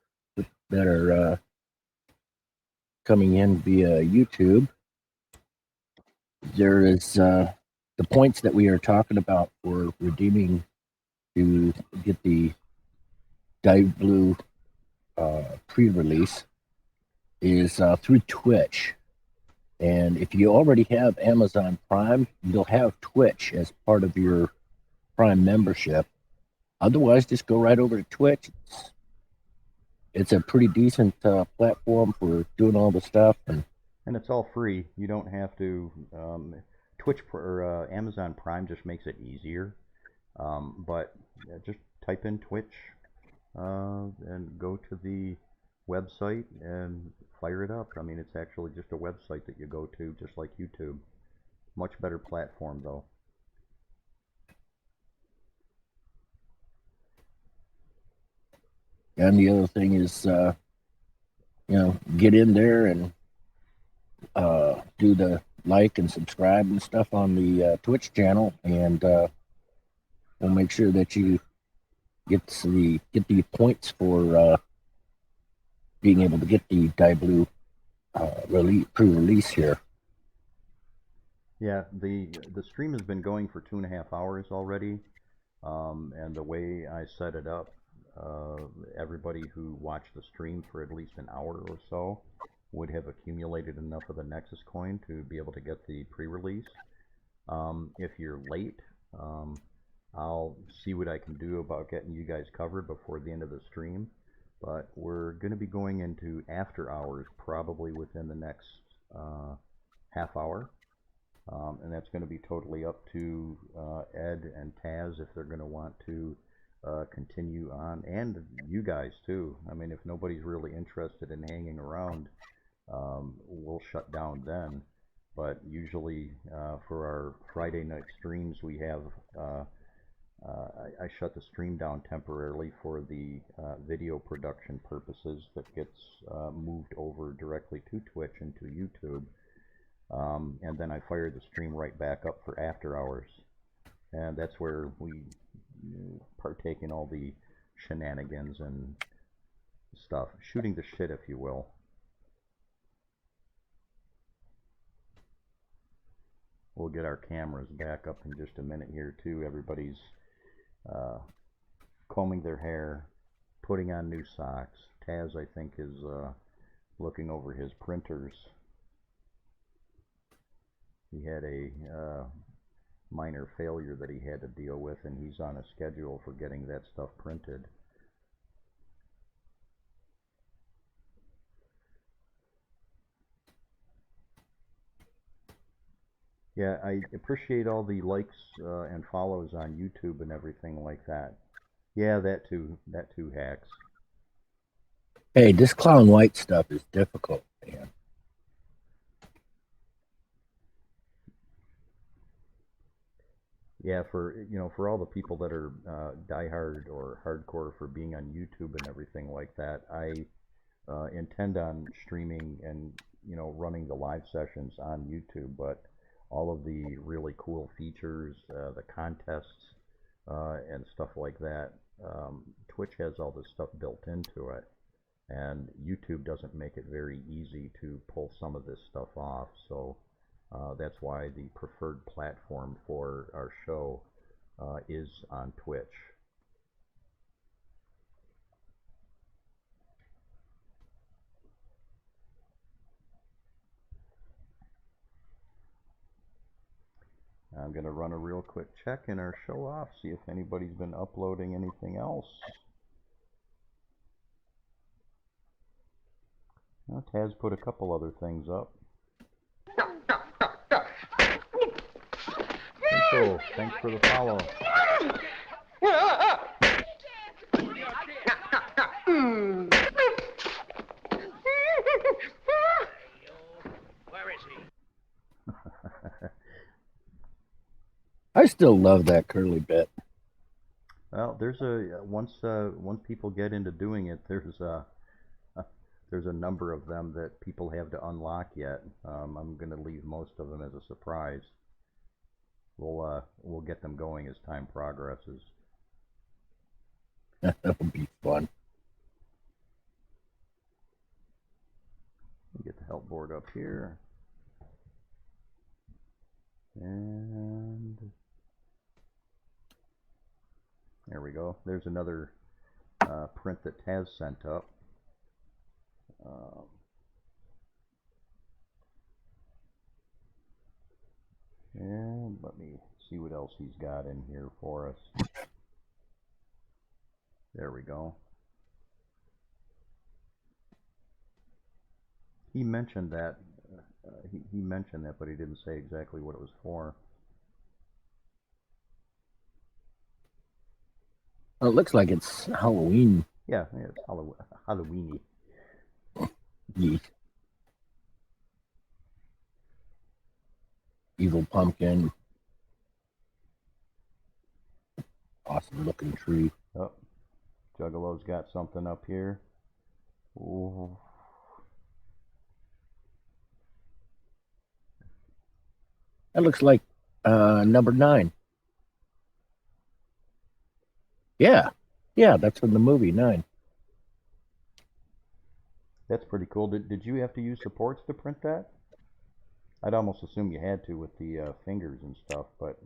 that are coming in via YouTube, there is the points that we are talking about for redeeming to get the DiBlue pre-release is through Twitch. And if you already have Amazon Prime, you'll have Twitch as part of your Prime membership. Otherwise, just go right over to Twitch. It's a pretty decent platform for doing all the stuff. And it's all free. You don't have to. Twitch or Amazon Prime just makes it easier. But just type in Twitch and go to the website and fire it up. I mean, it's actually just a website that you go to, just like YouTube. Much better platform, though. And the other thing is, get in there and do the like and subscribe and stuff on the Twitch channel, and we'll make sure that you get the points for being able to get the DiBlue pre-release here. Yeah, the stream has been going for 2.5 hours already, and the way I set it up, everybody who watched the stream for at least an hour or so would have accumulated enough of the Nexus coin to be able to get the pre-release. If you're late, I'll see what I can do about getting you guys covered before the end of the stream. But we're going to be going into after hours probably within the next half hour. And that's going to be totally up to Ed and Taz if they're going to want to continue on, and you guys too. I mean, if nobody's really interested in hanging around, we'll shut down then. But usually for our Friday night streams, we have I shut the stream down temporarily for the video production purposes that gets moved over directly to Twitch and to YouTube. And then I fire the stream right back up for after hours. And that's where we partake in all the shenanigans and stuff. Shooting the shit, if you will. We'll get our cameras back up in just a minute here, too. Everybody's combing their hair, putting on new socks. Taz, I think, is looking over his printers. He had a minor failure that he had to deal with, and he's on a schedule for getting that stuff printed. Yeah, I appreciate all the likes and follows on YouTube and everything like that. Yeah, that too, Hacks. Hey, this Clown White stuff is difficult, man. Yeah, for all the people that are diehard or hardcore for being on YouTube and everything like that, I intend on streaming and running the live sessions on YouTube. But all of the really cool features, the contests, and stuff like that, Twitch has all this stuff built into it, and YouTube doesn't make it very easy to pull some of this stuff off. So. That's why the preferred platform for our show is on Twitch. I'm going to run a real quick check in our show off, see if anybody's been uploading anything else. Well, Taz put a couple other things up. Cool. Thanks for the follow. Where is he? I still love that curly bit. Well, there's once people get into doing it, there's a number of them that people have to unlock yet. I'm going to leave most of them as a surprise. We'll get them going as time progresses. That'll be fun. help board up here. And there we go. There's another print that Taz sent up. And let me see what else he's got in here for us. There we go. He mentioned that. He mentioned that, but he didn't say exactly what it was for. Well, it looks like it's Halloween. Yeah, it's Halloweeny. Yeet. Evil pumpkin. Awesome looking tree. Oh, Juggalo's got something up here. Ooh. That looks like number 9. Yeah, that's from the movie 9. That's pretty cool. Did you have to use supports to print that? I'd almost assume you had to with the fingers and stuff, but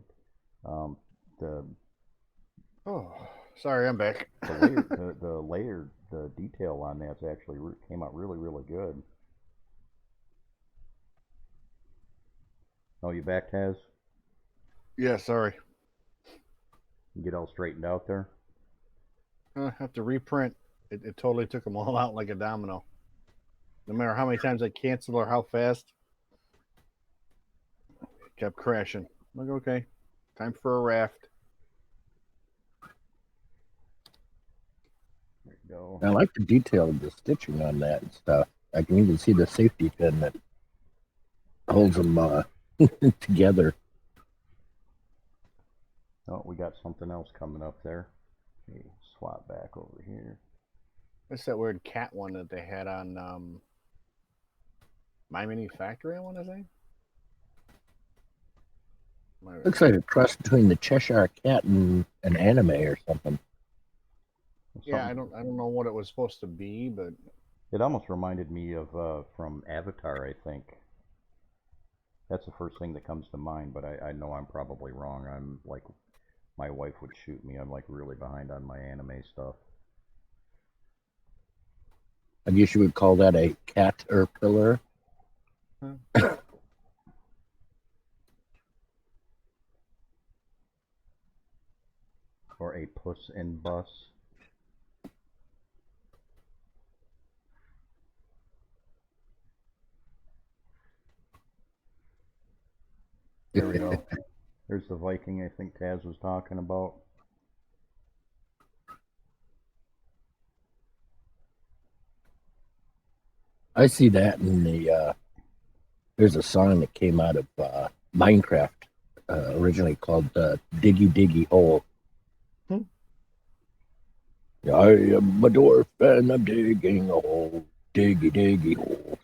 the Oh, sorry, I'm back. the detail on that's actually came out really, really good. Oh, you back, Taz? Yeah, sorry. You get all straightened out there? I have to reprint. It totally took them all out like a domino. No matter how many times I canceled or how fast, it kept crashing. I'm like, okay, time for a raft. There you go. I like the detail of the stitching on that and stuff. I can even see the safety pin that holds them together. Oh, we got something else coming up there. Okay, swap back over here. That's that weird cat one that they had on My Mini Factory, I want to say. Looks like a cross between the Cheshire Cat and an anime or something. Yeah, I don't know what it was supposed to be, but it almost reminded me of from Avatar, I think. That's the first thing that comes to mind, but I know I'm probably wrong. I'm like, my wife would shoot me. I'm like really behind on my anime stuff. I guess you would call that a caterpillar. Or a puss in bus. There we go. There's the Viking I think Taz was talking about. I see that in the there's a song that came out of Minecraft, originally called Diggy Diggy Hole. I am a dwarf and I'm digging a hole, diggy diggy hole.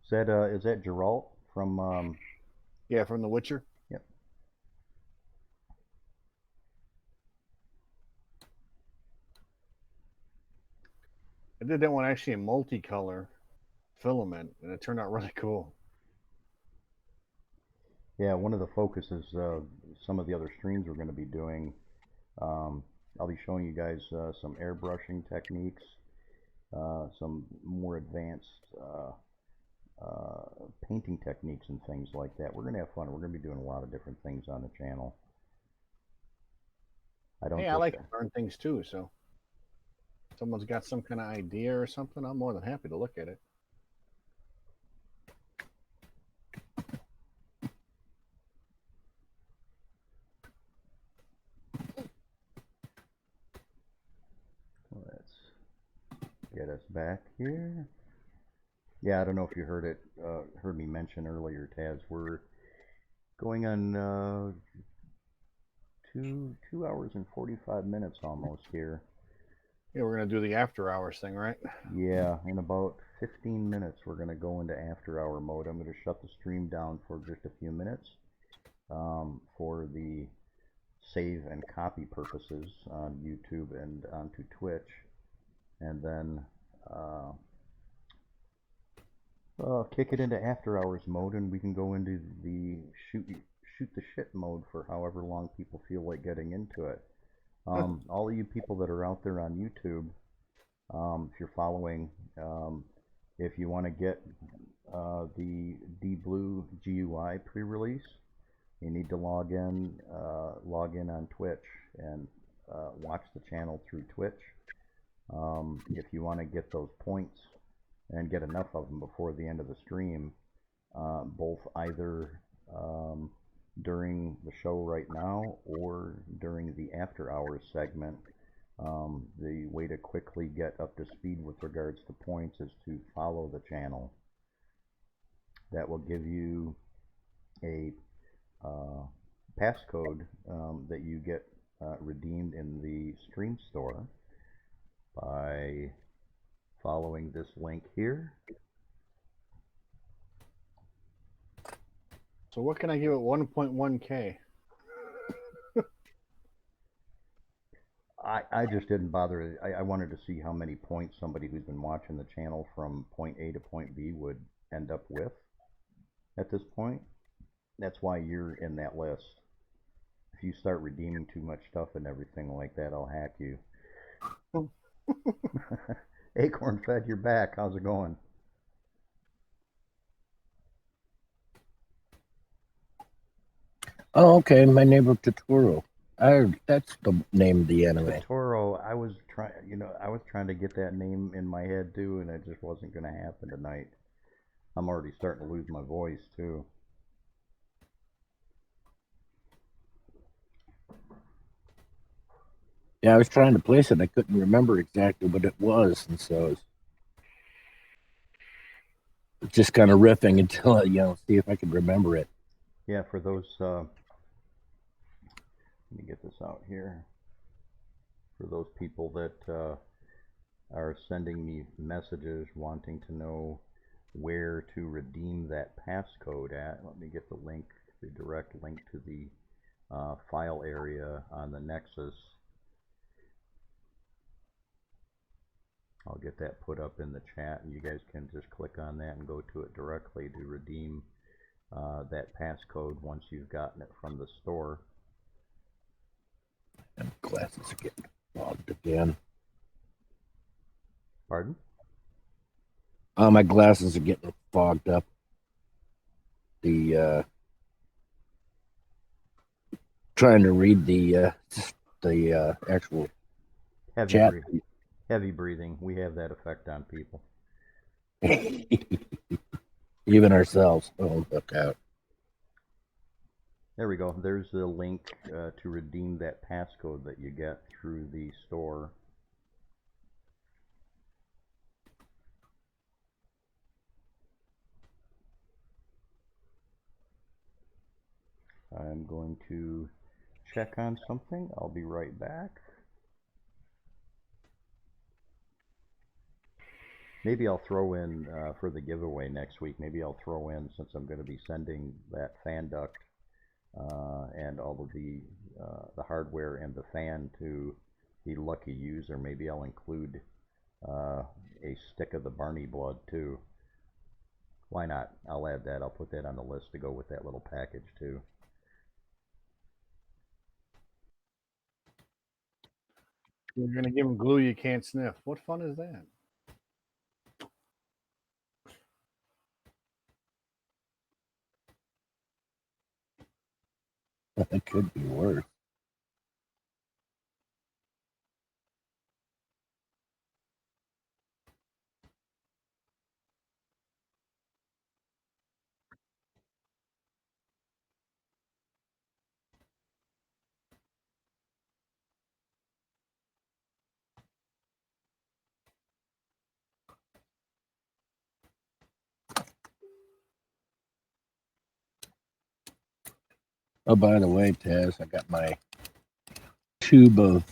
Is that Geralt from yeah, from The Witcher? Yep. I did that one actually in multicolor filament, and it turned out really cool. Yeah, one of the focuses, some of the other streams we're going to be doing, I'll be showing you guys some airbrushing techniques, some more advanced painting techniques and things like that. We're going to have fun. We're going to be doing a lot of different things on the channel. I like to learn things too, so if someone's got some kind of idea or something, I'm more than happy to look at it. Let's get us back here. Yeah, I don't know if you heard me mention earlier, Taz. We're going on 2 hours and 45 minutes almost here. Yeah, we're gonna do the after hours thing, right? Yeah, in about 15 minutes we're gonna go into after hour mode. I'm gonna shut the stream down for just a few minutes for the save and copy purposes on YouTube and onto Twitch, and then kick it into after hours mode, and we can go into the shoot the shit mode for however long people feel like getting into it. All of you people that are out there on YouTube, if you're following, if you want to get the DiBlue GUI pre-release, you need to log in on Twitch and watch the channel through Twitch. If you want to get those points and get enough of them before the end of the stream, both either during the show right now or during the after hours segment, the way to quickly get up to speed with regards to points is to follow the channel. That will give you a passcode that you get redeemed in the stream store by following this link here. So what can I give it 1.1K? I just didn't bother. I wanted to see how many points somebody who's been watching the channel from point A to point B would end up with at this point. That's why you're in that list. If you start redeeming too much stuff and everything like that, I'll hack you. Acorn Fed, you're back. How's it going? Oh, okay. My neighbor Totoro. That's the name of the anime. Totoro, I was trying to get that name in my head too, and it just wasn't going to happen tonight. I'm already starting to lose my voice too. Yeah, I was trying to place it. I couldn't remember exactly what it was, and so I was just kind of riffing until see if I could remember it. Yeah, for those. Let me get this out here. For those people that are sending me messages wanting to know where to redeem that passcode at, let me get the link, the direct link to the file area on the Nexus. I'll get that put up in the chat, and you guys can just click on that and go to it directly to redeem that passcode once you've gotten it from the store. And glasses are getting fogged again. Pardon? Oh, my glasses are getting fogged up. The trying to read the actual Heavy chat. breathing. Heavy breathing. We have that effect on people. Even ourselves. Oh, look out. There we go. There's the link to redeem that passcode that you get through the store. I'm going to check on something. I'll be right back. Maybe I'll throw in for the giveaway next week. Maybe I'll throw in, since I'm going to be sending that fan duct and all of the hardware and the fan to the lucky user. Maybe I'll include a stick of the Barney blood too. Why not? I'll add that. I'll put that on the list to go with that little package too. You're going to give them glue you can't sniff. What fun is that? It could be worse. Oh, by the way, Taz, I got my tube of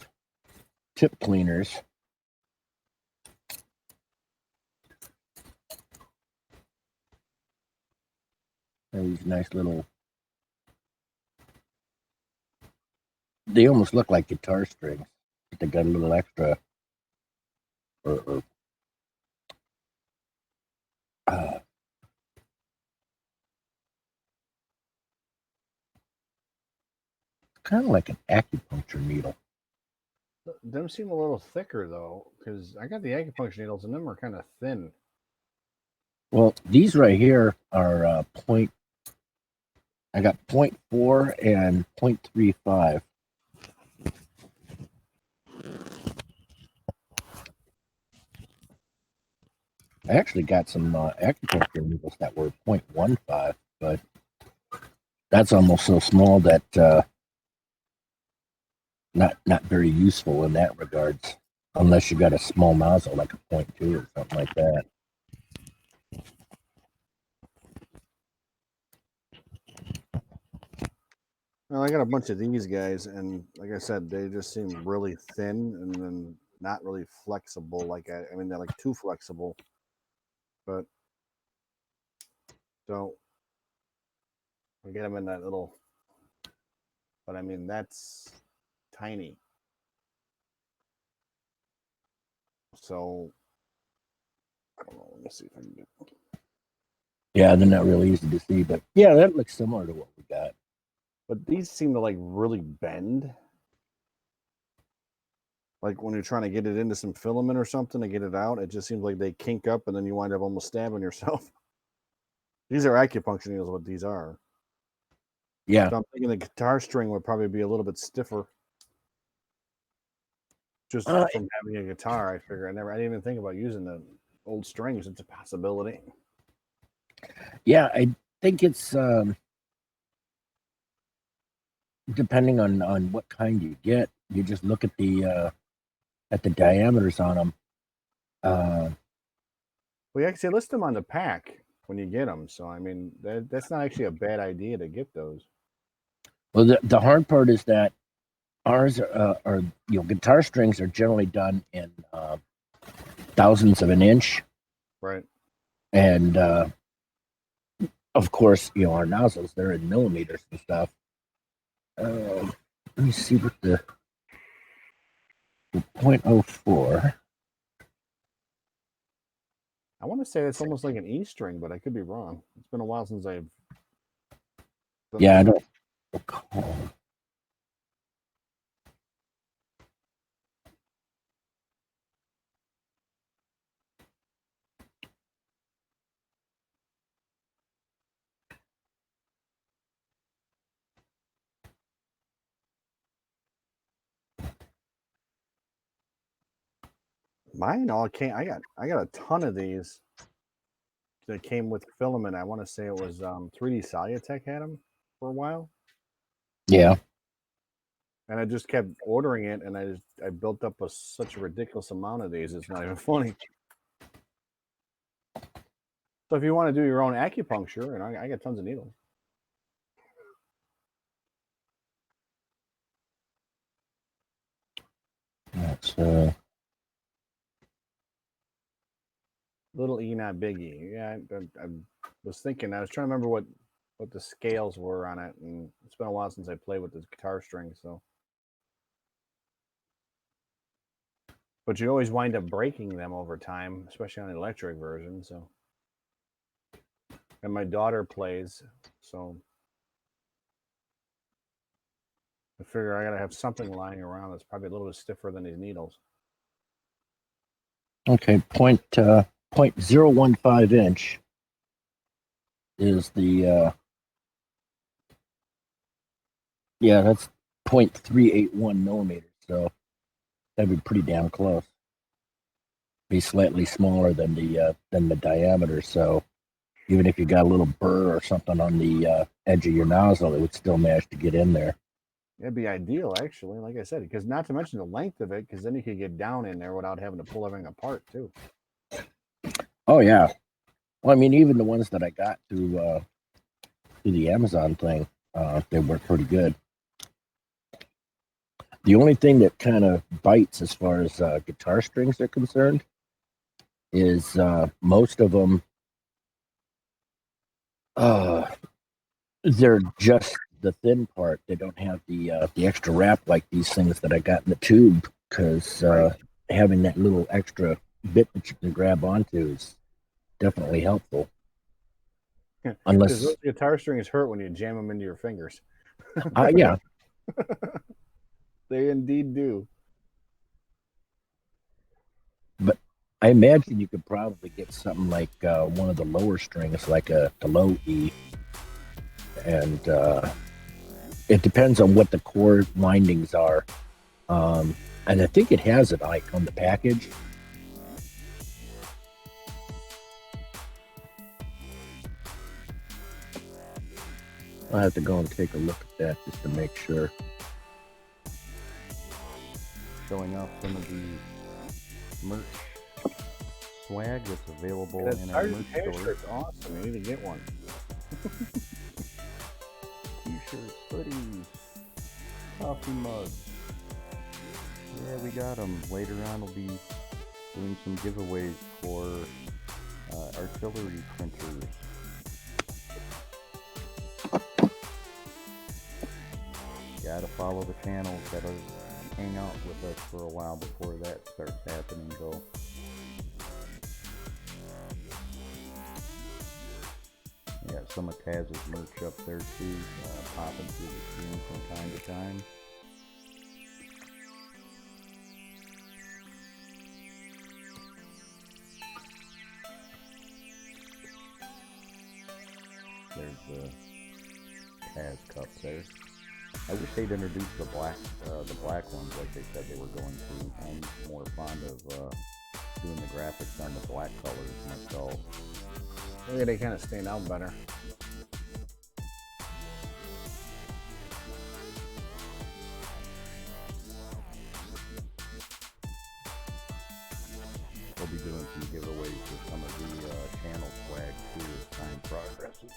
tip cleaners. These nice little, they almost look like guitar strings, but they got a little extra or kind of like an acupuncture needle. Them seem a little thicker though, because I got the acupuncture needles and them are kind of thin. Well, these right here are point. I got 0.4 and 0.35. I actually got some acupuncture needles that were 0.15, but that's almost so small that not very useful in that regards, unless you got a small nozzle like a 0.2 or something like that. Well, I got a bunch of these guys, and like I said, they just seem really thin and then not really flexible. I mean, they're like too flexible. But so we get them in that little. But I mean, that's tiny. So I don't know. Let me see if I can get. Yeah, they're not really easy to see, but yeah, that looks similar to what we got. But these seem to like really bend. Like when you're trying to get it into some filament or something to get it out, it just seems like they kink up and then you wind up almost stabbing yourself. These are acupuncture needles, what these are. Yeah. So I'm thinking the guitar string would probably be a little bit stiffer. Just from having a guitar, I figure. I didn't even think about using the old strings. It's a possibility. Yeah, I think it's depending on what kind you get. You just look at the diameters on them. Well, you actually list them on the pack when you get them. So I mean, that's not actually a bad idea to get those. Well, the hard part is that ours are guitar strings are generally done in thousandths of an inch, right? And of course, our nozzles, they're in millimeters and stuff. Let me see what the 0.04. I want to say it's almost like an E string, but I could be wrong. It's been a while since I've. Yeah, I don't recall. Mine all came. I got a ton of these that came with filament. I want to say it was 3D Solutech had them for a while. Yeah. And I just kept ordering it, and I built up such a ridiculous amount of these. It's not even funny. So if you want to do your own acupuncture, and I got tons of needles. That's Little E, not big E. Yeah, I was thinking. I was trying to remember what the scales were on it, and it's been a while since I played with this guitar string. So, but you always wind up breaking them over time, especially on the electric version. So, and my daughter plays, so I figure I gotta have something lying around that's probably a little bit stiffer than these needles. okay. 0.015 inch is the yeah, that's 0.381 millimeters. So that'd be pretty damn close. Be slightly smaller than the diameter. So even if you got a little burr or something on the edge of your nozzle, it would still manage to get in there. It'd be ideal, actually, like I said, because not to mention the length of it, because then you could get down in there without having to pull everything apart, too. Oh yeah. Well, I mean, even the ones that I got through the Amazon thing, they work pretty good. The only thing that kind of bites as far as guitar strings are concerned is most of them, they're just the thin part. They don't have the extra wrap like these things that I got in the tube, because having that little extra bit that you can grab onto is definitely helpful. Because Unless those guitar strings hurt when you jam them into your fingers. yeah, They indeed do. But I imagine you could probably get something like one of the lower strings, like the low E, and it depends on what the core windings are. And I think it has it like on the package. I'll have to go and take a look at that just to make sure. Showing off some of the merch swag that's available That in our Sergeant merch Hair store. shirt's awesome. You need to get one. T-shirts, hoodies, coffee mugs. Yeah, we got them. Later on, we'll be doing some giveaways for artillery printers. Gotta follow the channel. Gotta hang out with us for a while before that starts happening, though. Yeah, some of Taz's merch up there too, popping through the screen from time to time. There's the Taz cup there. I wish they'd introduce the black ones like they said they were going to. I'm more fond of doing the graphics on the black colors myself. Maybe they kind of stand out better. We'll be doing some giveaways for some of the channel swag too as time progresses.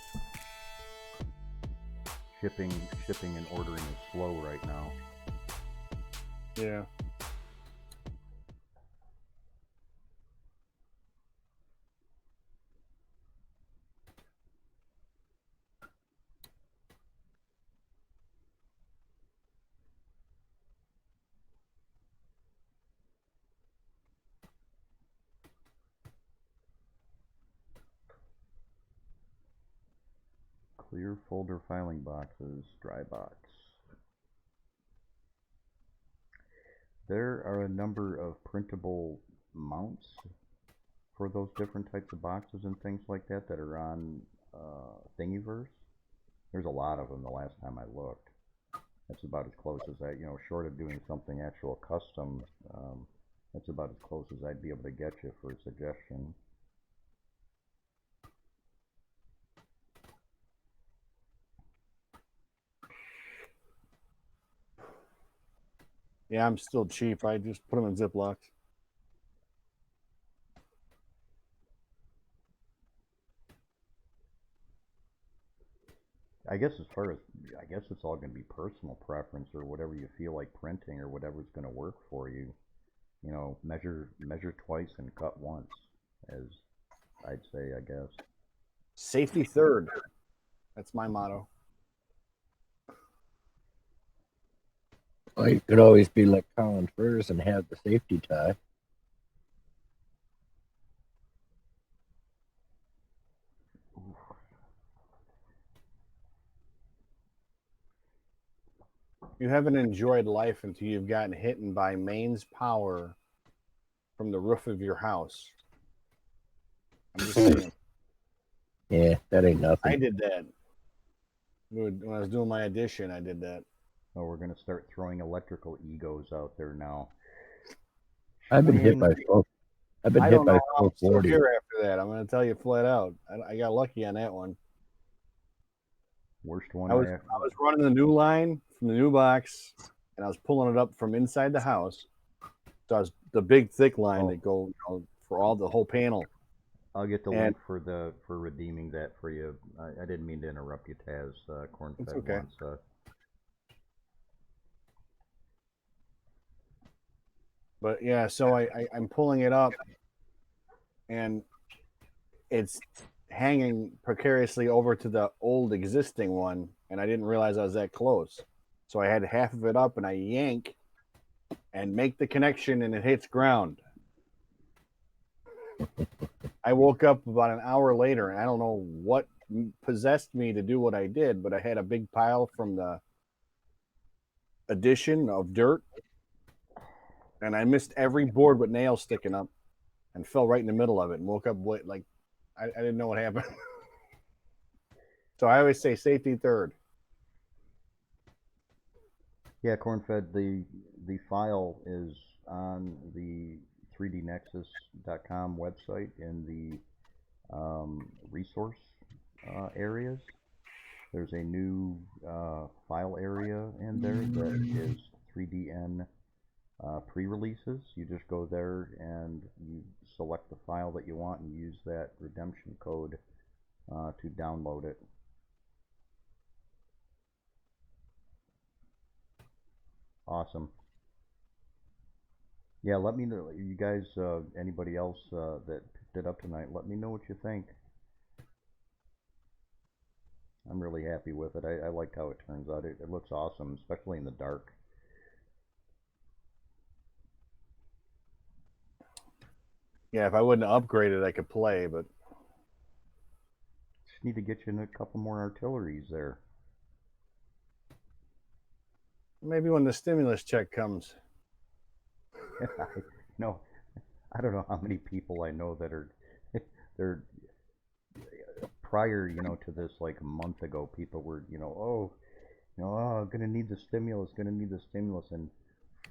Shipping and ordering is slow right now. Yeah. Clear folder filing boxes, dry box. There are a number of printable mounts for those different types of boxes and things like that that are on Thingiverse. There's a lot of them the last time I looked. That's about as close as I, short of doing something actual custom, that's about as close as I'd be able to get you for a suggestion. Yeah, I'm still cheap. I just put them in Ziplocs. I guess it's all going to be personal preference or whatever you feel like printing or whatever's going to work for you. Measure twice and cut once, as I'd say, I guess. Safety third. That's my motto. Well, you could always be like Colin Furs and have the safety tie. You haven't enjoyed life until you've gotten hit by mains power from the roof of your house. I'm just saying. Yeah, that ain't nothing. I did that. When I was doing my addition, I did that. Oh, we're going to start throwing electrical egos out there now. I've been hit by 440. I'm still here after that. I'm going to tell you flat out. I got lucky on that one. Worst one I was running the new line from the new box, and I was pulling it up from inside the house. So I was the big thick line that go for the whole panel. I'll get the link for redeeming that for you. I didn't mean to interrupt you, Taz. Cornfed okay. wants. But yeah, so I'm pulling it up, and it's hanging precariously over to the old existing one, and I didn't realize I was that close. So I had half of it up, and I yank and make the connection, and it hits ground. I woke up about an hour later, and I don't know what possessed me to do what I did, but I had a big pile from the addition of dirt, and I missed every board with nails sticking up, and fell right in the middle of it, and woke up like I didn't know what happened. So I always say safety third. Yeah, Cornfed, the file is on the 3dnexus.com website in the resource areas. There's a new file area in there that is 3DN pre-releases. You just go there and you select the file that you want and use that redemption code to download it. Awesome. Yeah, let me know, you guys, anybody else that picked it up tonight, let me know what you think. I'm really happy with it. I liked how it turns out. It looks awesome, especially in the dark. Yeah, if I wouldn't have upgraded, I could play, but Just need to get you in a couple more artilleries there. maybe when the stimulus check comes. No, I don't know how many people I know that are, they're, prior, to this, like a month ago, people were, oh, I'm gonna need the stimulus, and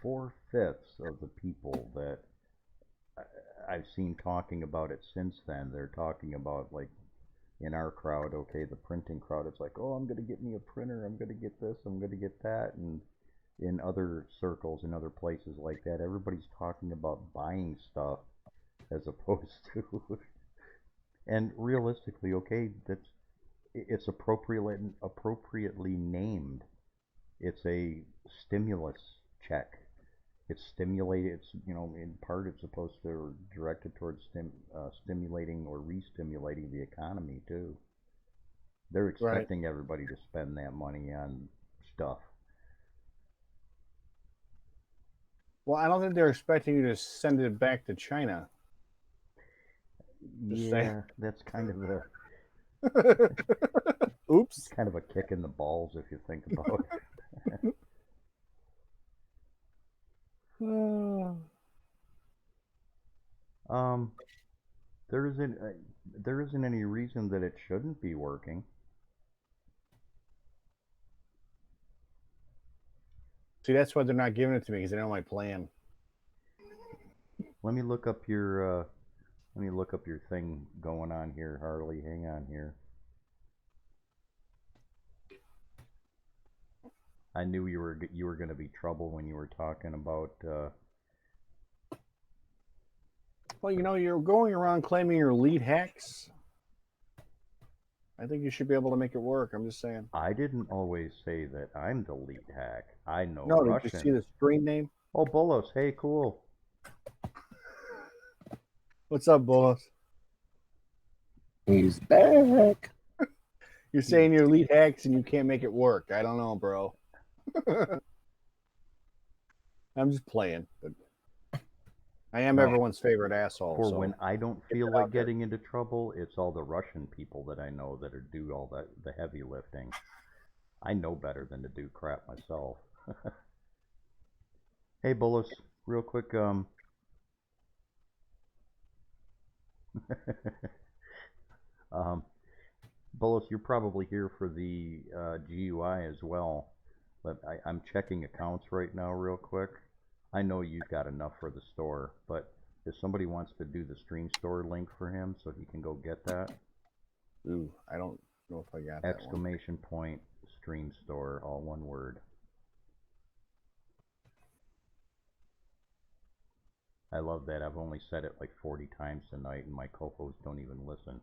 4/5 of the people that I've seen talking about it since then, they're talking about, like, in our crowd, okay, the printing crowd, it's like, oh, I'm gonna get me a printer, I'm gonna get this, I'm gonna get that, and in other circles, in other places like that, everybody's talking about buying stuff as opposed to, and realistically, okay, it's appropriately named. It's a stimulus check. It's stimulated. It's, in part, it's supposed to, or directed towards stimulating or re-stimulating the economy too. They're expecting everybody to spend that money on stuff. Well, I don't think they're expecting you to send it back to China. Just Yeah, that's kind of a oops. kind of a kick in the balls if you think about it. There isn't any reason that it shouldn't be working. See, that's why they're not giving it to me, because they know my plan. Let me look up your thing going on here, Harley. Hang on here. I knew you were going to be trouble when you were talking about. Well, you're going around claiming your lead hacks. I think you should be able to make it work. I'm just saying. I didn't always say that I'm the lead hack. I know No, Russian. did you see the screen name? Oh, Bolos. Hey, cool. What's up, Bolos? He's back. You're saying your lead hacks and you can't make it work. I don't know, bro. I'm just playing, but I am everyone's favorite asshole. For so when I don't feel like getting into trouble, it's all the Russian people that I know that do all the heavy lifting. I know better than to do crap myself. Hey, Bullis, real quick, Bullis, you're probably here for the GUI as well, but I'm checking accounts right now real quick. I know you've got enough for the store, but if somebody wants to do the stream store link for him so he can go get that. Ooh, I don't know if I got that exclamation point stream store, all one word. I love that. I've only said it like 40 times tonight and my co-hosts don't even listen.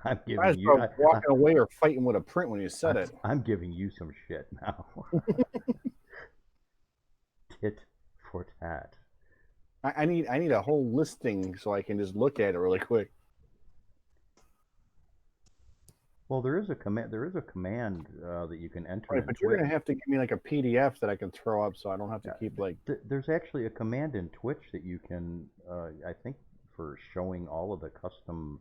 I'm giving you walking away or fighting with a print when you said it. I'm giving you some shit now. Tit for tat. I need a whole listing so I can just look at it really quick. Well, there is a command that you can enter. Right, but you're gonna have to give me like a PDF that I can throw up, so I don't have to keep like. There's actually a command in Twitch that you can, I think, for showing all of the custom.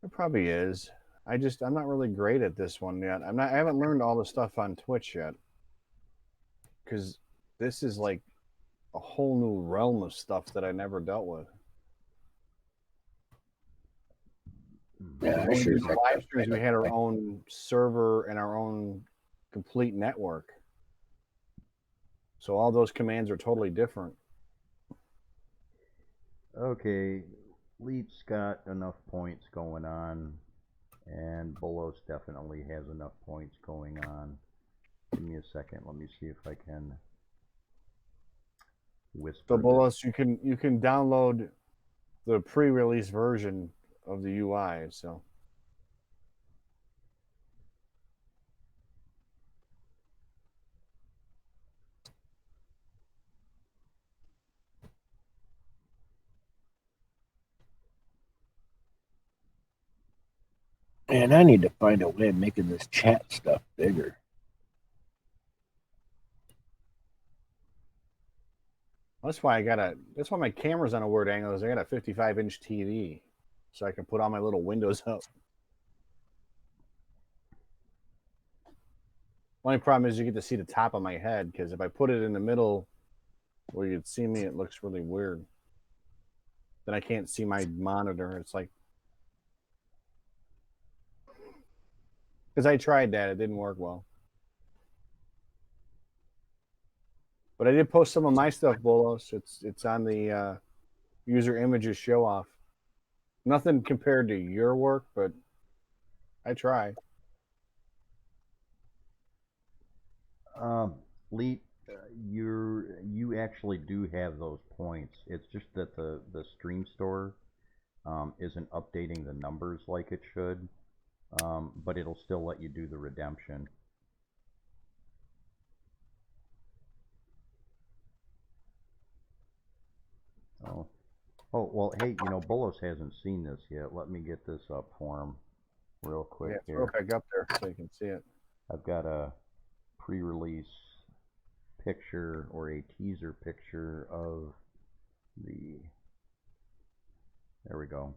It probably is. I'm not really great at this one yet. I haven't learned all the stuff on Twitch yet. Because this is like a whole new realm of stuff that I never dealt with. Yeah, I When we sure did as the heck live don't streams, play we had our that. own server and our own complete network. So all those commands are totally different. Okay, Leap's got enough points going on, and Bolos definitely has enough points going on. Give me a second. Let me see if I can whisper. So this. Bolos, you can download the pre-release version of the UI. So Man, I need to find a way of making this chat stuff bigger. that's why that's why my camera's on a weird angle. Is I got a 55-inch TV, so I can put all my little windows up. Only problem is you get to see the top of my head, because if I put it in the middle where you'd see me, it looks really weird. Then I can't see my monitor. It's like, because I tried that, it didn't work well. But I did post some of my stuff, Bolos. It's on the user images show off. Nothing compared to your work, but I try. Leap, you actually do have those points. It's just that the stream store isn't updating the numbers like it should, but it'll still let you do the redemption. Oh, well, hey, Bolos hasn't seen this yet. Let me get this up for him real quick Yeah, here. throw it back up there so you can see it. I've got a pre-release picture or a teaser picture of the, there we go.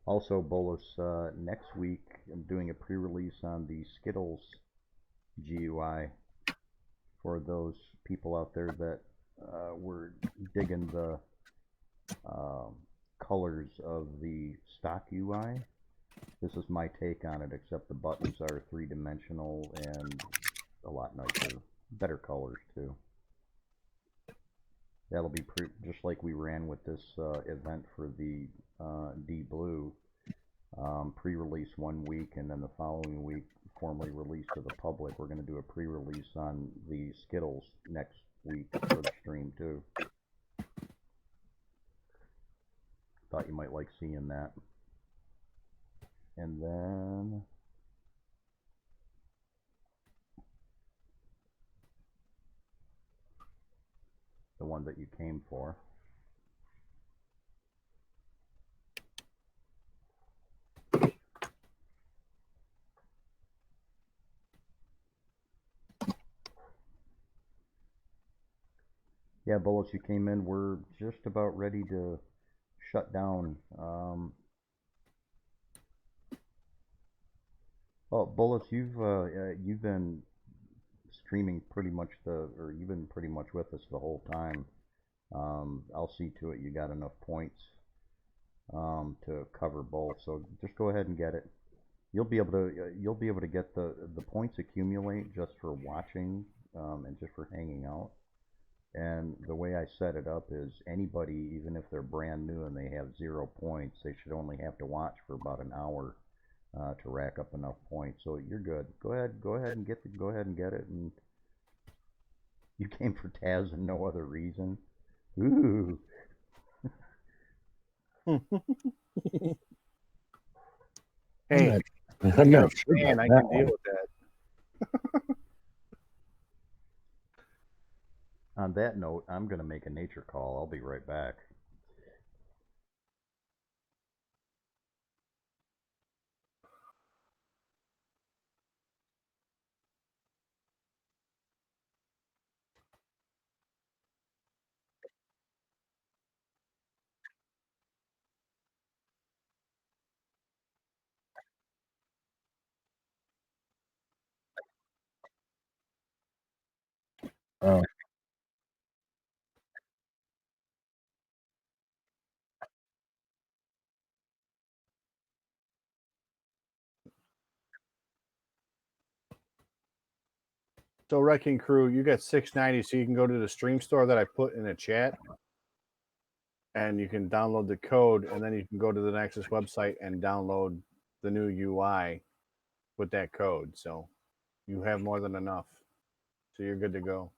Also, Bolos, next week I'm doing a pre-release on the Skittles GUI for those people out there that were digging the colors of the stock UI. This is my take on it, except the buttons are three-dimensional and a lot nicer, better colors too. That'll be just like we ran with this event for the DiBlue, pre-release 1 week, and then the following week formally released to the public. We're going to do a pre-release on the Skittles next week for the stream too. Thought you might like seeing that. And then the one that you came for. Yeah, Bolos, you came in. We're just about ready to shut down. Oh, Bolos, you've been streaming pretty much you've been pretty much with us the whole time. I'll see to it you got enough points to cover both. So just go ahead and get it. You'll be able to get the points accumulate just for watching and just for hanging out. And the way I set it up is anybody, even if they're brand new and they have 0 points, they should only have to watch for about an hour to rack up enough points. So you're good. Go ahead and get it. And you came for Taz and no other reason. Ooh. Hey, I'm not sure man, about I that can deal one. with that. On that note, I'm going to make a nature call. I'll be right back. Oh, So Wrecking Crew, you got 690, so you can go to the stream store that I put in the chat, and you can download the code, and then you can go to the Nexus website and download the new UI with that code. So you have more than enough. So you're good to go.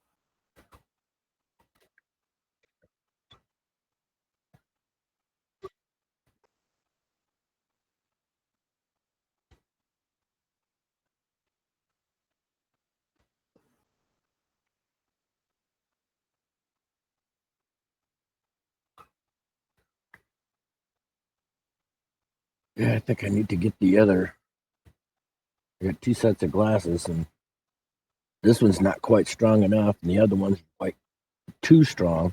yeah, I think I need to get the other. I got 2 sets of glasses, and this one's not quite strong enough, and the other one's quite too strong.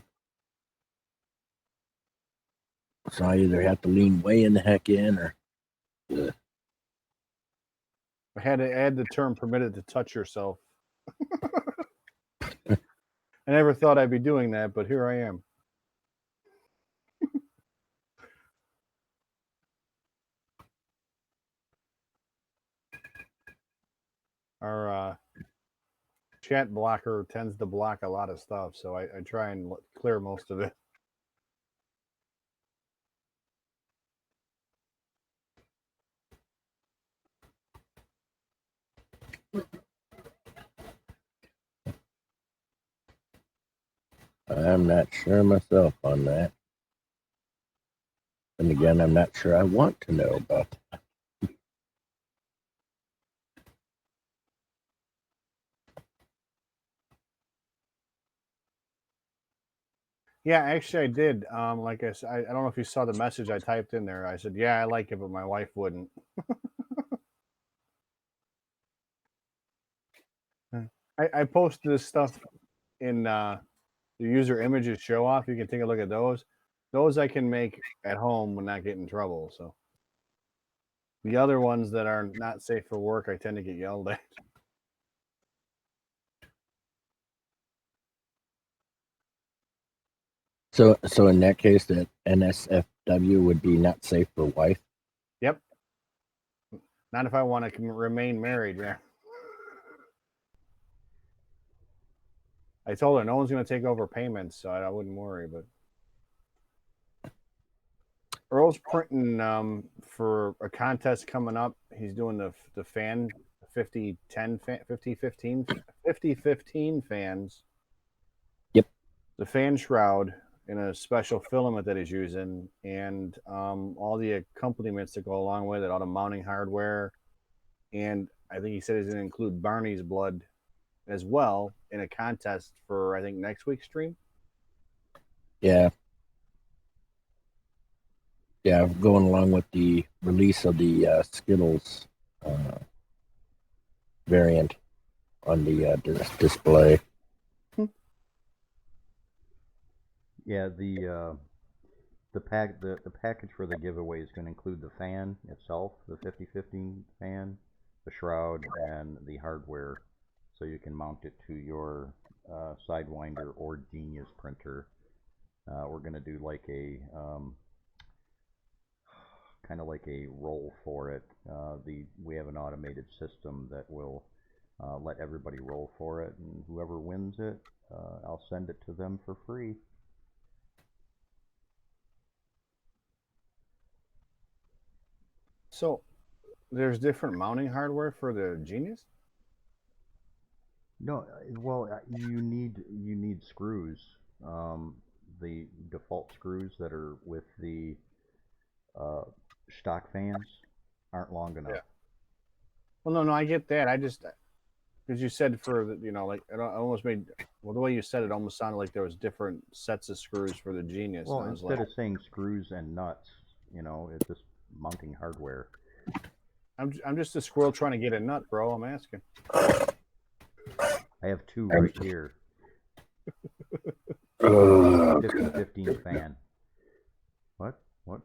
So I either have to lean way in the heck in, or I had to add the term permitted to touch yourself. I never thought I'd be doing that, but here I am. Our chat blocker tends to block a lot of stuff, so I try and clear most of it. I'm not sure myself on that. And again, I'm not sure I want to know about that. Yeah, actually, I did. Like I said, I don't know if you saw the message I typed in there. I said, "Yeah, I like it, but my wife wouldn't." I posted this stuff in the user images show off. You can take a look at those. Those I can make at home when not get in trouble. So the other ones that are not safe for work, I tend to get yelled at. So in that case, that NSFW would be not safe for wife. Yep. Not if I want to remain married. Yeah. I told her no one's going to take over payments, so I wouldn't worry. But Earl's printing for a contest coming up. He's doing the fan 5010 fan 5015 fans. Yep. The fan shroud in a special filament that he's using, and all the accompaniments that go along with it, all the mounting hardware, and I think he said he's going to include Barney's blood as well in a contest for I think next week's stream. Yeah. Yeah, going along with the release of the Skittles variant on the display. Yeah, the package for the giveaway is going to include the fan itself, the 5015 fan, the shroud, and the hardware, so you can mount it to your Sidewinder or Genius printer. We're going to do like a kind of like a roll for it. We have an automated system that will let everybody roll for it, and whoever wins it, I'll send it to them for free. So there's different mounting hardware for the Genius? No, well, you need screws. The default screws that are with the stock fans aren't long enough. Yeah. Well, no, I get that. I just because you said for the, like it almost made the way you said it almost sounded like there was different sets of screws for the Genius. Well, and I was instead like, of saying screws and nuts, it's just mounting hardware. I'm just a squirrel trying to get a nut, bro. I'm asking. I have two right here. Oh, 50-15 fan. What? What?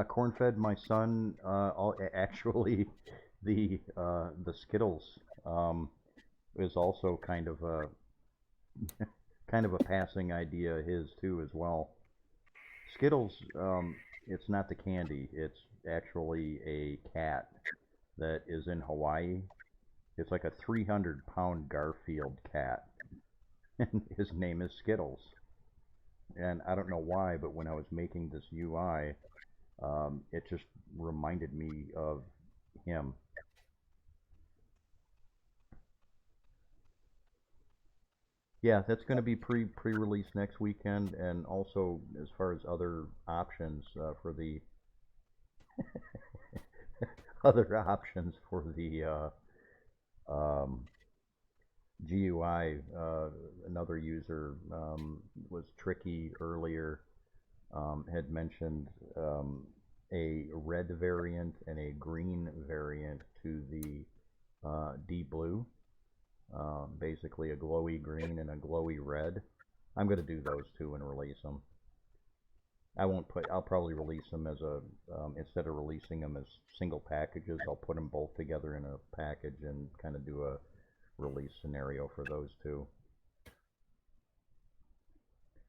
Corn-fed my son. Actually, the Skittles is also kind of a passing idea of his too as well. Skittles, it's not the candy. It's actually a cat that is in Hawaii. It's like a 300-pound Garfield cat, and his name is Skittles. And I don't know why, but when I was making this UI, it just reminded me of him. Yeah, that's going to be pre-release next weekend, and also as far as other options for the other options for the GUI. Another user was tricky earlier. Had mentioned a red variant and a green variant to the DiBlue. Basically a glowy green and a glowy red. I'm going to do those two and release them. I'll probably release them as a, instead of releasing them as single packages, I'll put them both together in a package and kind of do a release scenario for those two.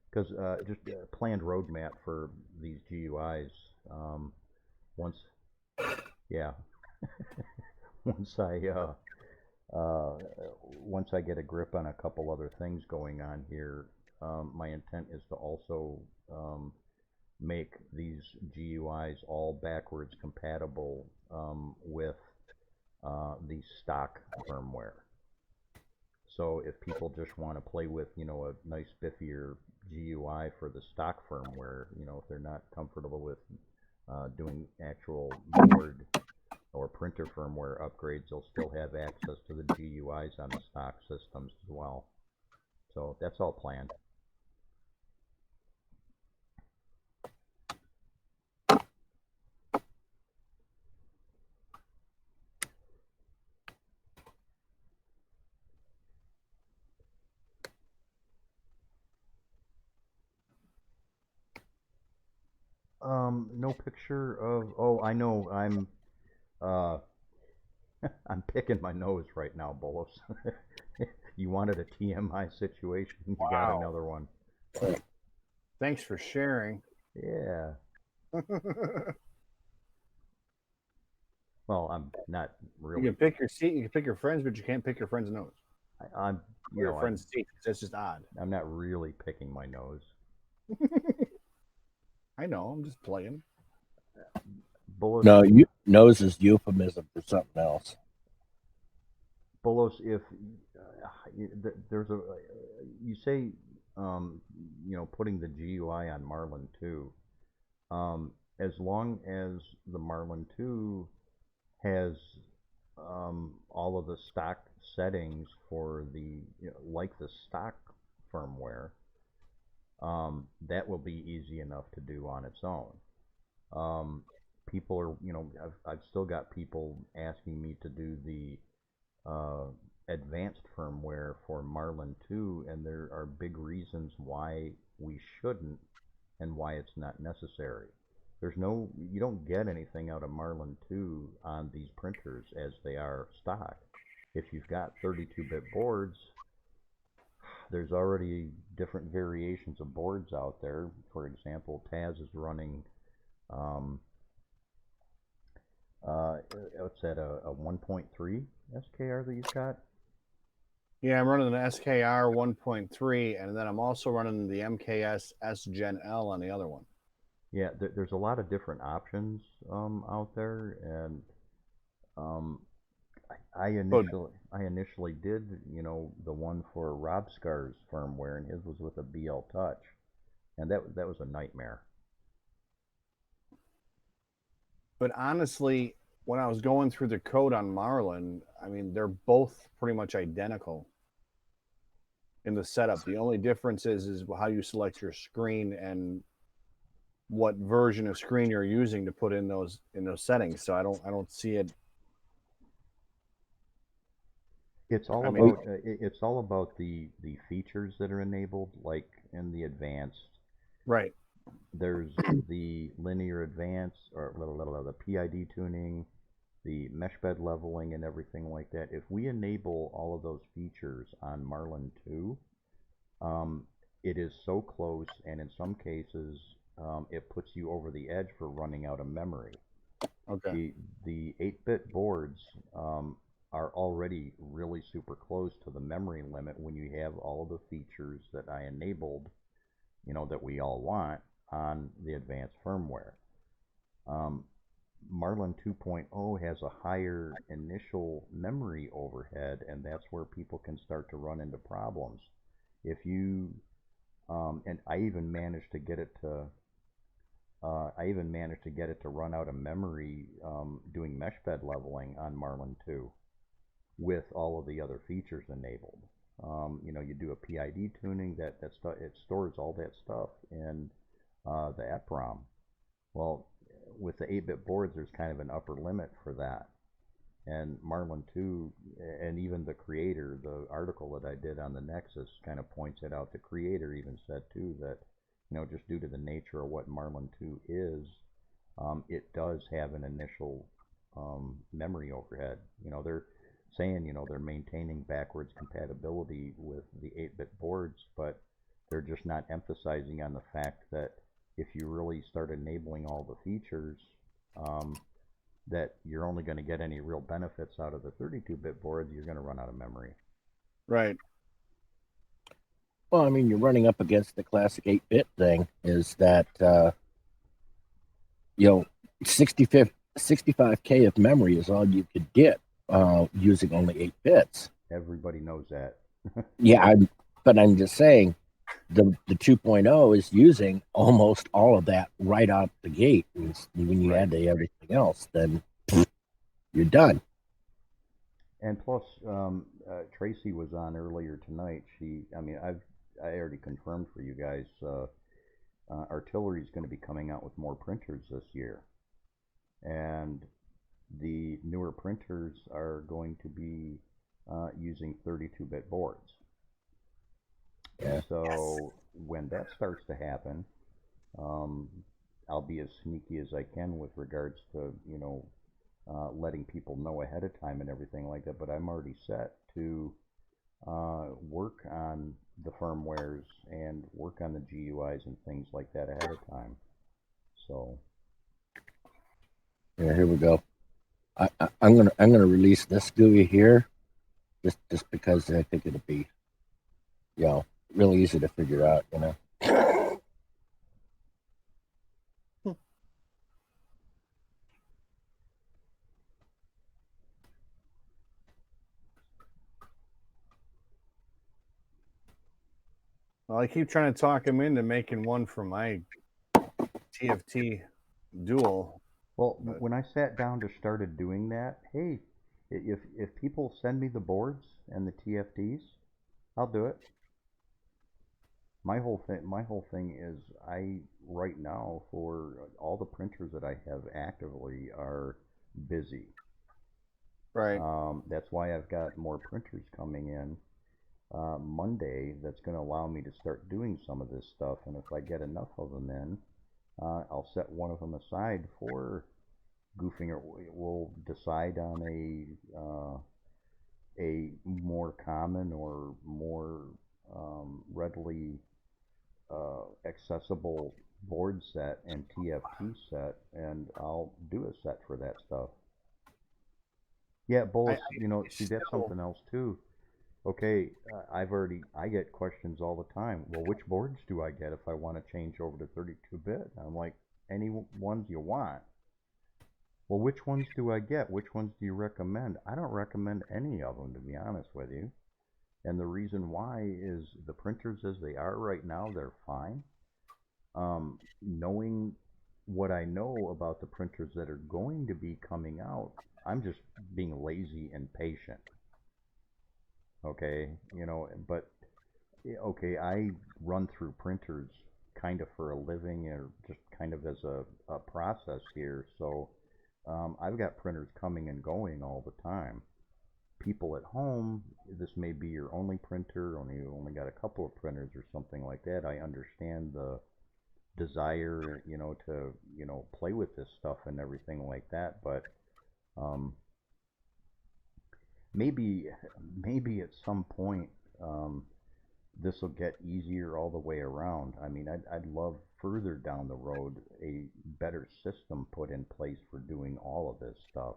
Because just a planned roadmap for these GUIs. Once, yeah, once I get a grip on a couple other things going on here, my intent is to also make these GUIs all backwards compatible with the stock firmware. So if people just want to play with, you know, a nice biffier GUI for the stock firmware, you know, if they're not comfortable with doing actual board or printer firmware upgrades, they'll still have access to the GUIs on the stock systems as well. So that's all planned. No picture of. Oh, I know. I'm picking my nose right now, Bolos. You wanted a TMI situation. You got Wow. another one. Thanks for sharing. Yeah. Well, I'm not really. You can pick your seat, you can pick your friends, but you can't pick your friend's nose. I'm. Or your friend's seat. That's just odd. I'm not really picking my nose. I know. I'm just playing. Bolos. No, nose is euphemism for something else. Bolos, if there's a, you say, you know, putting the GUI on Marlin 2, as long as the Marlin 2 has all of the stock settings for the, you know, like the stock firmware, that will be easy enough to do on its own. People are, you know, I've still got people asking me to do the advanced firmware for Marlin 2, and there are big reasons why we shouldn't and why it's not necessary. There's no, you don't get anything out of Marlin 2 on these printers as they are stock. If you've got 32-bit boards, there's already different variations of boards out there. For example, Taz is running what's that, a 1.3 SKR that you've got? Yeah, I'm running the SKR 1.3, and then I'm also running the MKS S Gen L on the other one. Yeah, there's a lot of different options out there, and I initially did, you know, the one for Rob Scar's firmware, and his was with a BL Touch, and that was a nightmare. But honestly, when I was going through the code on Marlin, I mean, they're both pretty much identical in the setup. The only difference is how you select your screen and what version of screen you're using to put in those settings. So I don't see it. It's all it's all about the features that are enabled, like in the advanced. Right. there's the linear advance, or the PID tuning, the mesh bed leveling and everything like that. If we enable all of those features on Marlin 2, it is so close, and in some cases, it puts you over the edge for running out of memory. Okay. The 8-bit boards are already really super close to the memory limit when you have all of the features that I enabled, that we all want on the advanced firmware. Marlin 2.0 has a higher initial memory overhead, and that's where people can start to run into problems. If you, and I even managed to get it to run out of memory doing mesh bed leveling on Marlin 2 with all of the other features enabled. You do a PID tuning, that stuff, it stores all that stuff in the EPROM. Well, with the 8-bit boards, there's kind of an upper limit for that. And Marlin 2, and even the creator, the article that I did on the Nexus kind of points it out. The creator even said too that, just due to the nature of what Marlin 2 is, it does have an initial memory overhead. They're saying, they're maintaining backwards compatibility with the 8-bit boards, but they're just not emphasizing on the fact that if you really start enabling all the features, that you're only going to get any real benefits out of the 32-bit boards, you're going to run out of memory. Right. Well, I mean, you're running up against the classic 8-bit thing, is that, 65K of memory is all you could get using only 8 bits. Everybody knows that. Yeah, but I'm just saying, the 2.0 is using almost all of that right out the gate. When you add to everything else, then you're done. And plus, Tracy was on earlier tonight. I already confirmed for you guys. Artillery is going to be coming out with more printers this year, and the newer printers are going to be using 32-bit boards. Yeah. So when that starts to happen, I'll be as sneaky as I can with regards to letting people know ahead of time and everything like that. But I'm already set to work on the firmwares and work on the GUIs and things like that ahead of time. So yeah, here we go. I'm gonna release this GUI here, just because I think it'll be, really easy to figure out. Well, I keep trying to talk him into making one for my TFT dual. well, when I sat down to started doing that, hey, if people send me the boards and the TFTs, I'll do it. My whole thing is, I right now, for all the printers that I have actively, are busy. Right. That's why I've got more printers coming in Monday. That's going to allow me to start doing some of this stuff. And if I get enough of them in, I'll set one of them aside for goofing. Or we'll decide on a more common or more readily accessible board set and TFT set, and I'll do a set for that stuff. Yeah, Bullis, see, that's something else too. Okay, I get questions all the time. Well, which boards do I get if I want to change over to 32-bit? I'm like, any ones you want. Well, which ones do I get? Which ones do you recommend? I don't recommend any of them, to be honest with you. And the reason why is the printers as they are right now, they're fine. Knowing what I know about the printers that are going to be coming out, I'm just being lazy and patient. Okay, but okay, I run through printers kind of for a living, or just kind of as a process here. So I've got printers coming and going all the time. People at home, this may be your only printer, you only got a couple of printers or something like that. I understand desire, you know, to, you know, play with this stuff and everything like that. But maybe at some point this will get easier all the way around. I mean, I'd love further down the road a better system put in place for doing all of this stuff.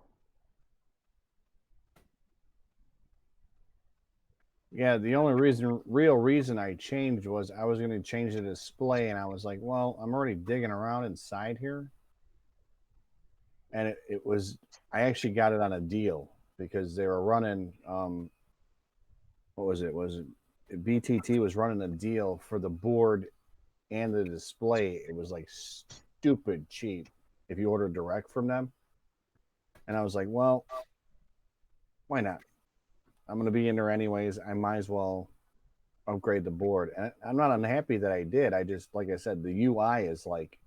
Yeah, the only real reason I changed was I was going to change the display, and I was like, well, I'm already digging around inside here. And it was, I actually got it on a deal because they were running, what was it? BTT was running a deal for the board and the display. It was like stupid cheap if you order direct from them. And I was like, well, why not? I'm going to be in there anyways. I might as well upgrade the board. And I'm not unhappy that I did. I just, like I said, the UI is like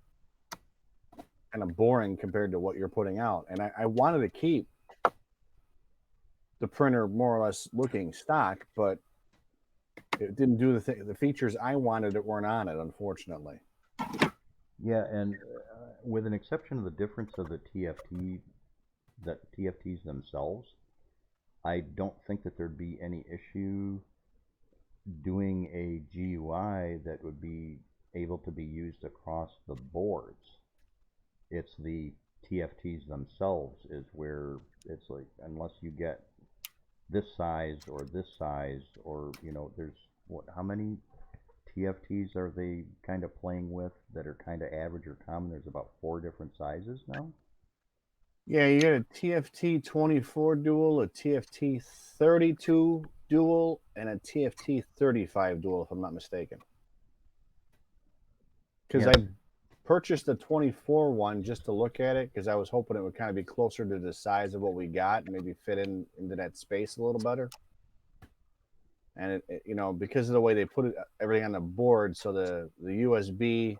kind of boring compared to what you're putting out. And I wanted to keep the printer more or less looking stock, but it didn't do the features I wanted that weren't on it, unfortunately. Yeah, and with an exception of the difference of the TFTs themselves, I don't think that there'd be any issue doing a GUI that would be able to be used across the boards. It's the TFTs themselves is where it's like, unless you get this size or this size, or, you know, there's what, how many TFTs are they kind of playing with that are kind of average or common? There's about 4 different sizes now. Yeah, you got a TFT 24 dual, a TFT 32 dual, and a TFT 35 dual, if I'm not mistaken. Because Yes. I purchased the 24 one just to look at it because I was hoping it would kind of be closer to the size of what we got and maybe fit into that space a little better. And it, you know, because of the way they put everything on the board, so the USB,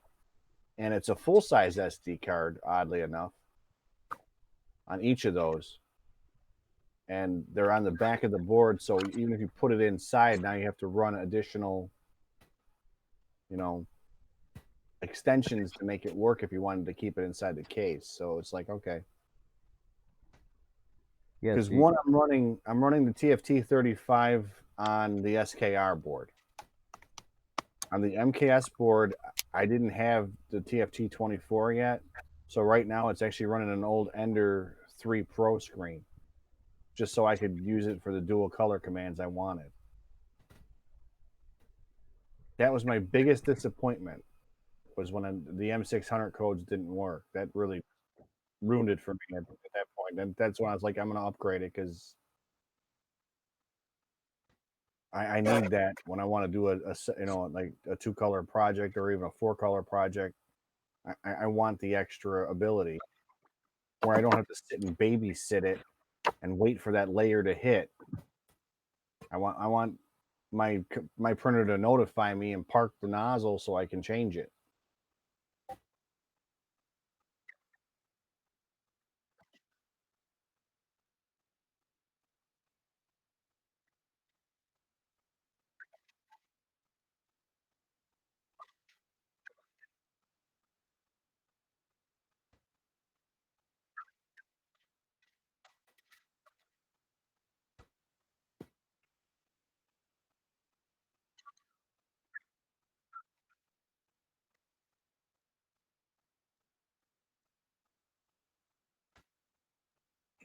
and it's a full size SD card, oddly enough, on each of those, and they're on the back of the board. So even if you put it inside, now you have to run additional, you know, extensions to make it work if you wanted to keep it inside the case. So it's like, okay. Yeah, Because see, one, I'm running the TFT 35 on the SKR board. On the MKS board, I didn't have the TFT 24 yet, so right now it's actually running an old Ender 3 Pro screen, just so I could use it for the dual color commands I wanted. That was my biggest disappointment, was when the M600 codes didn't work. That really ruined it for me at that point. And that's when I was like, I'm going to upgrade it because I need that when I want to do a you know, like a 2-color project or even a 4-color project. I want the extra ability where I don't have to sit and babysit it and wait for that layer to hit. I want my printer to notify me and park the nozzle so I can change it.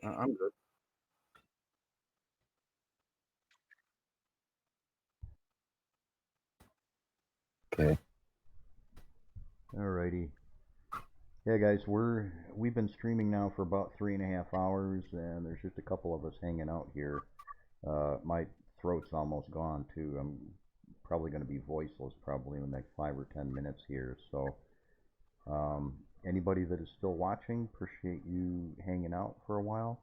I'm good. Okay. alrighty. Yeah, guys, we've been streaming now for about 3.5 hours, and there's just a couple of us hanging out here. My throat's almost gone too. I'm probably going to be voiceless probably in the next 5 or 10 minutes here. So, anybody that is still watching, appreciate you hanging out for a while.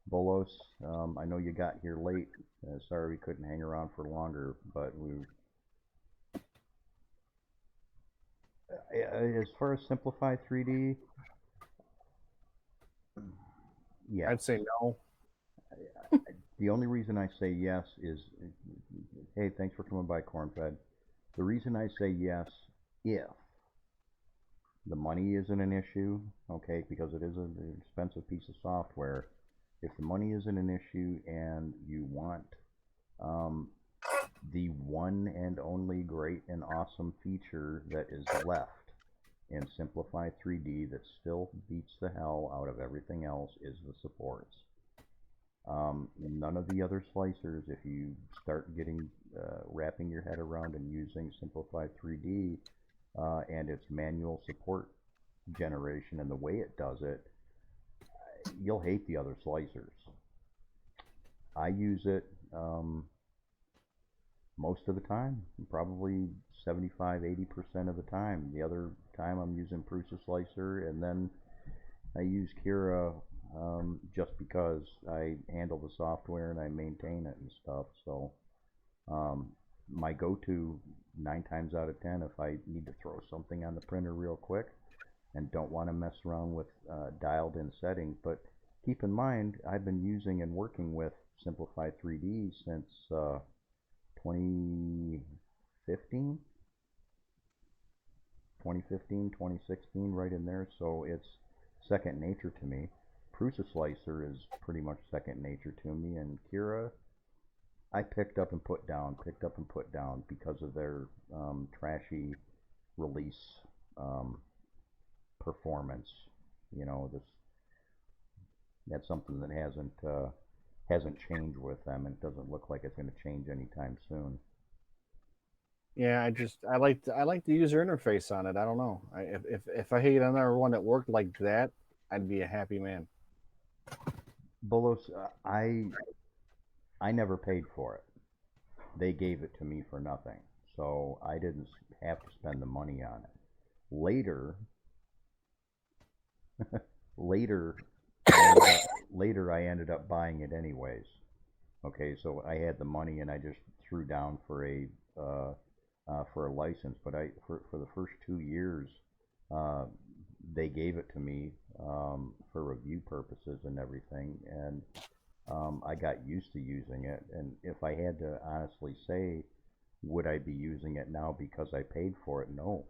Bolos, I know you got here late. Sorry we couldn't hang around for longer, but as far as Simplify 3D, yeah. I'd say no. The only reason I say yes is, hey, thanks for coming by, Cornfed. The reason I say yes, if the money isn't an issue, okay, because it is an expensive piece of software. If the money isn't an issue and you want the one and only great and awesome feature that is left in Simplify 3D that still beats the hell out of everything else is the supports. None of the other slicers, if you start getting wrapping your head around and using Simplify 3D and its manual support generation and the way it does it, you'll hate the other slicers. I use it most of the time, probably 75–80% of the time. The other time I'm using Prusa Slicer, and then I use Cura just because I handle the software and I maintain it and stuff. So my go-to 9 times out of 10, if I need to throw something on the printer real quick and don't want to mess around with dialed in settings. But keep in mind, I've been using and working with Simplify 3D since 2015, 2016, right in there. So it's second nature to me. Prusa Slicer is pretty much second nature to me, and Cura I picked up and put down because of their trashy release performance. You know, that's something that hasn't changed with them, and it doesn't look like it's going to change anytime soon. Yeah, I like the user interface on it. I don't know. If I had another one that worked like that, I'd be a happy man. Bullos, I never paid for it. They gave it to me for nothing, so I didn't have to spend the money on it. Later, I ended up buying it anyways. Okay, so I had the money and I just threw down for a license. But for the first 2 years, they gave it to me for review purposes and everything, and I got used to using it. And if I had to honestly say, would I be using it now because I paid for it? No.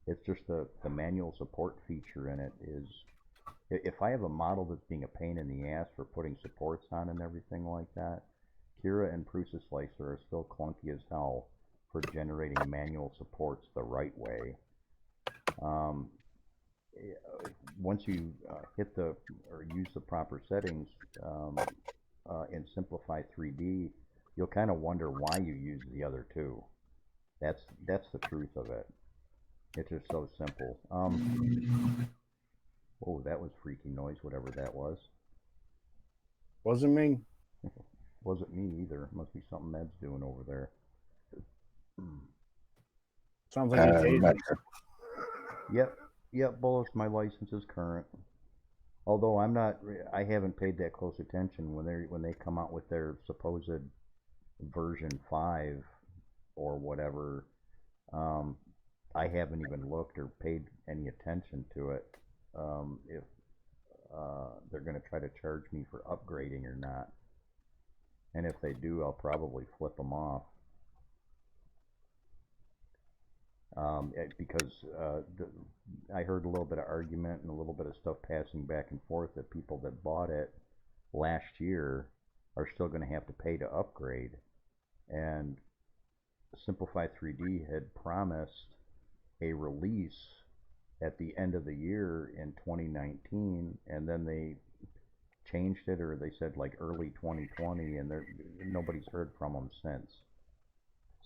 It's just the manual support feature in it is, if I have a model that's being a pain in the ass for putting supports on and everything like that, Cura and Prusa Slicer are still clunky as hell for generating manual supports the right way. Once you hit the or use the proper settings in Simplify 3D, you'll kind of wonder why you use the other two. That's the truth of it. It's just so simple. Oh, that was freaky noise, whatever that was. Wasn't me. Wasn't me either. Must be something Ed's doing over there. Sounds like he tased me. Yep, Bullis, my license is current. Although I haven't paid that close attention when they come out with their supposed version 5 or whatever. I haven't even looked or paid any attention to it. If they're going to try to charge me for upgrading or not. And if they do, I'll probably flip them off. Because I heard a little bit of argument and a little bit of stuff passing back and forth that people that bought it last year are still going to have to pay to upgrade. And Simplify 3D had promised a release at the end of the year in 2019, and then they changed it, or they said like early 2020, and nobody's heard from them since.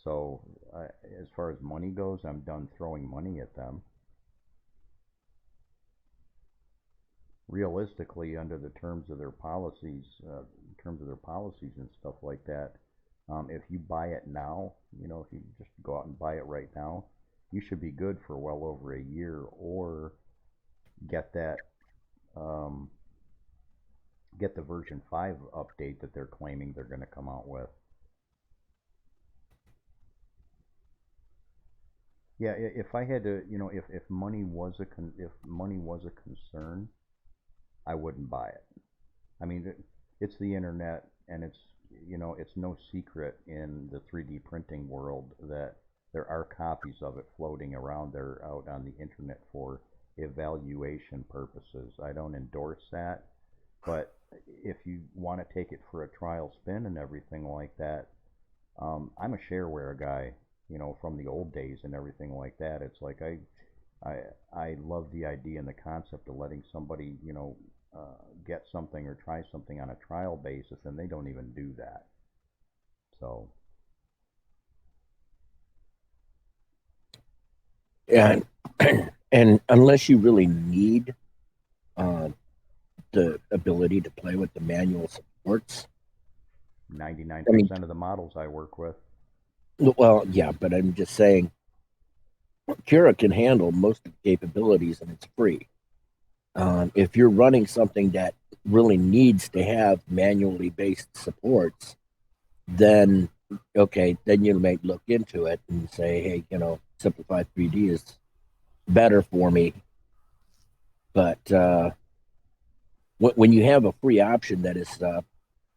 So as far as money goes, I'm done throwing money at them. Realistically, under the terms of their policies, and stuff like that, if you buy it now, you know, if you just go out and buy it right now, you should be good for well over a year, or get that get the version 5 update that they're claiming they're going to come out with. Yeah, if I had to, you know, if money was a concern, I wouldn't buy it. I mean, it's the internet, and it's, you know, it's no secret in the 3D printing world that there are copies of it floating around there out on the internet for evaluation purposes. I don't endorse that, but if you want to take it for a trial spin and everything like that, I'm a shareware guy, you know, from the old days and everything like that. It's like I love the idea and the concept of letting somebody, you know, get something or try something on a trial basis, and they don't even do that. So. And and unless you really need the ability to play with the manual supports, 99% of the models I work with. well, yeah, but I'm just saying, Cura can handle most of the capabilities, and it's free. If you're running something that really needs to have manually based supports, then okay, then you may look into it and say, hey, you know, Simplify 3D is better for me. But when you have a free option that is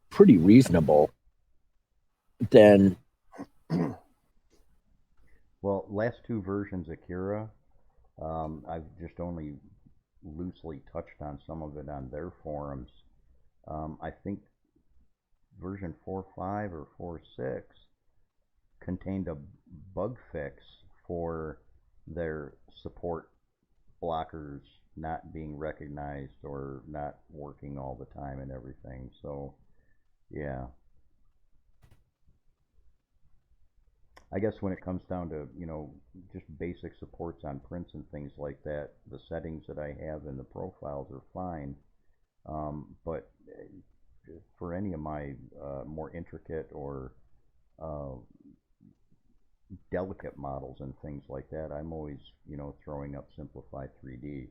pretty reasonable, then well, last two versions of Cura, I've just only loosely touched on some of it on their forums. I think version 4.5 or 4.6 contained a bug fix for their support blockers not being recognized or not working all the time and everything. So, yeah. I guess when it comes down to, you know, just basic supports on prints and things like that, the settings that I have in the profiles are fine. But for any of my more intricate or delicate models and things like that, I'm always, you know, throwing up Simplify 3D.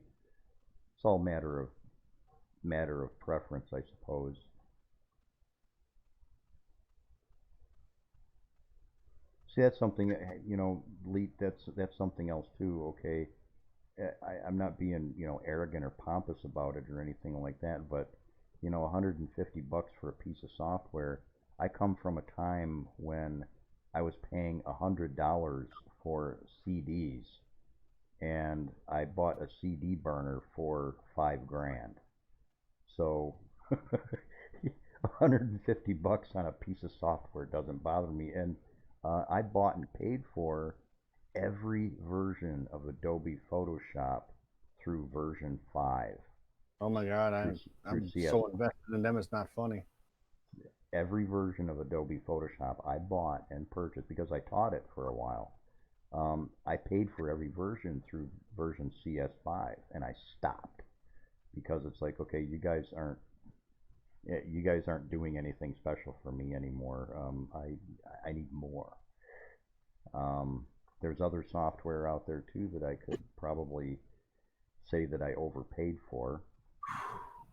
It's all matter of preference, I suppose. See, that's something, you know, that's something else too. Okay, I'm not being, you know, arrogant or pompous about it or anything like that, but you know, $150 for a piece of software. I come from a time when I was paying $100 for CDs, and I bought a CD burner for $5,000. So $150 on a piece of software doesn't bother me, and I bought and paid for every version of Adobe Photoshop through version 5. Oh my God, I'm so invested in them, it's not funny. Every version of Adobe Photoshop I bought and purchased because I taught it for a while. I paid for every version through version CS5, and I stopped because it's like, okay, you guys aren't doing anything special for me anymore. I need more. There's other software out there too that I could probably say that I overpaid for.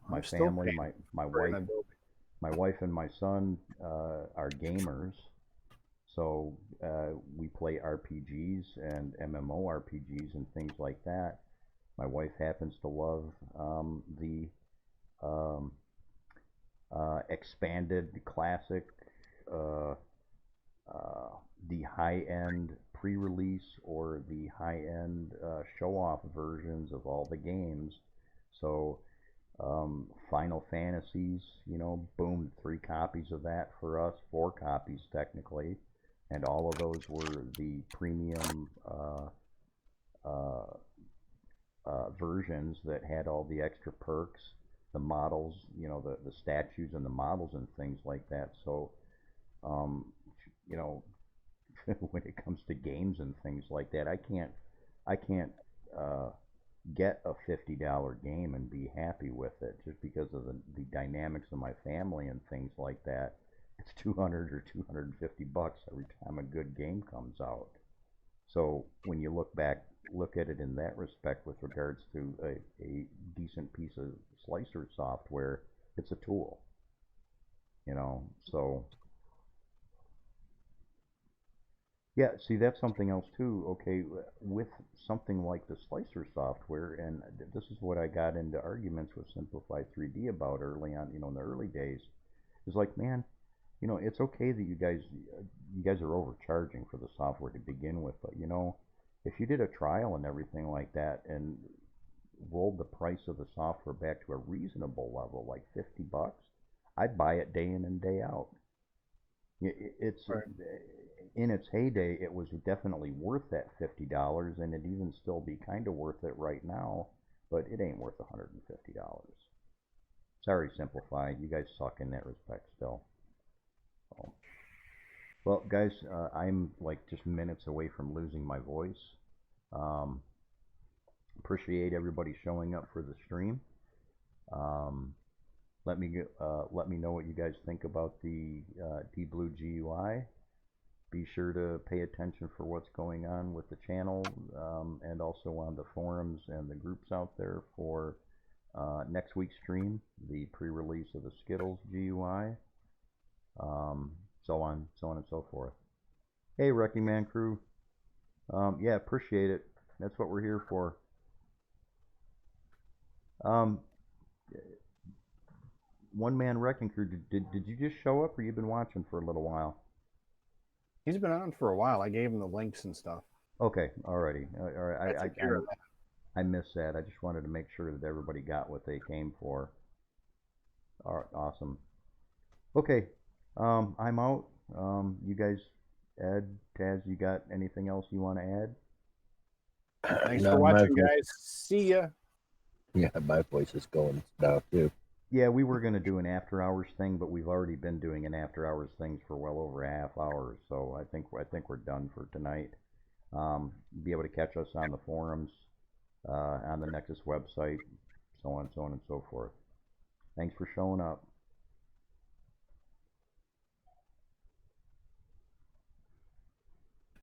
My family, my wife and my son are gamers, so we play RPGs and MMORPGs and things like that. My wife happens to love the expanded classic, the high-end pre-release or the high-end show-off versions of all the games. So Final Fantasies, you know, boom, 3 copies of that for us, 4 copies technically, and all of those were the premium versions that had all the extra perks, the models, you know, the statues and the models and things like that. So, you know, when it comes to games and things like that, I can't get a $50 game and be happy with it just because of the dynamics of my family and things like that. It's 200 or $250 every time a good game comes out. So when you look at it in that respect with regards to a decent piece of slicer software, it's a tool, you know. So yeah, see, that's something else too. Okay, with something like the slicer software, and this is what I got into arguments with Simplify 3D about early on, you know, in the early days, is like, man, you know, it's okay that you guys are overcharging for the software to begin with, but you know, if you did a trial and everything like that and rolled the price of the software back to a reasonable level, like $50, I'd buy it day in and day out. It's Right. in its heyday, it was definitely worth that $50, and it'd even still be kind of worth it right now, but it ain't worth $150. Sorry, Simplify, you guys suck in that respect still. So, well, guys, I'm like just minutes away from losing my voice. Appreciate everybody showing up for the stream. Let me know what you guys think about the DiBlue GUI. Be sure to pay attention for what's going on with the channel, and also on the forums and the groups out there for next week's stream, the pre-release of the Skittles GUI, so on and so forth. Hey, Wrecking Man crew. Yeah, appreciate it. That's what we're here for. One Man Wrecking Crew, did you just show up, or you've been watching for a little while? He's been on for a while. I gave him the links and stuff. Okay, alrighty. All right. I took care of that. I missed that. I just wanted to make sure that everybody got what they came for. All right, awesome. Okay, I'm out. You guys, Ed, Taz, you got anything else you want to add? Thanks No, for watching, my- guys. See ya. Yeah, my voice is going now too. Yeah, we were going to do an after hours thing, but we've already been doing an after hours thing for well over a half hour, so I think we're done for tonight. Be able to catch us on the forums, on the Nexus website, so on and so forth. Thanks for showing up.